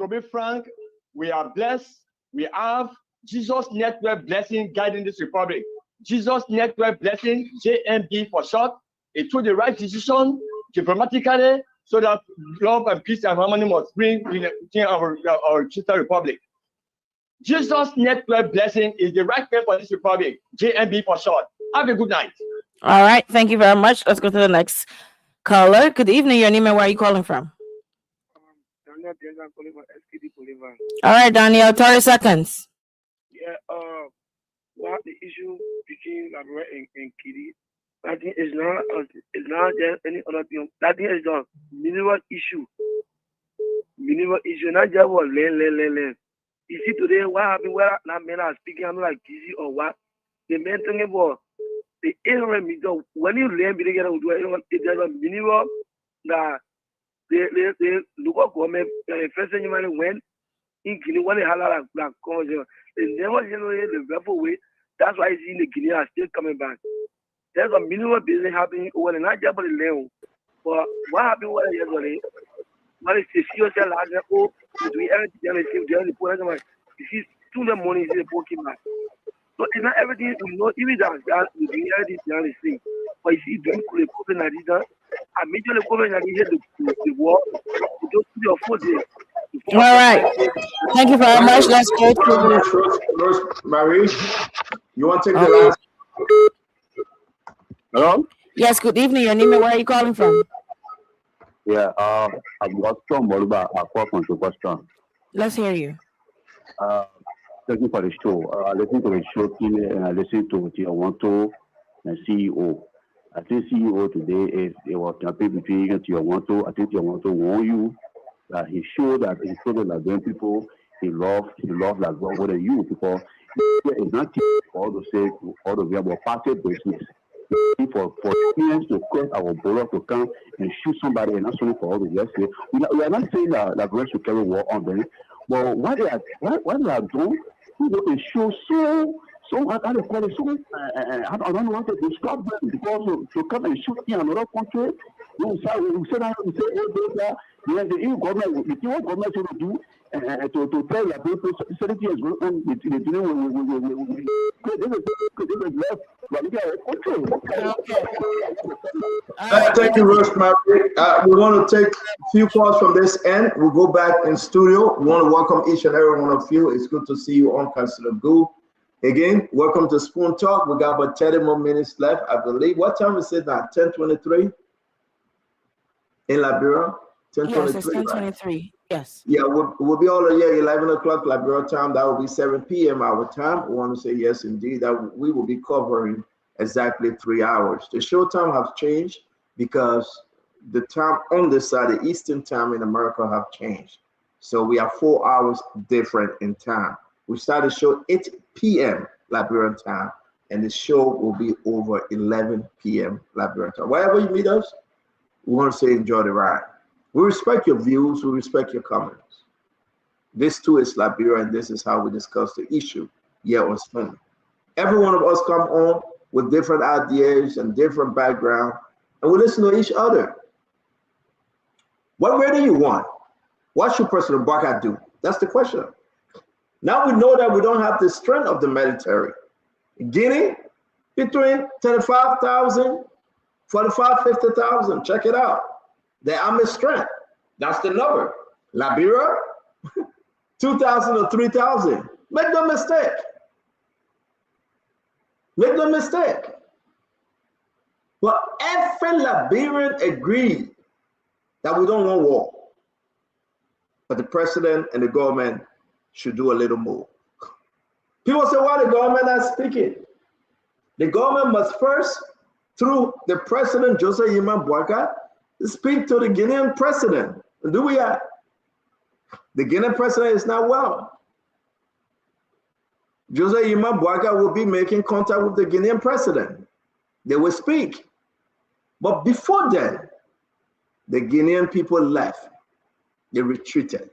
To be frank, we are blessed. We have Jesus Network blessing guiding this republic. Jesus Network blessing, JNB for short. It took the right decision diplomatically so that love and peace and harmony must bring in our sister republic. Jesus Network blessing is the right name for this republic, JNB for short. Have a good night. All right, thank you very much. Let's go to the next caller. Good evening. Your name and where are you calling from? All right, Daniel, 30 seconds. Yeah, what the issue between Liberia and Kitty, that thing is not just any other thing. That thing is the minimal issue. Minimal issue, not just what land. You see today what happened where that men are speaking, I'm like dizzy or what? The main thing about the area when you land together with there's a minimal that they look at government first thing you might when in Guinea when they have like conversation, they never generate the level way. That's why you see the Guinea are still coming back. There's a minimal business happening over the not just for the land. But what happened over yesterday? What is the serious large? Oh, we are the poor. You see, too much money is the Pokemon. So it's not everything we know, even that we reality is the but you see, during the COVID I major COVID the war, you just put your foot there. All right. Thank you very much. Let's go to Rosemary. You want to take the last? Hello? Yes, good evening. Your name and where are you calling from? Yeah, I've got some Moluba. I've got some question. Let's hear you. Thank you for the show. I listen to the show and I listen to Tiawanto and CEO. I think CEO today was campaign between Tiawanto. I think Tiawanto won you. He showed that the Liberian people he loved like God more than you because it's not all to say all the way about party business. For Kenyans to cross our border to come and shoot somebody and not only for all the yesterday. We are not saying that Liberians should carry war on them, but what they are doing, they show so I don't know what to stop them because to come and shoot in another country. We say the EU government, the EU government should do to tell your people 70 years ago Thank you, Rosemary. We want to take a few calls from this end. We'll go back in studio. We want to welcome each and every one of you. It's good to see you on Councilor Goo. Again, welcome to Spoon Talk. We got about 30 more minutes left, I believe. What time is it now? 10:23 in Liberia? 10:23. Yes, it's 10:23. Right? Yes. Yeah, we'll be all here 11 o'clock Liberia time. That will be 7 p.m. our time. We want to say yes, indeed, that we will be covering exactly 3 hours. The show time has changed because the time on this side, the Eastern time in America have changed. So we are 4 hours different in time. We start the show 8 p.m. Liberian time, and the show will be over 11 p.m. Liberian time. Wherever you meet us, we want to say enjoy the ride. We respect your views, we respect your comments. This too is Liberia, and this is how we discuss the issue here on Spoon. Every one of us come on with different ideas and different background, and we listen to each other. What way do you want? What should President Barker do? That's the question. Now we know that we don't have the strength of the military. Guinea, between 35,000, 45, 50,000. Check it out. The army strength. That's the number. Liberia, 2,000 or 3,000. Make no mistake. Make no mistake. But every Liberian agreed that we don't want war. But the president and the government should do a little more. People say, why the government not speaking? The government must first, through the president, Joseph Yima Boakai, speak to the Guinean president. And do we have? The Guinean president is not well. Joseph Yima Boakai will be making contact with the Guinean president. They will speak. But before then, the Guinean people left. They retreated.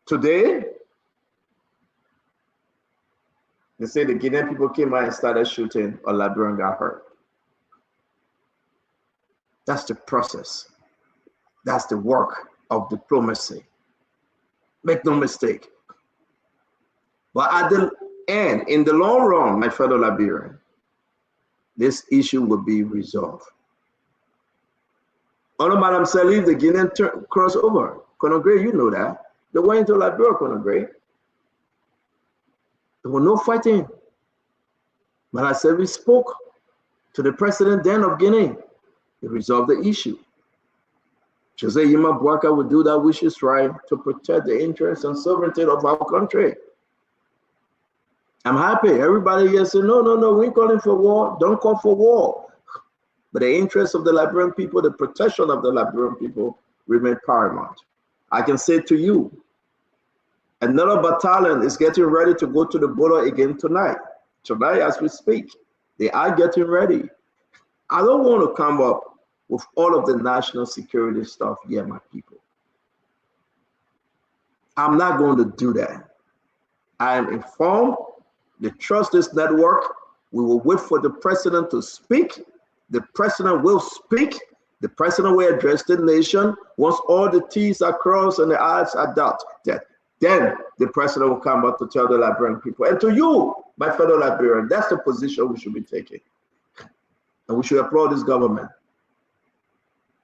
Today, they say the Guinean people came out and started shooting, or Liberian got hurt. That's the process. That's the work of diplomacy. Make no mistake. But at the end, in the long run, my fellow Liberian, this issue will be resolved. Honor Madam Salif, the Guinean cross over. Conagray, you know that. They went into Liberia, Conagray. There was no fighting. But I said we spoke to the president then of Guinea. He resolved the issue. Jose Yima Boakai will do that which is right to protect the interests and sovereignty of our country. I'm happy. Everybody here said, no, we ain't calling for war. Don't call for war. But the interests of the Liberian people, the protection of the Liberian people remain paramount. I can say to you, another battalion is getting ready to go to the border again tonight. Tonight as we speak, they are getting ready. I don't want to come up with all of the national security stuff here, my people. I'm not going to do that. I am informed. They trust this network. We will wait for the president to speak. The president will speak. The president will address the nation. Once all the T's are crossed and the I's are dotted, then the president will come out to tell the Liberian people. And to you, my fellow Liberian, that's the position we should be taking. And we should applaud this government.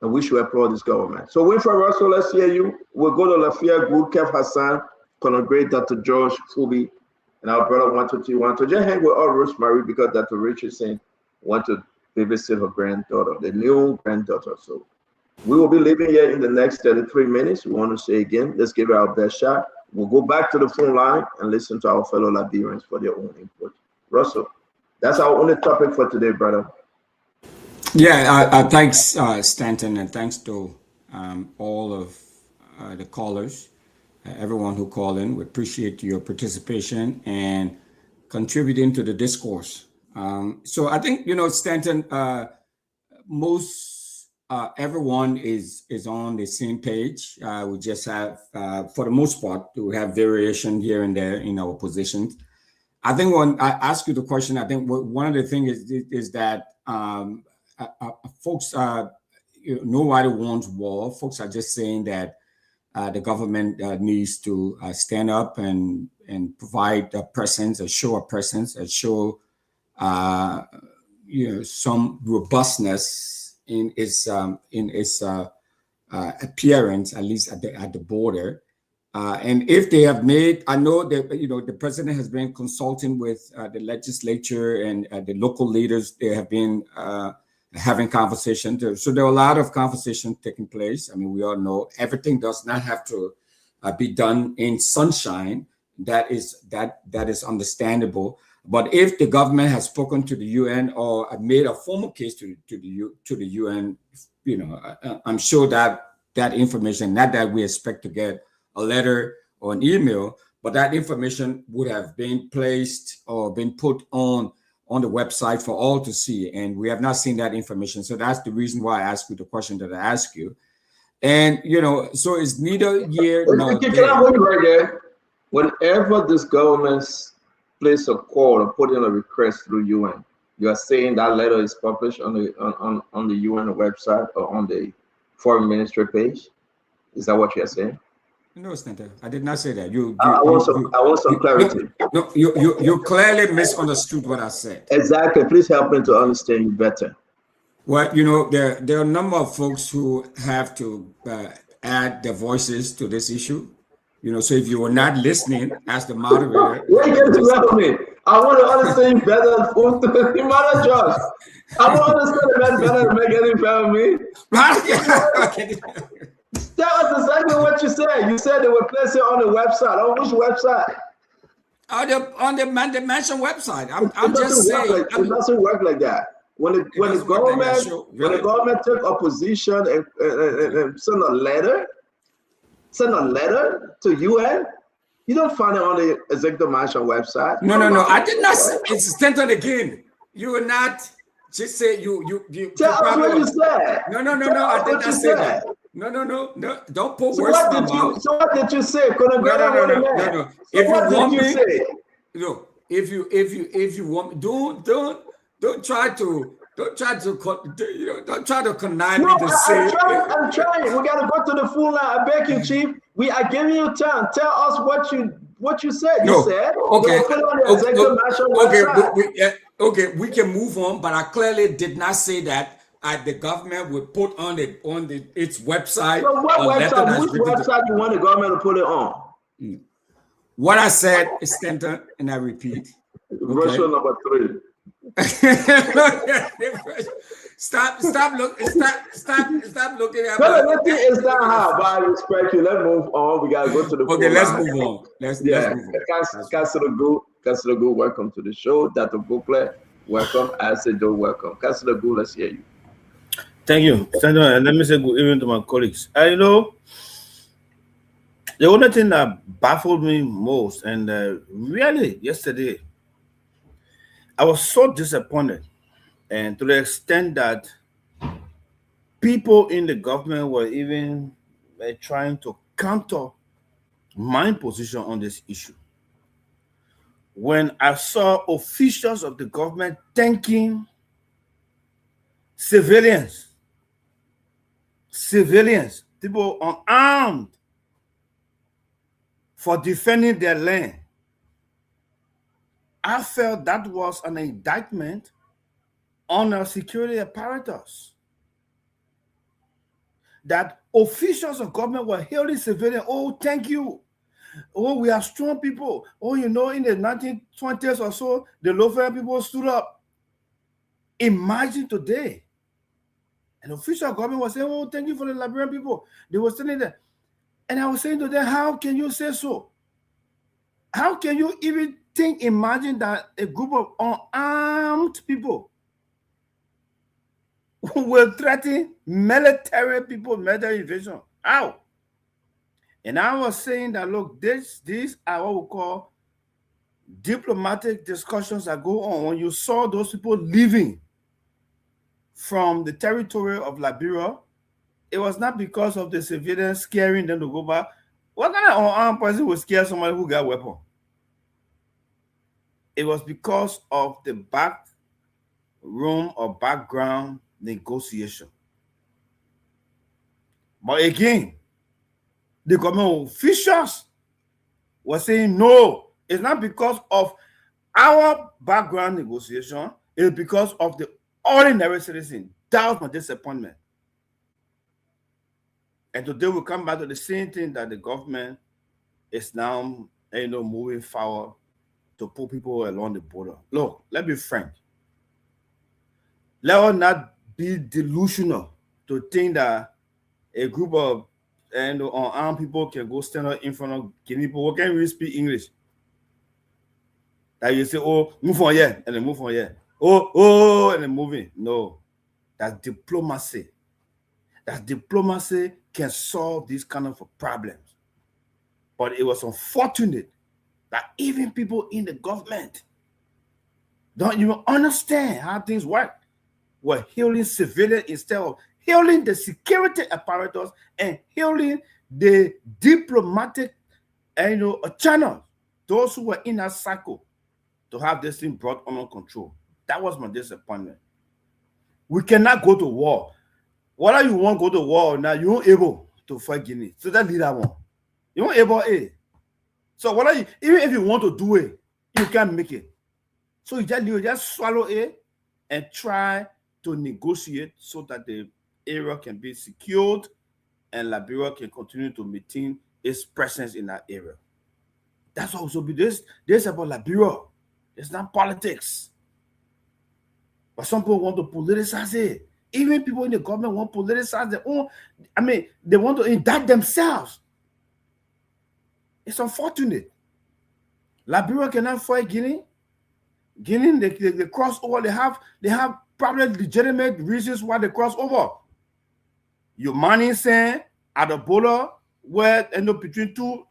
And we should applaud this government. So Winfred Russell, let's hear you. We'll go to Lafayette Group, Kev Hassan, Conor Dr. George Fubi, and our brother 12212. Just hang with our Rosemary because Dr. Richardson want to visit her granddaughter, the new granddaughter. So we will be leaving here in the next 33 minutes. We want to say again, let's give it our best shot. We'll go back to the phone line and listen to our fellow Liberians for their own input. Russell, that's our only topic for today, brother. Yeah, thanks, Stanton, and thanks to all of the callers, everyone who called in. We appreciate your participation and contributing to the discourse. So I think, Stanton, most everyone is on the same page. We just have, for the most part, we have variation here and there in our positions. I think when I ask you the question, I think one of the things is that folks, nobody wants war. Folks are just saying that the government needs to stand up and provide a presence, a show of presence, a show, some robustness in its appearance, at least at the border. And if they have made, I know that the president has been consulting with the legislature and the local leaders. They have been having conversations. So there are a lot of conversations taking place. I mean, we all know everything does not have to be done in sunshine. That is understandable. But if the government has spoken to the UN or made a formal case to the UN, I'm sure that information, not that we expect to get a letter or an email, but that information would have been placed or been put on the website for all to see. And we have not seen that information. So that's the reason why I asked you the question that I asked you. And, so it's neither here nor there. Can I hold you right there? Whenever this government's place a call or put in a request through UN, you are saying that letter is published on the UN website or on the foreign ministry page? Is that what you are saying? No, Stanton, I did not say that. I want some clarity. No, you clearly misunderstood what I said. Exactly. Please help me to understand you better. Well, there are a number of folks who have to add their voices to this issue. So if you were not listening as the moderator, wait, me. I want to understand better than Mother Josh. I want to understand better than make any fun of me. Tell us exactly what you said. You said they were placing on the website. On which website? On the mentioned website. I'm just saying. It doesn't work like that. When the government took a position and send a letter to UN, you don't find it on the executive mansion website. No. I did not say it's Stanton again. You were not just say you tell us what you said. No. I did not say that. No. Don't put words in my mouth. So what did you say? No. If you want me, no. If you want me, don't try to connive me to say. I'm trying. We gotta go to the full line. I beg you, Chief. We are giving you time. Tell us what you said. You said okay. Okay, we can move on. But I clearly did not say that. The government would put on its website. So what website? Which website you want the government to put it on? What I said is Stanton, and I repeat. Version number 3. Stop looking at me. Nothing is that hard, but I respect you. Let's move on. We gotta go to the let's move on. Let's move on. Councilor Gould, welcome to the show. Dr. Booklet, welcome. Asido, welcome. Councilor Gould, let's hear you. Thank you. And let me say good evening to my colleagues. The only thing that baffled me most, and really yesterday, I was so disappointed, and to the extent that people in the government were even trying to counter my position on this issue. When I saw officials of the government thanking civilians civilians, people unarmed, for defending their land. I felt that was an indictment on our security apparatus. That officials of government were hailing civilians. Oh, thank you. Oh, we are strong people. Oh, you know, in the 1920s or so, the low-fare people stood up. Imagine today, an official government was saying, oh, thank you for the Liberian people. They were standing there. And I was saying to them, how can you say so? How can you even imagine that a group of unarmed people will threaten military people, military invasion? How? And I was saying that, look, these are what we call diplomatic discussions that go on. When you saw those people leaving from the territory of Liberia, it was not because of the civilians scaring them to go back. What kind of unarmed person would scare somebody who got a weapon? It was because of the back room or background negotiation. But again, the government officials were saying no, it's not because of our background negotiation, it's because of the ordinary citizen. That was my disappointment. And today we come back to the same thing, that the government is now moving forward to put people along the border. Look, let's be frank. Let us not be delusional to think that a group of unarmed people can go stand up in front of Guinea people who can't really speak English. That you say, oh, move on here, and then move on here. Oh, and then moving. No, that's diplomacy. That diplomacy can solve these kind of problems. But it was unfortunate that even people in the government don't even understand how things work. We're healing civilians instead of healing the security apparatus and healing the diplomatic channels, those who were in that cycle, to have this thing brought under control. That was my disappointment. We cannot go to war. Whether you want to go to war or not, you're able to fight Guinea. So that leader one. You won't able A. So even if you want to do it, you can't make it. So you just swallow it and try to negotiate so that the area can be secured and Liberia can continue to maintain its presence in that area. That's also be this about Liberia. It's not politics. But some people want to politicize it. Even people in the government want to politicize their own. They want to indict themselves. It's unfortunate. Liberia cannot fight Guinea. Guinea, they cross over. They have probably legitimate reasons why they cross over. You're mining sand at the border where between two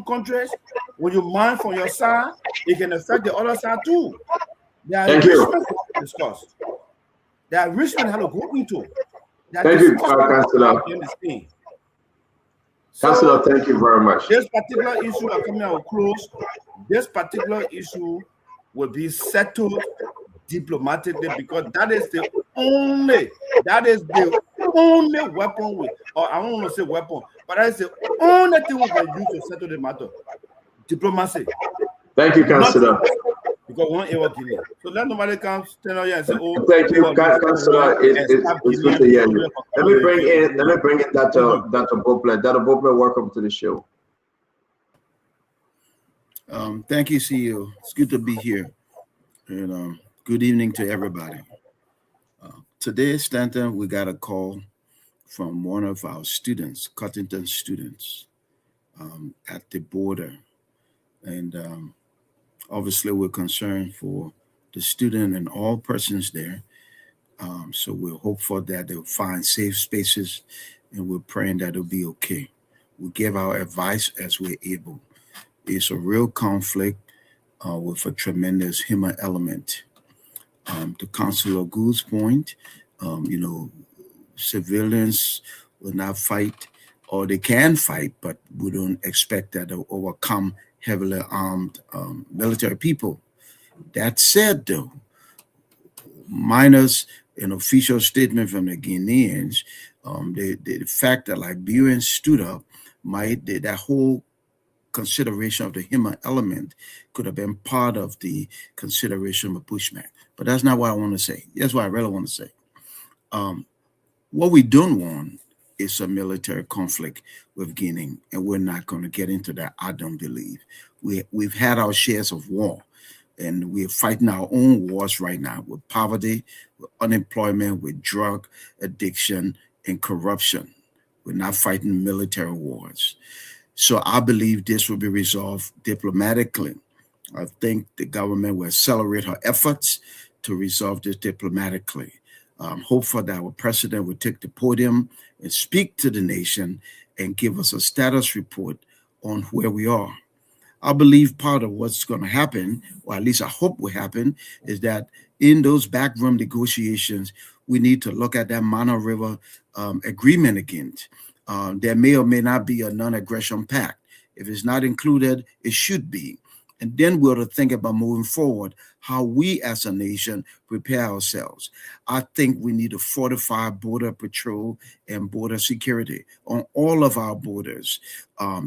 countries. When you mine from your side, it can affect the other side too. There are enrichment to discuss. There are enrichment how to go into. Thank you, Councillor. Councillor, thank you very much. This particular issue, I'm coming out close. This particular issue will be settled diplomatically, because that is the only weapon or I don't want to say weapon, but that is the only thing we can use to settle the matter. Diplomacy. Thank you, Councillor. Because one ever Guinea. So let nobody come stand out here and say, oh, thank you, Councillor. It's good to hear you. Let me bring in Dr. Bopler. Dr. Bopler, welcome to the show. Thank you, CEO. It's good to be here. And good evening to everybody. Today, Stanton, we got a call from one of our students, Cottington students, at the border. And obviously, we're concerned for the student and all persons there. So we're hopeful that they'll find safe spaces, and we're praying that it'll be okay. We give our advice as we're able. It's a real conflict with a tremendous human element. To Councillor Gould's point, civilians will not fight, or they can fight, but we don't expect that to overcome heavily armed military people. That said, though, minus an official statement from the Guineans, The fact that Liberians stood up that whole consideration of the human element could have been part of the consideration of pushback. But that's not what I want to say. That's what I really want to say. What we don't want is a military conflict with Guinea, and we're not going to get into that, I don't believe. We've had our shares of war, and we're fighting our own wars right now with poverty, with unemployment, with drug addiction, and corruption. We're not fighting military wars. So I believe this will be resolved diplomatically. I think the government will accelerate her efforts to resolve this diplomatically. Hopeful that our president will take the podium and speak to the nation and give us a status report on where we are. I believe part of what's going to happen, or at least I hope will happen, is that in those backroom negotiations, we need to look at that Mana River agreement again. There may or may not be a non-aggression pact. If it's not included, it should be. And then we're to think about moving forward, how we as a nation prepare ourselves. I think we need to fortify border patrol and border security on all of our borders,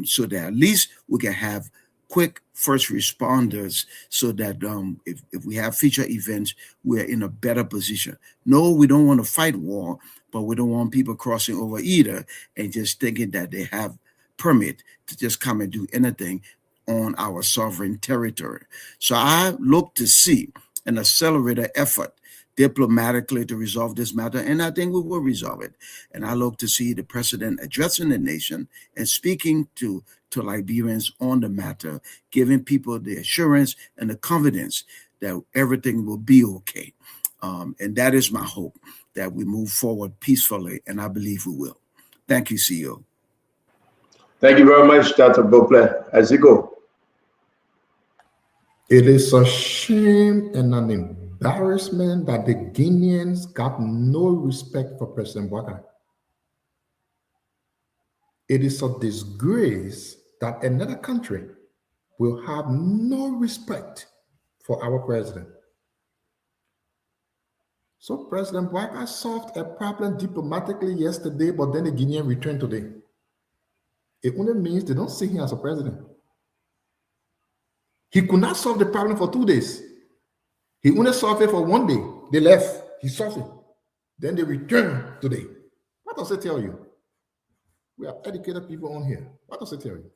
so that at least we can have quick first responders, so that if we have future events, we're in a better position. No, we don't want to fight war, but we don't want people crossing over either and just thinking that they have permit to just come and do anything on our sovereign territory. So I look to see an accelerated effort diplomatically to resolve this matter, and I think we will resolve it. And I look to see the president addressing the nation and speaking to Liberians on the matter, giving people the assurance and the confidence that everything will be okay. And that is my hope, that we move forward peacefully, and I believe we will. Thank you, CEO. Thank you very much, Dr. Beauclerc. As you go. It is a shame and an embarrassment that the Guineans got no respect for President Bouakai. It is a disgrace that another country will have no respect for our president. So President Bouakai solved a problem diplomatically yesterday, but then the Guinean returned today. It only means they don't see him as a president. He could not solve the problem for 2 days. He only solved it for 1 day. They left. He solved it. Then they returned today. What does it tell you? We are educated people on here. What does it tell you?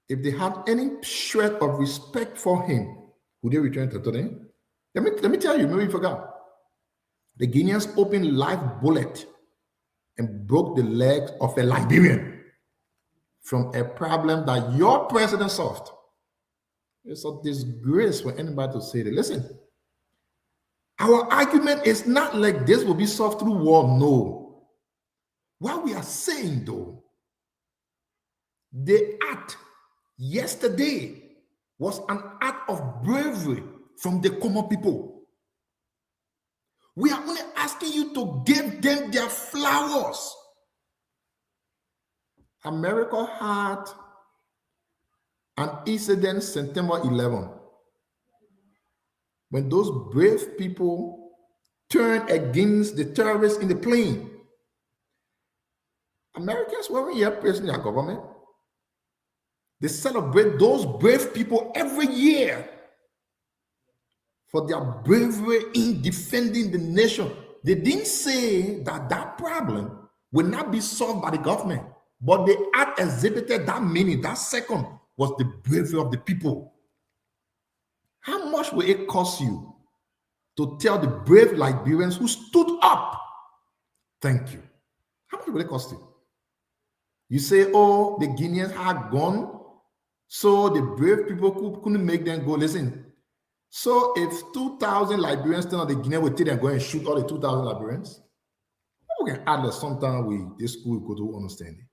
If they had any shred of respect for him, would they return to today? Let me tell you, maybe you forgot. The Guineans opened live bullet and broke the leg of a Liberian from a problem that your president solved. It's a disgrace for anybody to say that. Listen, our argument is not like this will be solved through war. No. What we are saying, though, the act yesterday was an act of bravery from the common people. We are only asking you to give them their flowers. America had an incident September 11 when those brave people turned against the terrorists in the plane. Americans weren't here praising their government. They celebrate those brave people every year for their bravery in defending the nation. They didn't say that that problem will not be solved by the government, but the act exhibited that minute, that second, was the bravery of the people. How much will it cost you to tell the brave Liberians who stood up, thank you? How much will it cost you? You say, oh, the Guineans had gone, so the brave people couldn't make them go. Listen, so if 2,000 Liberians stand on the Guinea, will take them go and shoot all the 2,000 Liberians? We can add that sometime this school go to understanding.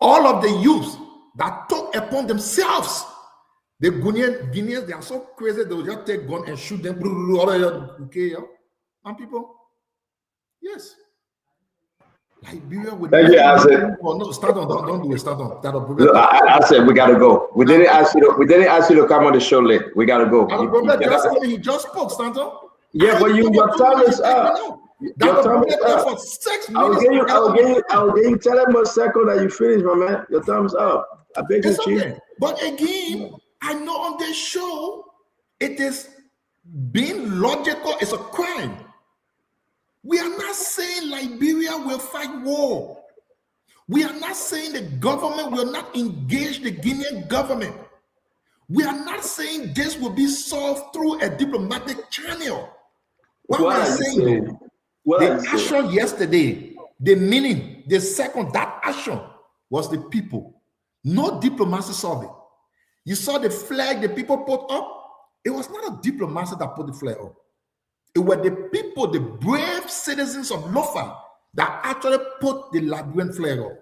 All of the youth that took upon themselves, the Guineans, they are so crazy, they will just take gun and shoot them. Okay, and people, yes. Liberia would Thank you, Asa. No, start on, don't do it, start on. Look, I said we gotta go. We didn't ask you to come on the show late. We gotta go. He just spoke, Stanton. Yeah, but your time is up. that Your was time is voted there up. for 6 I will minutes. give you. I will give you. I will give you 10 more seconds that you finish, my man. Your time's up. I beg you, It's Chief. okay. But again, I know on this show, it is being logical is a crime. We are not saying Liberia will fight war. We are not saying the government will not engage the Guinean government. We are not saying this will be solved through a diplomatic channel. What we are saying, the action yesterday, the meaning, the second, that action was the people. No diplomacy solved it. You saw the flag the people put up. It was not a diplomacy that put the flag up. It were the people, the brave citizens of Lofa, that actually put the Liberian flag up.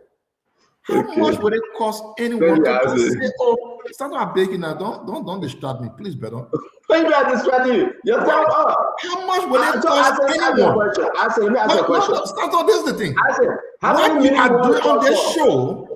How much would it cost anyone to just say, "Oh, start not begging now. Don't distract me, please, brother." Why do I distract you? Your time up. How much would it So cost anyone? Let me ask you a question. No, start on. This is the thing. I said, What you are doing on this show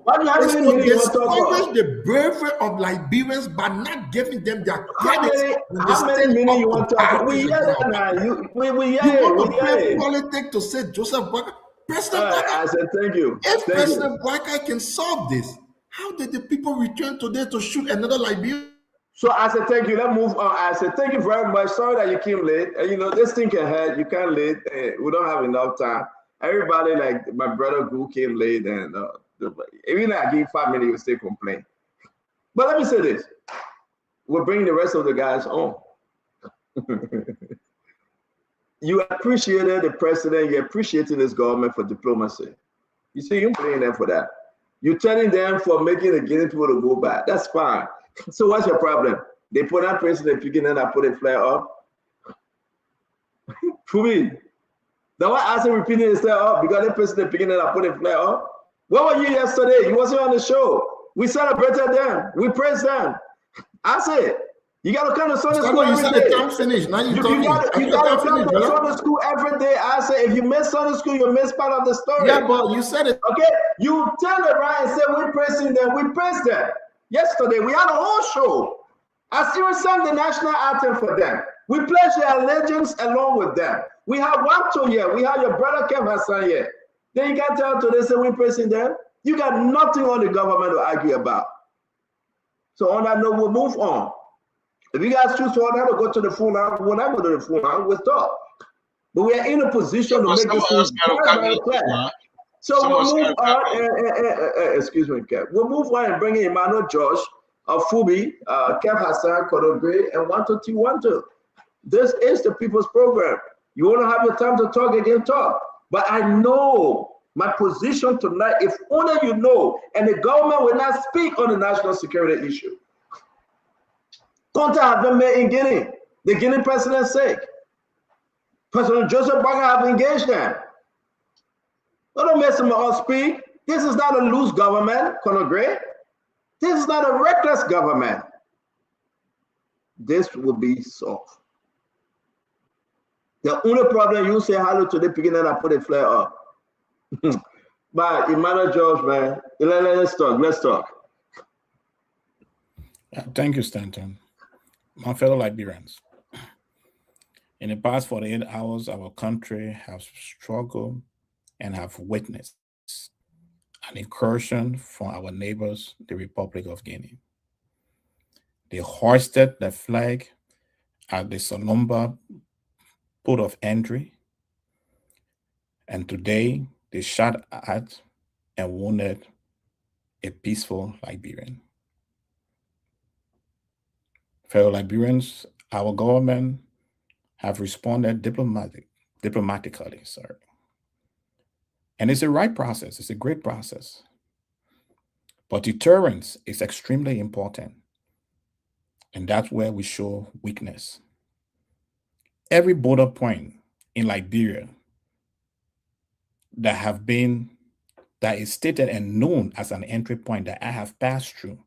is to discourage the bravery of Liberians by not giving them their credit. How many minutes you want to talk? We hear that now. You want to play politics to say Joseph Boyka. President Boyka, I said thank you. If President Boyka can solve this, how did the people return today to shoot another Liberian? So I said thank you. Let's move on. I said thank you very much. Sorry that you came late. And you know this thing can hurt. You can't late. We don't have enough time. Everybody, like my brother who came late, and even I give 5 minutes, you still complain. But let me say this: we're bringing the rest of the guys on. You appreciated the president. You appreciated this government for diplomacy. You see, you're playing them for that. You're telling them for making the Guinea people to go back. That's fine. So what's your problem? They put that president picking and I put a flare up. For me, the one I said repeating is flare up because the president picking and I put a flare up. Where were you yesterday? You wasn't on the show. We celebrated them. We praised them. I said, you got to come to Sunday school every day. You said the time finished. Now you talking. You got to come to Sunday school every day. I say, if you miss Sunday school, you miss part of the story. Yeah, but you said it. Okay, you turn it right and say, we're praising them. We praised them. Yesterday, we had a whole show. I still sang the national anthem for them. We pledged their allegiance along with them. We have Wanto here. We have your brother Kev Hassan here. Then you can't tell today, say, we're praising them. You got nothing on the government to argue about. So on that note, we'll move on. If you guys choose to go to the full line, we'll not go to the full line, we'll stop. But we are in a position to make this thing very clear. So we'll move on, excuse me, Kev. We'll move on and bring in Emmanuel Josh, Fubi, Kev Hassan, Kodogre, and 12212. This is the People's Program. You want to have your time to talk again, talk. But I know my position tonight, if only you know, and the government will not speak on the national security issue. Contact have been made in Guinea. The Guinea president's sake. President Joseph Boyka have engaged them. Don't mess them all speak. This is not a loose government, Colonel Gray. This is not a reckless government. This will be solved. The only problem you say hello to the beginning and put a flare up. But Emmanuel George, man, let's talk. Thank you, Stanton. My fellow Liberians, in the past 48 hours, our country has struggled and have witnessed an incursion from our neighbors, the Republic of Guinea. They hoisted the flag at the Sonomba port of entry, and today they shot at and wounded a peaceful Liberian. Fellow Liberians, our government have responded diplomatically. And it's a right process. It's a great process. But deterrence is extremely important. And that's where we show weakness. Every border point in Liberia that is stated and known as an entry point that I have passed through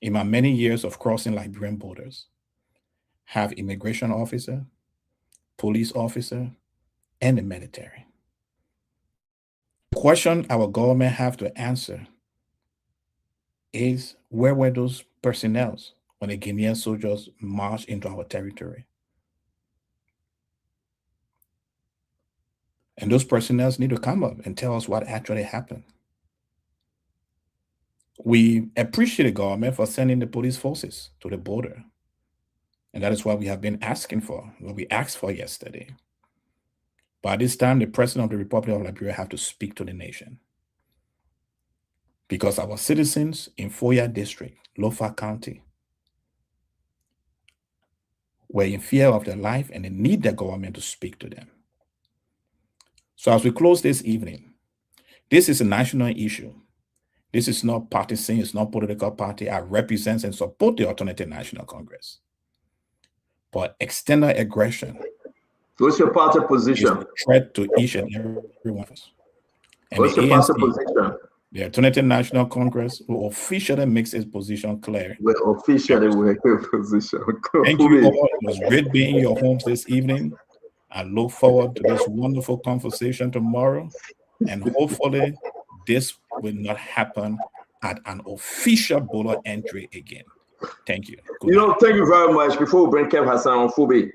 in my many years of crossing Liberian borders have immigration officer, police officer, and the military. The question our government have to answer is, where were those personnel when the Guinean soldiers marched into our territory? And those personnel need to come up and tell us what actually happened. We appreciate the government for sending the police forces to the border. And that is what we have been asking for, what we asked for yesterday. By this time, the President of the Republic of Liberia have to speak to the nation. Because our citizens in Foya District, Lofa County, were in fear of their life and they need the government to speak to them. So as we close this evening, this is a national issue. This is not partisan, it's not political party. I represent and support the Alternative National Congress. But external aggression, what's your party position? Is a threat to each and every one of us. And what's the your party ANC, position? the Alternative National Congress, will officially make its position clear. We officially will make position. Thank you all. It was great being in your homes this evening. I look forward to this wonderful conversation tomorrow. And hopefully this will not happen at an official border entry again. Thank you. Thank you very much. Before we bring Kev Hassan on Fubi,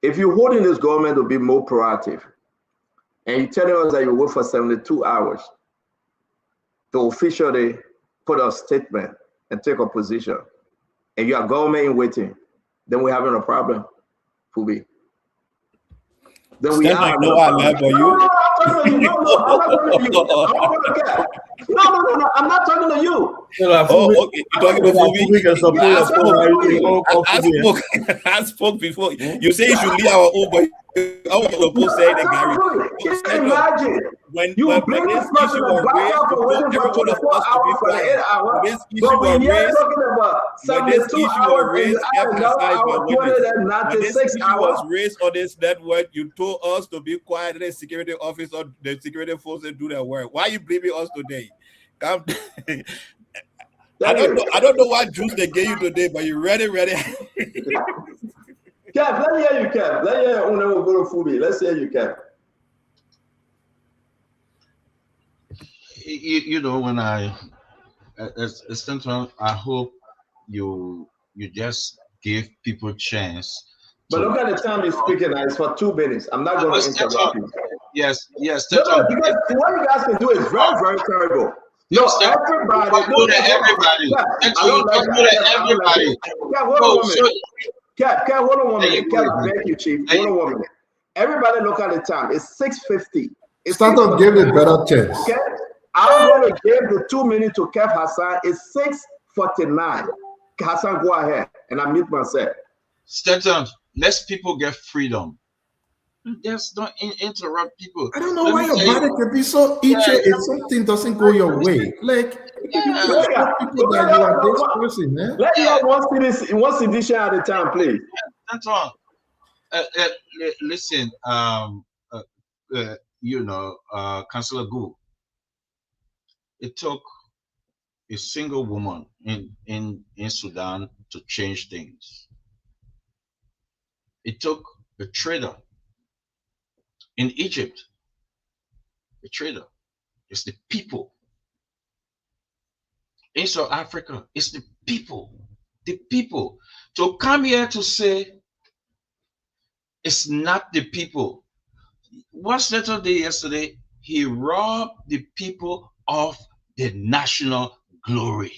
if you're holding this government to be more proactive, and you're telling us that you work for 72 hours to officially put a statement and take a position, and you are government in waiting, then we're having a problem, Fubi. Then we are. No, I love you. No, I'm not talking to you. Oh, okay. You're talking about I spoke before. You say you should leave our own, but I was supposed to say that, Gary. Imagine when bring this this person issue was back raised, up for waiting for 24 hours for 8 hours. this issue But was when you're raised, talking about when this 72 issue was hours raised, and another hour, when this 296 issue hours. was raised on this network, you told us to be quiet. The security office or the security forces do their work. Why are you blaming us today? Come. I don't know what juice they gave you today, but you ready. Kev, let me hear you, Kev. Let me hear you. We'll go to Fubi. Let's hear you, Kev. When as Central, I hope you just give people chance. But look at the time you're speaking now. It's for 2 minutes. I'm not going to interrupt you. Yes. No, because what you guys can do is very, very terrible. No, everybody. I don't like that. Kev, hold on 1 minute. Kev, thank you, Chief. Hold on 1 minute. Everybody look at the time. It's 6:50. Stanton gave it better chance. Okay? I'm going to give the 2 minutes to Kev Hassan. It's 6:49. Hassan, go ahead. And I mute myself. Stanton, let people get freedom. Just don't interrupt people. I don't know why your body can be so itchy if something doesn't go your way. Like, people that you are this person, man. Let you have one edition at a time, please. That's wrong. Listen, Councillor Gu, it took a single woman in Sudan to change things. It took a trader in Egypt. A trader. It's the people. In South Africa, it's the people. The people. To come here to say it's not the people. What Senator did yesterday, he robbed the people of the national glory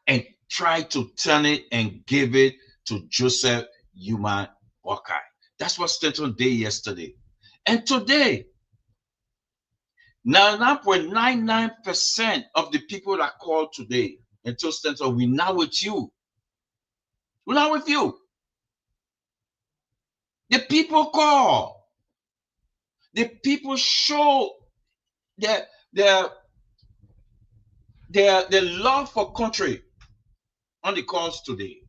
and tried to turn it and give it to Joseph Human Boakai. That's what Stanton did yesterday. And today, 99.99% of the people that called today and told Stanton, we're now with you. We're not with you. The people call. The people show their love for country on the calls today.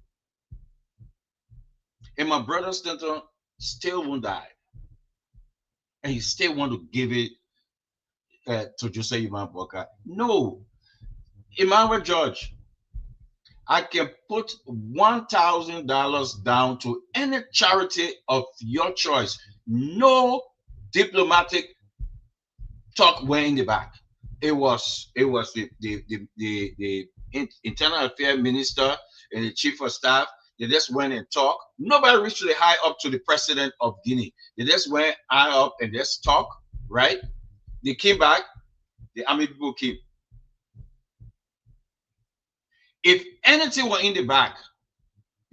And my brother Stanton still won't die. And he still want to give it to Joseph Human Boakai. No. Emmanuel George, I can put $1,000 down to any charity of your choice. No diplomatic talk went in the back. It was the Internal Affairs Minister and the Chief of Staff They just went and talked. Nobody reached the high up to the president of Guinea. They just went high up and just talk, right? They came back. The army people came. If anything were in the back,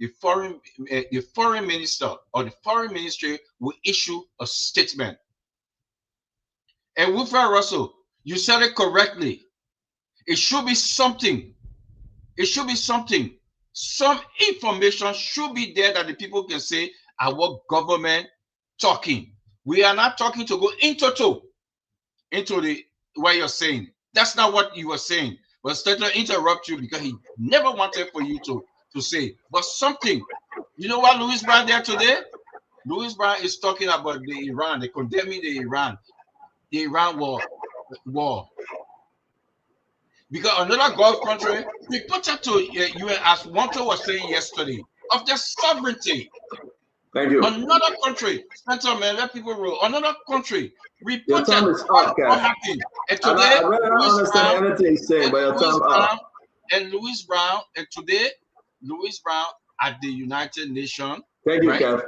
the foreign minister or the foreign ministry will issue a statement. And Wilfred Russell, you said it correctly. It should be something. It should be something. Some information should be there that the people can say, our government talking. We are not talking to go into the what you're saying. That's not what you were saying. But Stater interrupt you because he never wanted for you to say. But something. You know what Louis Brown there today? Louis Brown is talking about the Iran. They're condemning the Iran war. Because another Gulf country, we put up to you as Wanto was saying yesterday, of their sovereignty. Thank you. Another country, Spencer, man, let people rule. Another country, we Your put time is up, guys. what happened. And today, I really don't understand anything he's saying, but your time up. And Louis Brown, and today, Louis Brown at the United Nations. Thank you, right? Kev.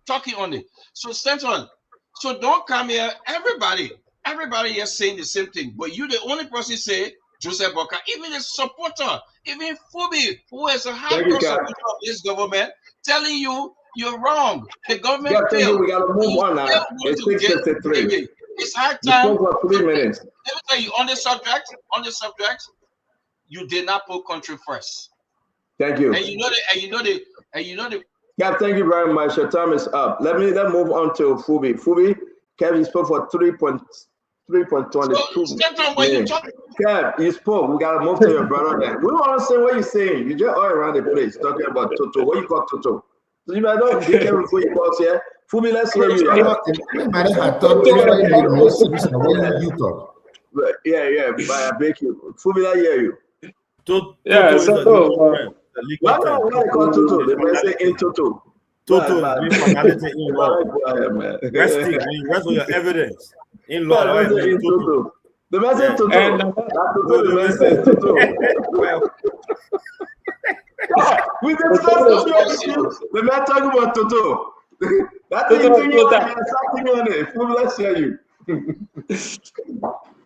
Talking on it. So, Stanton, so don't come here. Everybody here saying the same thing, but you the only person say Joseph Boka, even the supporter, even Fubi, who is a hardcore supporter of this government, telling you you're wrong. The government failed. We gotta move on now. It's 6:53. It's high time. You spoke for 3 minutes. Let me tell you on this subject, you did not put country first. Thank you. And you know the. Yeah, thank you very much. Your time is up. Let's move on to Fubi. Fubi, Kevin spoke for 3.22 minutes. Kev, you spoke. We gotta move to your brother then. We don't understand what you're saying. You just all around the place talking about Toto. What you call Toto? So you might not be careful before you call here. Fubi, let's hear you. Everybody had talked to you talk. Yeah, but I beg you. Fubi, I hear you. Yeah, so why they call Toto? They may say in Toto. Toto, formality in law. Rest of your evidence. In law, in Toto. The message Toto. The message Toto. We discussed the man talking about Toto. That's the thing you want on it. Let's hear you.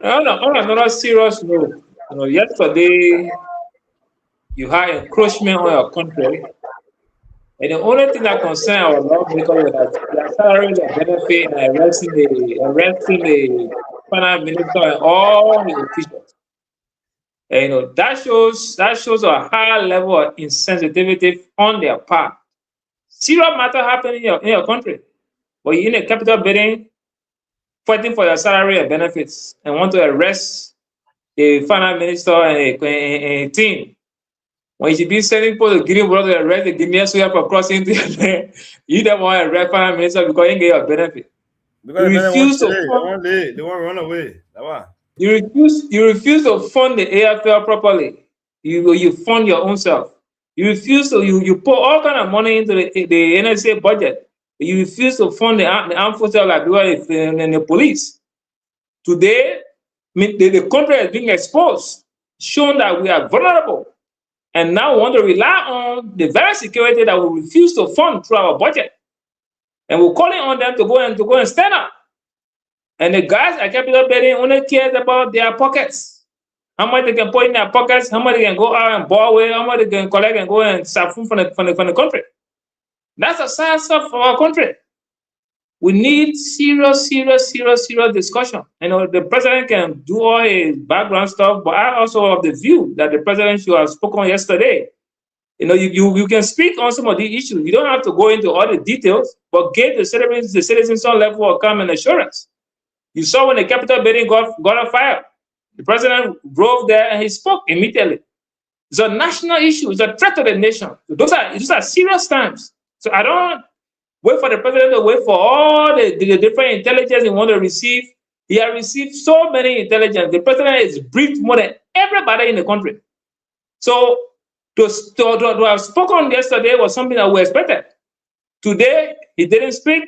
On another serious note, yesterday you had encroachment on your country, and the only thing that concerns our lawmakers is that they are salaries and benefit and arresting the finance minister and all the officials. And that shows a high level of insensitivity on their part. Serious matter happening in your country, but you're in a capital building fighting for your salary and benefits and want to arrest the finance minister and a team. When you should be sending people to Guinea to arrest the Guineans who have crossing the land, you don't want to arrest finance minister because you get your benefit. Because you refuse to fund, they want to run away. You refuse to fund the AFL properly. You fund your own self. You refuse to you put all kind of money into the NSA budget. You refuse to fund the armed forces like the police. Today, the country is being exposed, showing that we are vulnerable. And now we want to rely on the very security that we refuse to fund through our budget. And we're calling on them to go and stand up. And the guys at Capital Building only cares about their pockets. How much they can put in their pockets, how much they can go out and borrow away, how much they can collect and go and start food from the country. That's the size of our country. We need serious discussion. The president can do all his background stuff, but I also have the view that the president should have spoken yesterday. You can speak on some of the issues. You don't have to go into all the details, but give the citizens some level of common assurance. You saw when the Capitol building got on fire, the president drove there and he spoke immediately. It's a national issue. It's a threat to the nation. Those are serious times. So I don't wait for the president to wait for all the different intelligence he wants to receive. He has received so many intelligence. The president is briefed more than everybody in the country. So to have spoken yesterday was something that we expected. Today, he didn't speak.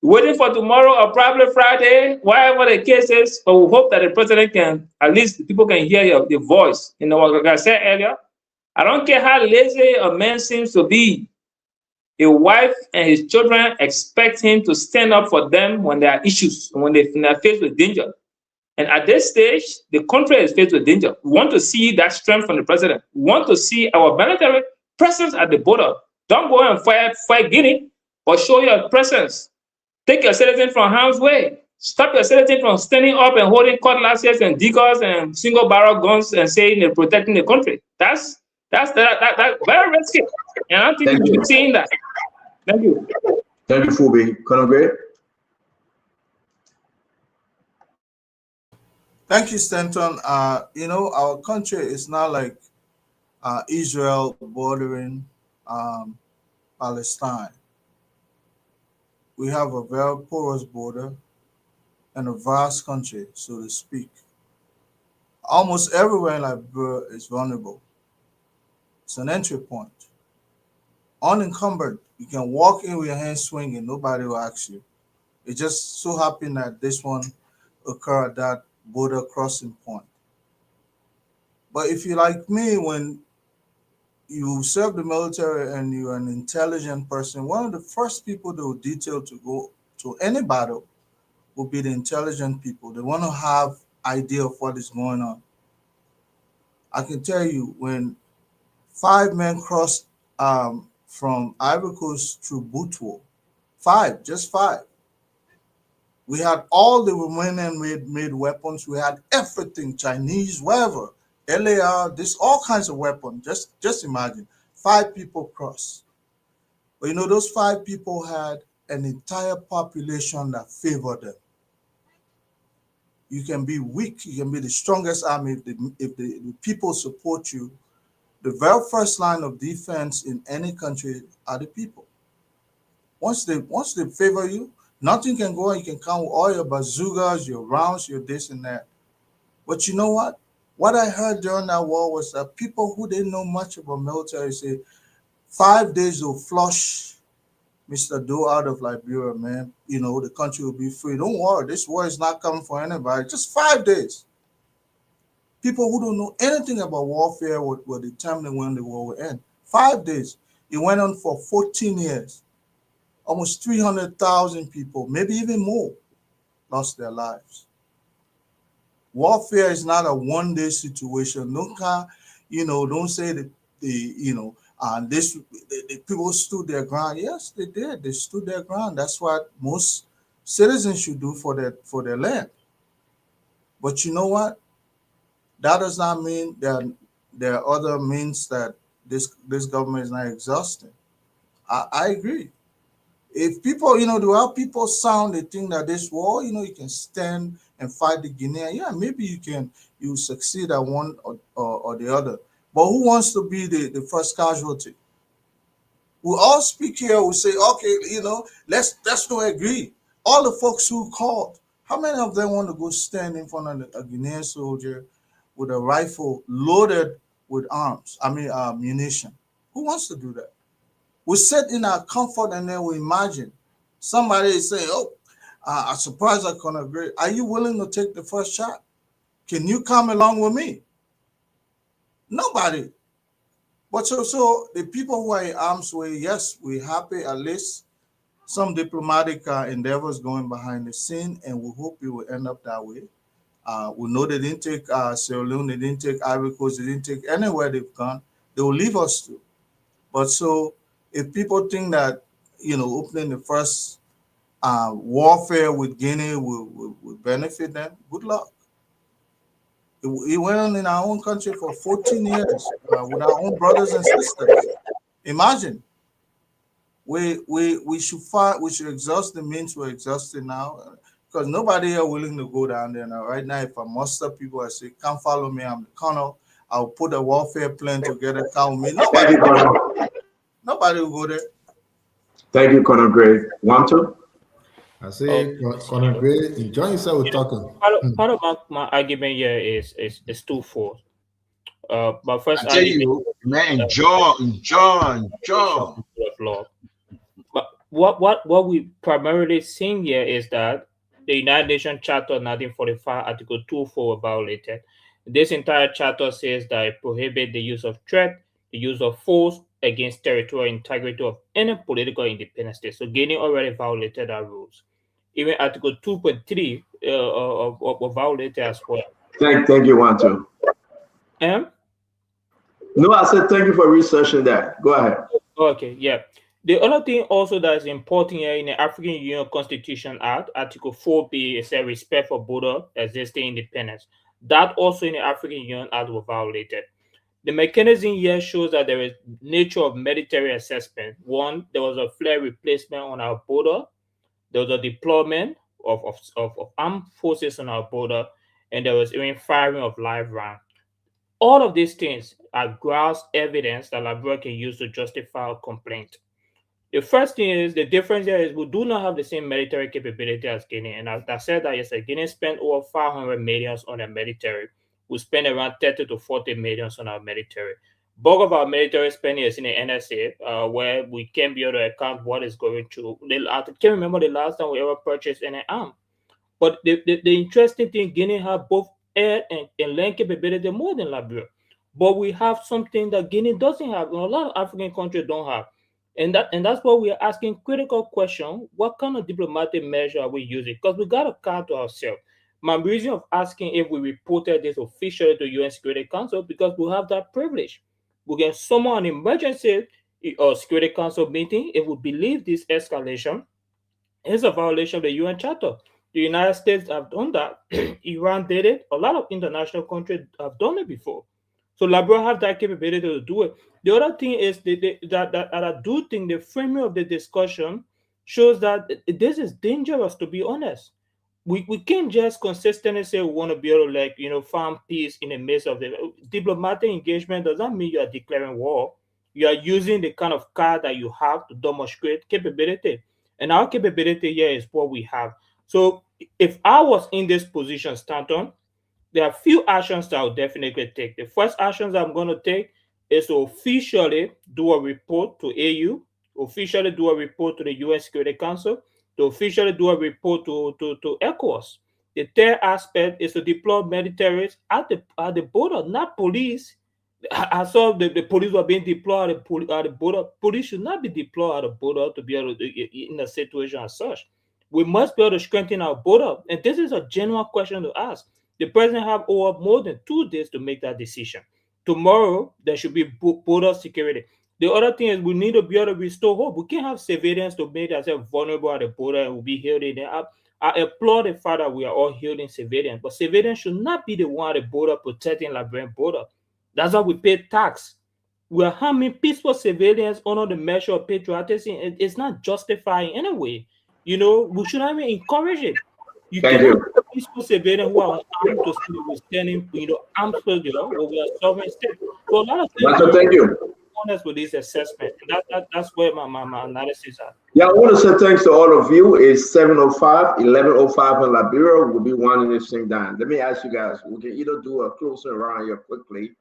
Waiting for tomorrow or probably Friday, whatever the case is, but we hope that the president can, at least people can hear the voice. Like I said earlier, I don't care how lazy a man seems to be. A wife and his children expect him to stand up for them when there are issues, when they are faced with danger. And at this stage, the country is faced with danger. We want to see that strength from the president. We want to see our military presence at the border. Don't go and fight Guinea, but show your presence. Take your citizens from harm's way. Stop your citizens from standing up and holding cutlasses and decoys and single barrel guns and saying they're protecting the country. That's very risky. And I don't think we should be seeing that. Thank you. Thank you, Phoebe. Colonel Gray? Thank you, Stanton. Our country is not like Israel bordering Palestine. We have a very porous border and a vast country, so to speak. Almost everywhere in Liberia is vulnerable. It's an entry point. Unencumbered, you can walk in with your hands swinging, nobody will ask you. It just so happened that this one occurred at that border crossing point. But if you're like me, when you serve the military and you're an intelligent person, one of the first people they will detail to go to any battle will be the intelligent people. They want to have idea of what is going on. I can tell you when 5 men crossed from Ivory Coast through Butuo, just five. We had all the Romanian made weapons. We had everything, Chinese, whatever, LAR, all kinds of weapons. Just imagine, 5 people crossed. But those 5 people had an entire population that favored them. You can be weak, you can be the strongest army if the people support you. The very first line of defense in any country are the people. Once they favor you, nothing can go on. You can count all your bazookas, your rounds, your this and that. But you know what? What I heard during that war was that people who didn't know much about military say 5 days will flush Mr. Doe out of Liberia, man. The country will be free. Don't worry, this war is not coming for anybody. Just 5 days. People who don't know anything about warfare were determining when the war will end. 5 days. It went on for 14 years. Almost 300,000 people, maybe even more, lost their lives. Warfare is not a one-day situation. Don't say that the people stood their ground. Yes, they did. They stood their ground. That's what most citizens should do for their land. But you know what? That does not mean that there are other means that this government is not exhausting. I agree. If people, the way people sound, they think that this war, you can stand and fight the Guinean. Yeah, maybe you succeed at one or the other. But who wants to be the first casualty? We all speak here, we say, okay, let's not agree. All the folks who called, how many of them want to go stand in front of a Guinean soldier with a rifle loaded with munition? Who wants to do that? We sit in our comfort and then we imagine somebody say, oh, I'm surprised I couldn't agree. Are you willing to take the first shot? Can you come along with me? Nobody. But so the people who are in arm's way, yes, we're happy at least some diplomatic endeavors going behind the scene, and we hope it will end up that way. We know they didn't take Sierra Leone, they didn't take Ivory Coast, they didn't take anywhere they've gone. They will leave us to. But so if people think that, opening the first warfare with Guinea will benefit them, good luck. It went on in our own country for 14 years with our own brothers and sisters. Imagine. We should exhaust the means we're exhausting now because nobody are willing to go down there now. Right now, if I muster people, I say, come follow me, I'm the colonel. I'll put a warfare plan together, come with me. Nobody will go there. Thank you, Colonel Gray. Want to? I say, Colonel Gray, enjoy yourself with talking. Part of my argument here is twofold. But first, I tell you, man, John. But what we primarily seeing here is that the United Nations Charter 1945 Article 2.4 were violated. This entire charter says that it prohibits the use of threat, the use of force against territorial integrity of any political independent state. So Guinea already violated our rules. Even Article 2.3 of violated as well. Thank you, one too. No, I said thank you for researching that. Go ahead. Okay, yeah. The other thing also that is important here in the African Union Constitution Act, Article 4B, is a respect for border existing independence. That also in the African Union Act was violated. The mechanism here shows that there is nature of military assessment. One, there was a flare replacement on our border. There was a deployment of armed forces on our border, and there was even firing of live rounds. All of these things are gross evidence that Liberia can use to justify a complaint. The first thing is the difference here is we do not have the same military capability as Guinea. And as I said that yesterday, Guinea spent over 500 millions on their military. We spend around 30 to 40 millions on our military. Bulk of our military spending is in the NSA, where we can't be able to account what is going through. I can't remember the last time we ever purchased any arm. But the interesting thing, Guinea have both air and land capability more than Liberia. But we have something that Guinea doesn't have, and a lot of African countries don't have. And that's why we are asking critical question: what kind of diplomatic measure are we using? Because we got to count to ourselves. My reason of asking if we reported this officially to UN Security Council because we have that privilege. We can summon an emergency or Security Council meeting if we believe this escalation is a violation of the UN Charter. The United States have done that. Iran did it. A lot of international countries have done it before. So Liberia have that capability to do it. The other thing is that I do think the framing of the discussion shows that this is dangerous, to be honest. We can't just consistently say we want to be able to find peace in the midst of the diplomatic engagement. Does not mean you are declaring war. You are using the kind of card that you have to demonstrate capability. And our capability here is what we have. So if I was in this position, Stanton, there are a few actions that I'll definitely take. The first actions I'm going to take is to officially do a report to AU, officially do a report to the UN Security Council, to officially do a report to ECOWAS. The third aspect is to deploy militaries at the border, not police. I saw the police were being deployed at the border. Police should not be deployed at the border to be able to, in a situation as such. We must be able to strengthen our border. And this is a genuine question to ask. The president have over more than 2 days to make that decision. Tomorrow, there should be border security. The other thing is we need to be able to restore hope. We can't have civilians to make themselves vulnerable at the border and will be held in there. I applaud the fact that we are all holding civilians, but civilians should not be the one at the border protecting Liberian border. That's why we pay tax. We are harming peaceful civilians under the measure of patriotism. It's not justified in any way. We should not even encourage it. You cannot have peaceful civilians who are armed to still withstanding, armed soldiers when we are sovereign state. So a lot of things. Thank you. Honest with this assessment. That's where my analysis are. Yeah, I want to say thanks to all of you. It's 7:05, 11:05 in Liberia. We'll be winding this thing down. Let me ask you guys, we can either do a closing around here quickly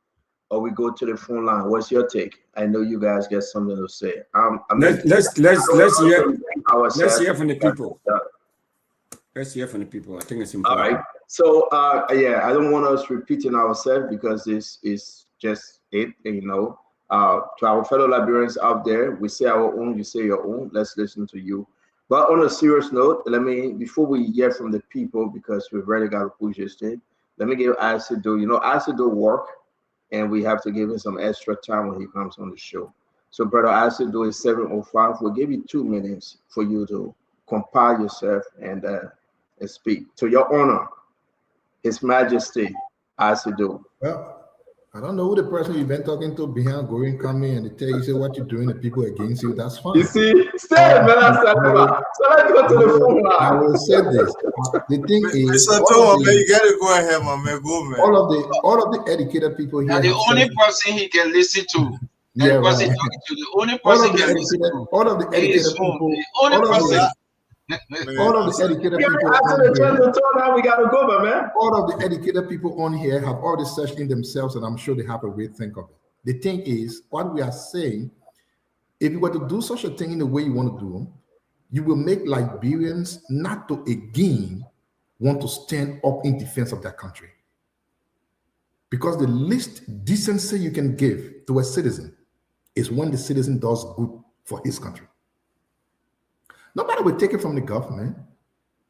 or we go to the phone line. What's your take? I know you guys get something to say. Let's hear from the people. Let's hear from the people. I think it's important. All right. So yeah, I don't want us repeating ourselves because this is just it, to our fellow Liberians out there, we say our own, you say your own. Let's listen to you. But on a serious note, before we hear from the people, because we've already got to push this thing, let me give Asido, Asido work, and we have to give him some extra time when he comes on the show. So brother Asido is 7:05. We'll give you 2 minutes for you to compile yourself and speak. To your honor, His Majesty Asido. Well, I don't know who the person you've been talking to behind going coming and they tell you say what you're doing, the people against you. That's fine. You see, stay, man. So let's go to the phone line. I will say this. The thing is, Mr. Thomas, man, you gotta go ahead, my man. Go, man. All of the educated people here. Now the only person he can listen to. Yeah, right. The only person he can listen to. All of the educated people. All of the educated people. We gotta go, man. All of the educated people on here have already searched in themselves, and I'm sure they have a way to think of it. The thing is, what we are saying, if you were to do such a thing in the way you want to do them, you will make Liberians not to again want to stand up in defense of their country. Because the least decency you can give to a citizen is when the citizen does good for his country. Nobody will take it from the government.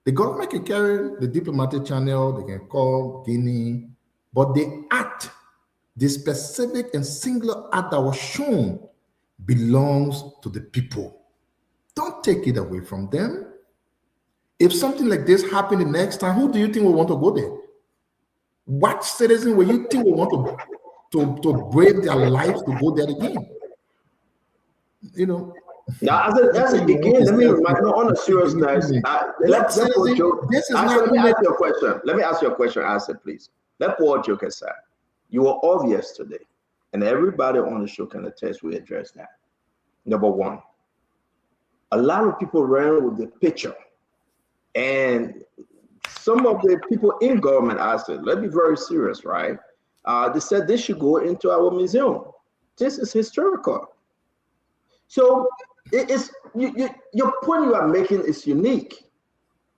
The government can carry the diplomatic channel, they can call Guinea, but the act, the specific and singular act that was shown belongs to the people. Don't take it away from them. If something like this happened the next time, who do you think will want to go there? What citizen will you think will want to brave their lives to go there again? You know. Now, as again, let me remind you on a serious note. Let me ask you a question. Let me ask you a question, Asa, please. Let Paul joke aside. You were obvious today, and everybody on the show can attest we addressed that. Number one, a lot of people ran with the picture, and some of the people in government, I said, let's be very serious, right? They said this should go into our museum. This is historical. So it's your point you are making is unique,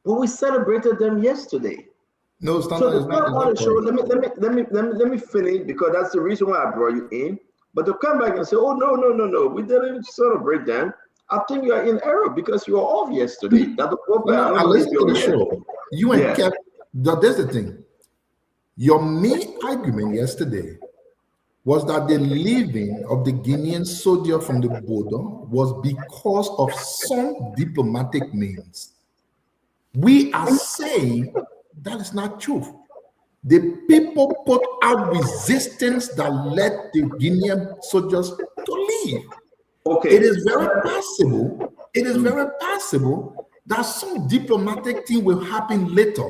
but we celebrated them yesterday. No, so the not on the show. Let me finish, because that's the reason why I brought you in. But to come back and say, oh no, we didn't celebrate them. I think you are in error, because you are off yesterday. That I listened to the show. You and Kev. That's the thing. Your main argument yesterday was that the leaving of the Guinean soldier from the border was because of some diplomatic means. We are saying that is not true. The people put out resistance that led the Guinean soldiers to leave. Okay. It is very possible. It is very possible that some diplomatic thing will happen later,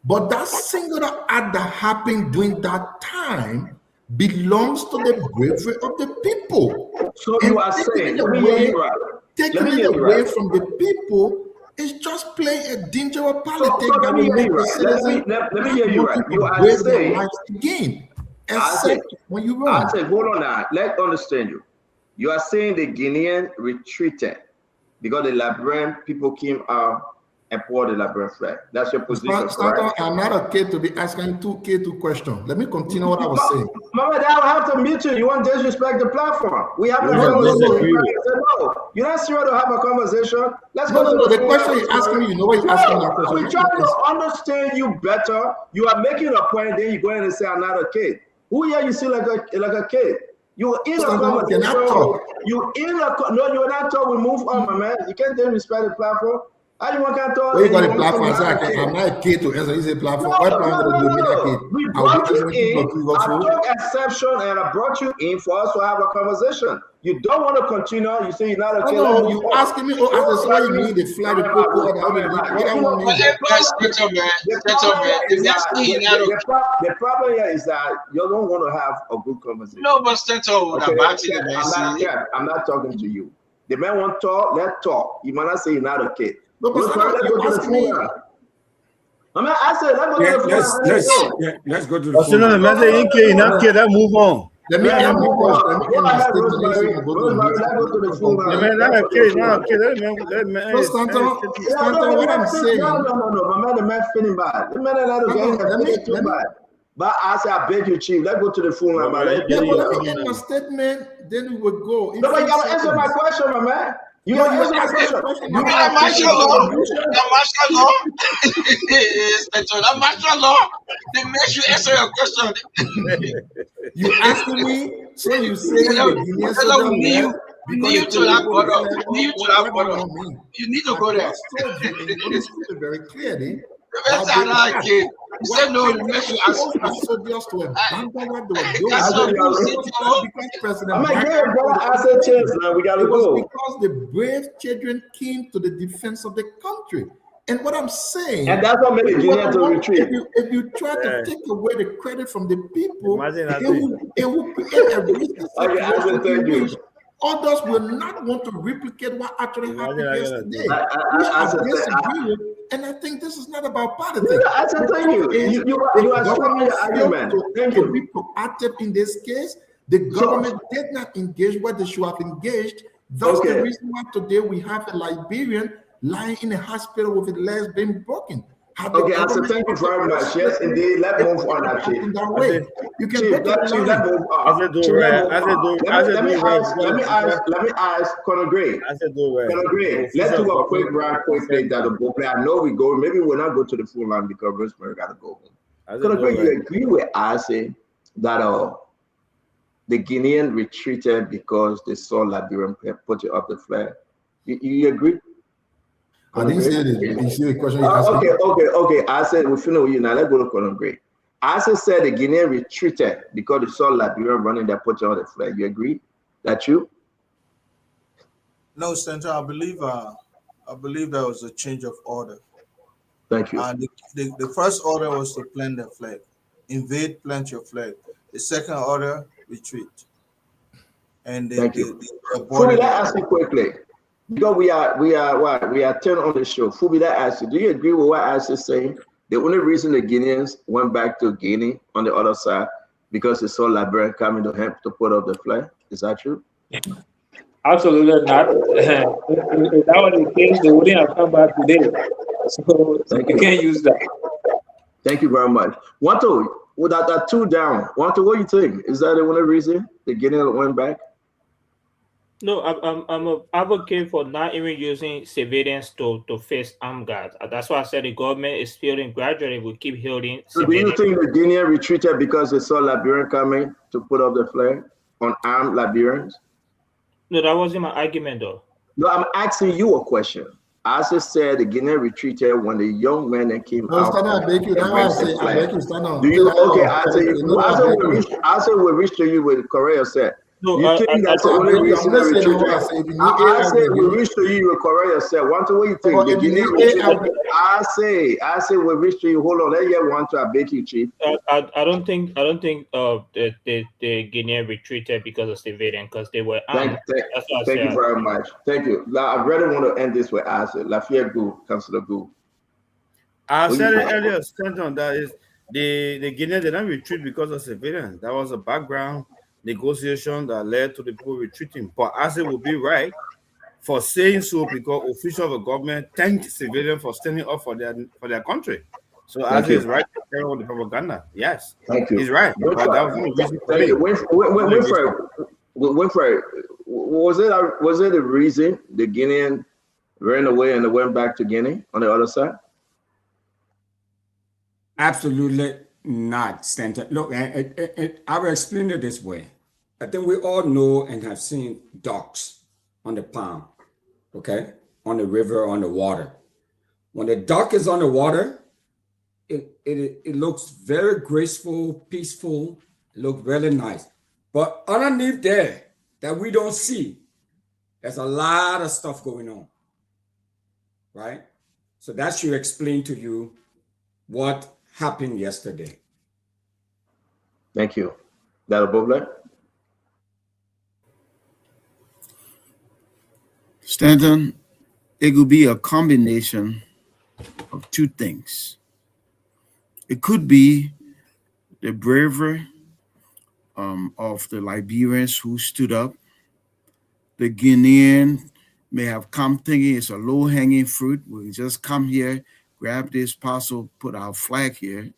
but that singular act that happened during that time belongs to the bravery of the people. So you are saying, taking it away from the people is just playing a dangerous politics that will make the citizens let me hear you right. You are brave saying their lives again, except when you run. I said, hold on now. Let's understand you. You are saying the Guinean retreated because the Liberian people came out and poured the Liberian flag. That's your position, correct? I'm not okay to be asking two questions. Let me continue what I was saying. Mama, I will have to mute you. You want to disrespect the platform. We have a conversation. No, you're not serious to have a conversation. Let's go. No. The question you're asking me, you know what you're asking that question. We're trying to understand you better. You are making a point, then you go in and say, I'm not a kid. Who here you see like a kid? You're in a conversation. You're in a no, you're not talking. We move on, my man. You can't disrespect the platform. How you want to talk? You got a platform. I'm not a kid to answer. He's a platform. What platform do you mean a kid? We brought you in. I took exception and I brought you in for us to have a conversation. You don't want to continue. You say you're not a kid. No, you asking me. Oh, so you need the flag, the popo, what I want to The problem here is that you don't want to have a good conversation. No, but I'm not talking to you. The man want to talk. Let's talk. You might not say you're not a kid. No, but let's me. I said, let's go to the phone. Move on. Let me move on. What I'm saying. No, the man feeling bad. The man but I say, I beg you, Chief, let's go to the phone. Let me end my statement, then we will go. No, but you gotta answer my question, my man. You gotta answer my question. The martial law. They make you answer your question. You asking me, so you say you need to go there. Very clearly. You said no, you make you ask. Soldiers to abandon what they were doing. We gotta go. Because the brave children came to the defense of the country. And what I'm saying, and that's what made Nigeria to retreat. If you try to take away the credit from the people, it will create a risk situation. Others will not want to replicate what actually happened yesterday. I disagree with, and I think this is not about politics. I tell you, you are strong in your argument. To be proactive in this case, the government did not engage what they should have engaged. That's the reason why today we have a Liberian lying in a hospital with his legs being broken. Okay, I said thank you very much. Yes, indeed. Let's move on, actually. In that way, you can Chief, go to the let's line. move on. Let me ask Conor Gray. Conor Gray, let's do a quick round quickly that will play. I know we go, maybe we'll not go to the full line because Rosemary got to go home. Conor Gray, you agree with Ase that the Guinean retreated because they saw Liberian put it up the flag? You agree? I didn't say it. You see the question you asked me? Okay. I said we finish with you now. Let's go to Conor Gray. I said the Guinean retreated because they saw Liberia running their put on the flag. You agree? That true? No, Senator. I believe there was a change of order. Thank you. The first order was to plant the flag, invade, plant your flag. The second order, retreat. And thank you. Fubi, let's ask you quickly. Because we are 10 on the show. Fubi, let's ask you, do you agree with what Ash is saying? The only reason the Guineans went back to Guinea on the other side because they saw Liberian coming to help to put up the flag. Is that true? Absolutely not. If that was the case, they wouldn't have come back today. So you can't use that. Thank you very much. Wanto, with that two down, Wanto, what do you think? Is that the only reason the Guineans went back? No, I'm an advocate for not even using civilians to face armed guards. That's why I said the government is healing gradually. We keep healing. So do you think the Guineans retreated because they saw Liberian coming to put up the flag on armed Liberians? No, that wasn't my argument, though. No, I'm asking you a question. I just said the Guinean retreated when the young men that came out. I beg you. I beg you, stand on. Do you? Okay, I said we reach to you with Korea said. No, you think that's the only reason they retreated? I say we reach to you with Korea said. Want to what you think? The Guinean retreated. I say we reach to you. Hold on, let you want to. I beg you, Chief. I don't think the Guinean retreated because of civilian, because they were armed. Thank you very much. Thank you. Now, I really want to end this with Ase. Lafayette Gu, Councillor Gu. I said it earlier, Stanton, that is the Guineans did not retreat because of civilians. That was a background negotiation that led to the people retreating. But Ase will be right for saying so because officials of the government thanked civilians for standing up for their country. So Ase is right to carry on the propaganda. Yes. Thank you. He's right. But that was the reason for me. Winfrey, was it the reason the Guinean ran away and they went back to Guinea on the other side? Absolutely not, Stanton. Look, I will explain it this way. I think we all know and have seen ducks on the pond, okay? On the river, on the water. When the duck is on the water, it looks very graceful, peaceful, it looks really nice. But underneath there that we don't see, there's a lot of stuff going on, right? So that should explain to you what happened yesterday. Thank you. Dr. Bobler? Stanton, it could be a combination of two things. It could be the bravery of the Liberians who stood up. The Guinean may have come thinking it's a low-hanging fruit. We just come here, grab this parcel, put our flag here,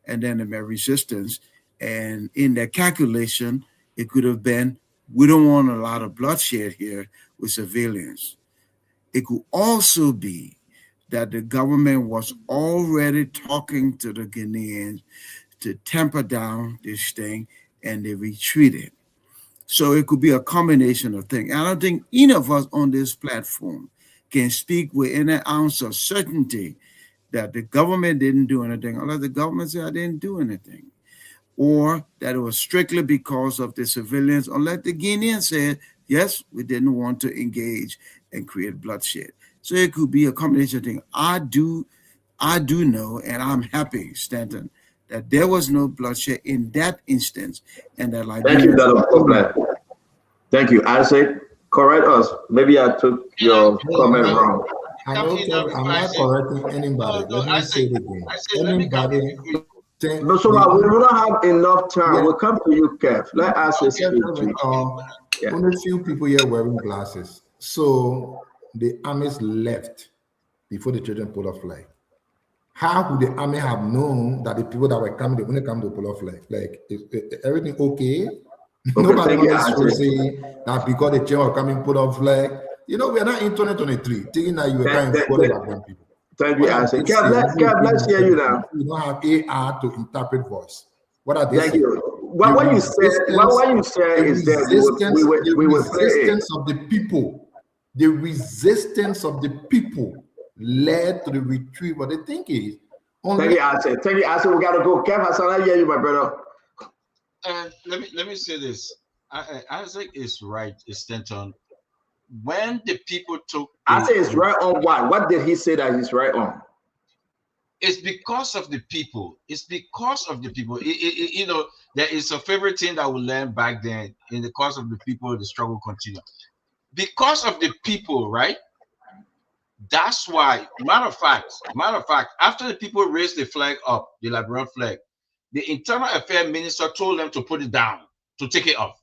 and then there may resistance. And in their calculation, it could have been, we don't want a lot of bloodshed here with civilians. It could also be that the government was already talking to the Guineans to temper down this thing, and they retreated. So it could be a combination of things. I don't think any of us on this platform can speak with any ounce of certainty that the government didn't do anything, unless the government said I didn't do anything, or that it was strictly because of the civilians, unless the Guineans said, yes, we didn't want to engage and create bloodshed. So it could be a combination of things. I do know, and I'm happy, Stanton, that there was no bloodshed in that instance, and that Thank you, Dr. Thank you. I said, correct us. Maybe I took your comment wrong. I'm not correcting anybody. Let me say it again. Anybody. No, so we don't have enough time. Yeah. We'll come to you, Kev. Let us say only few people here wearing glasses. So the armies left before the children pulled a flag. how would the army have known that the people that were coming, they only come to pull off flag? Like, is everything okay? Nobody wants to say that because the chair are coming put off flag. You know, we are not in 2023 thinking that you were trying to follow background people. Thank you, Ashley. God bless you now. We don't have AR to interpret voice. What are they Thank saying? you. What you said is that we will resistance of the people. The resistance of the people led to the retreat. What they think is thank you, Ashley. Thank you, Ashley. We gotta go. Kev Hassan, I hear you, my brother. Let me say this. Isaac is right, Stanton. When the people took, I say it's right on what? What did he say that he's right on? It's because of the people. It's because of the people. You know, there is a favorite thing that we learned back then. In the course of the people, the struggle continues. Because of the people, right? That's why. Matter of fact, after the people raised the flag up, the Liberian flag, the Internal Affairs Minister told them to put it down, to take it off.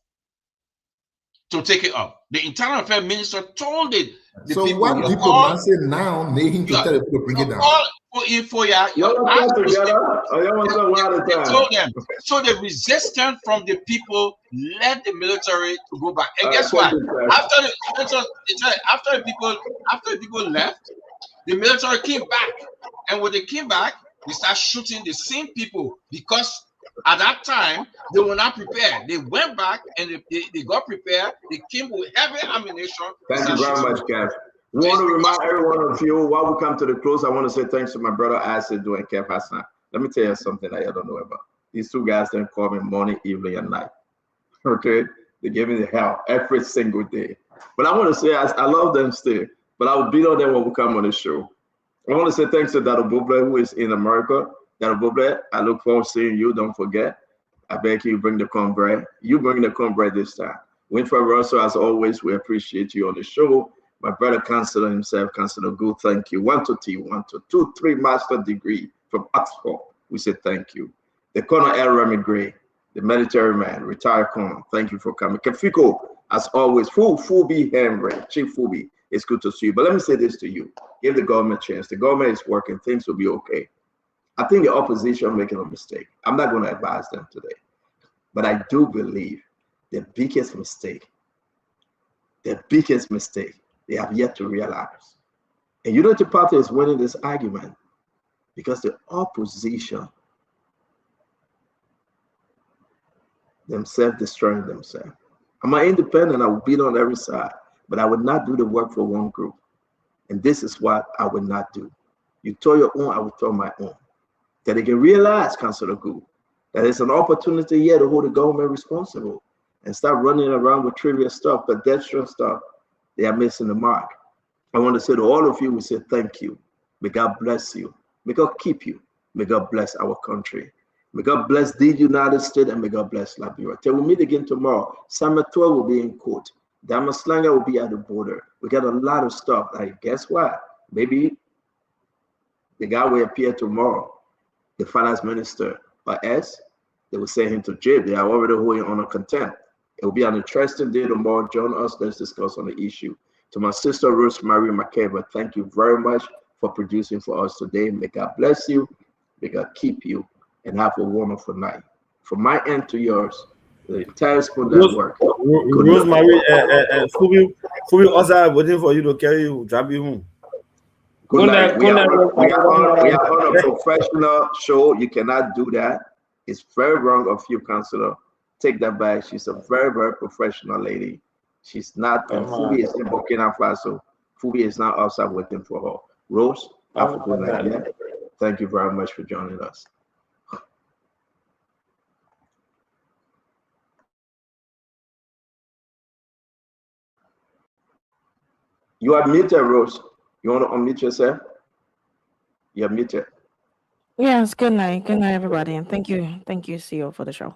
The Internal Affairs Minister told it. So people, what diplomacy now made him to tell people to bring it down? Told them. So the resistance from the people led the military to go back. And guess what? After the people left, the military came back. And when they came back, they started shooting the same people because at that time they were not prepared. They went back and they got prepared. They came with heavy ammunition. Thank you very much, Kev. We want to remind every one of you while we come to the close. I want to say thanks to my brother Acid and Kev Hassan. Let me tell you something that you don't know about. These two guys then call me morning, evening, and night. Okay, they give me the hell every single day. But I want to say I love them still. But I will beat on them when we come on the show. I want to say thanks to Dado Buble, who is in America. Dado Buble, I look forward to seeing you. Don't forget. I beg you bring the cornbread. You bring the cornbread this time. Winfrey Russell, as always, we appreciate you on the show. My brother, Councillor himself, Councillor Good, thank you. 1 to T, 1 to 2, 3 master degree from Oxford. We say thank you. The Colonel L. Remy Gray, the military man, retired colonel. Thank you for coming. Kefiko, as always, Fubi Henry, Chief Fubi, it's good to see you. But let me say this to you. Give the government a chance. The government is working. Things will be okay. I think the opposition are making a mistake. I'm not going to advise them today. But I do believe the biggest mistake they have yet to realize. And Unity Party is winning this argument because the opposition themselves destroying themselves. I'm an independent, I will be on every side, but I would not do the work for one group. And this is what I would not do. You tow your own, I will tow my own. That they can realize, Councillor Good, that it's an opportunity here to hold the government responsible and start running around with trivial stuff, pedestrian stuff. They are missing the mark. I want to say to all of you, we say thank you. May God bless you. May God keep you. May God bless our country. May God bless the United States and may God bless Liberia. Till we meet again tomorrow, Samuel will be in court. Damaslanga will be at the border. We got a lot of stuff. Like, guess what? Maybe the guy will appear tomorrow, the finance minister, or else they will send him to jail. They are already holding on a contempt. It will be an interesting day tomorrow. Join us. Let's discuss on the issue. To my sister, Rosemary McKever, thank you very much for producing for us today. May God bless you. May God keep you. And have a wonderful night. From my end to yours, the entire school network. Rosemary, Fubi also waiting for you to carry you, drop you home. Good night. We are on a professional show. You cannot do that. It's very wrong of you, Councillor. Take that back. She's a very, very professional lady. She's not, and Fubi is in Burkina Faso. Fubi is not outside waiting for her. Rose, have a good night. Yeah? Thank you very much for joining us. You are muted, Rose. You want to unmute yourself? You're muted. Yes, good night. Good night, everybody. And thank you, CEO, for the show.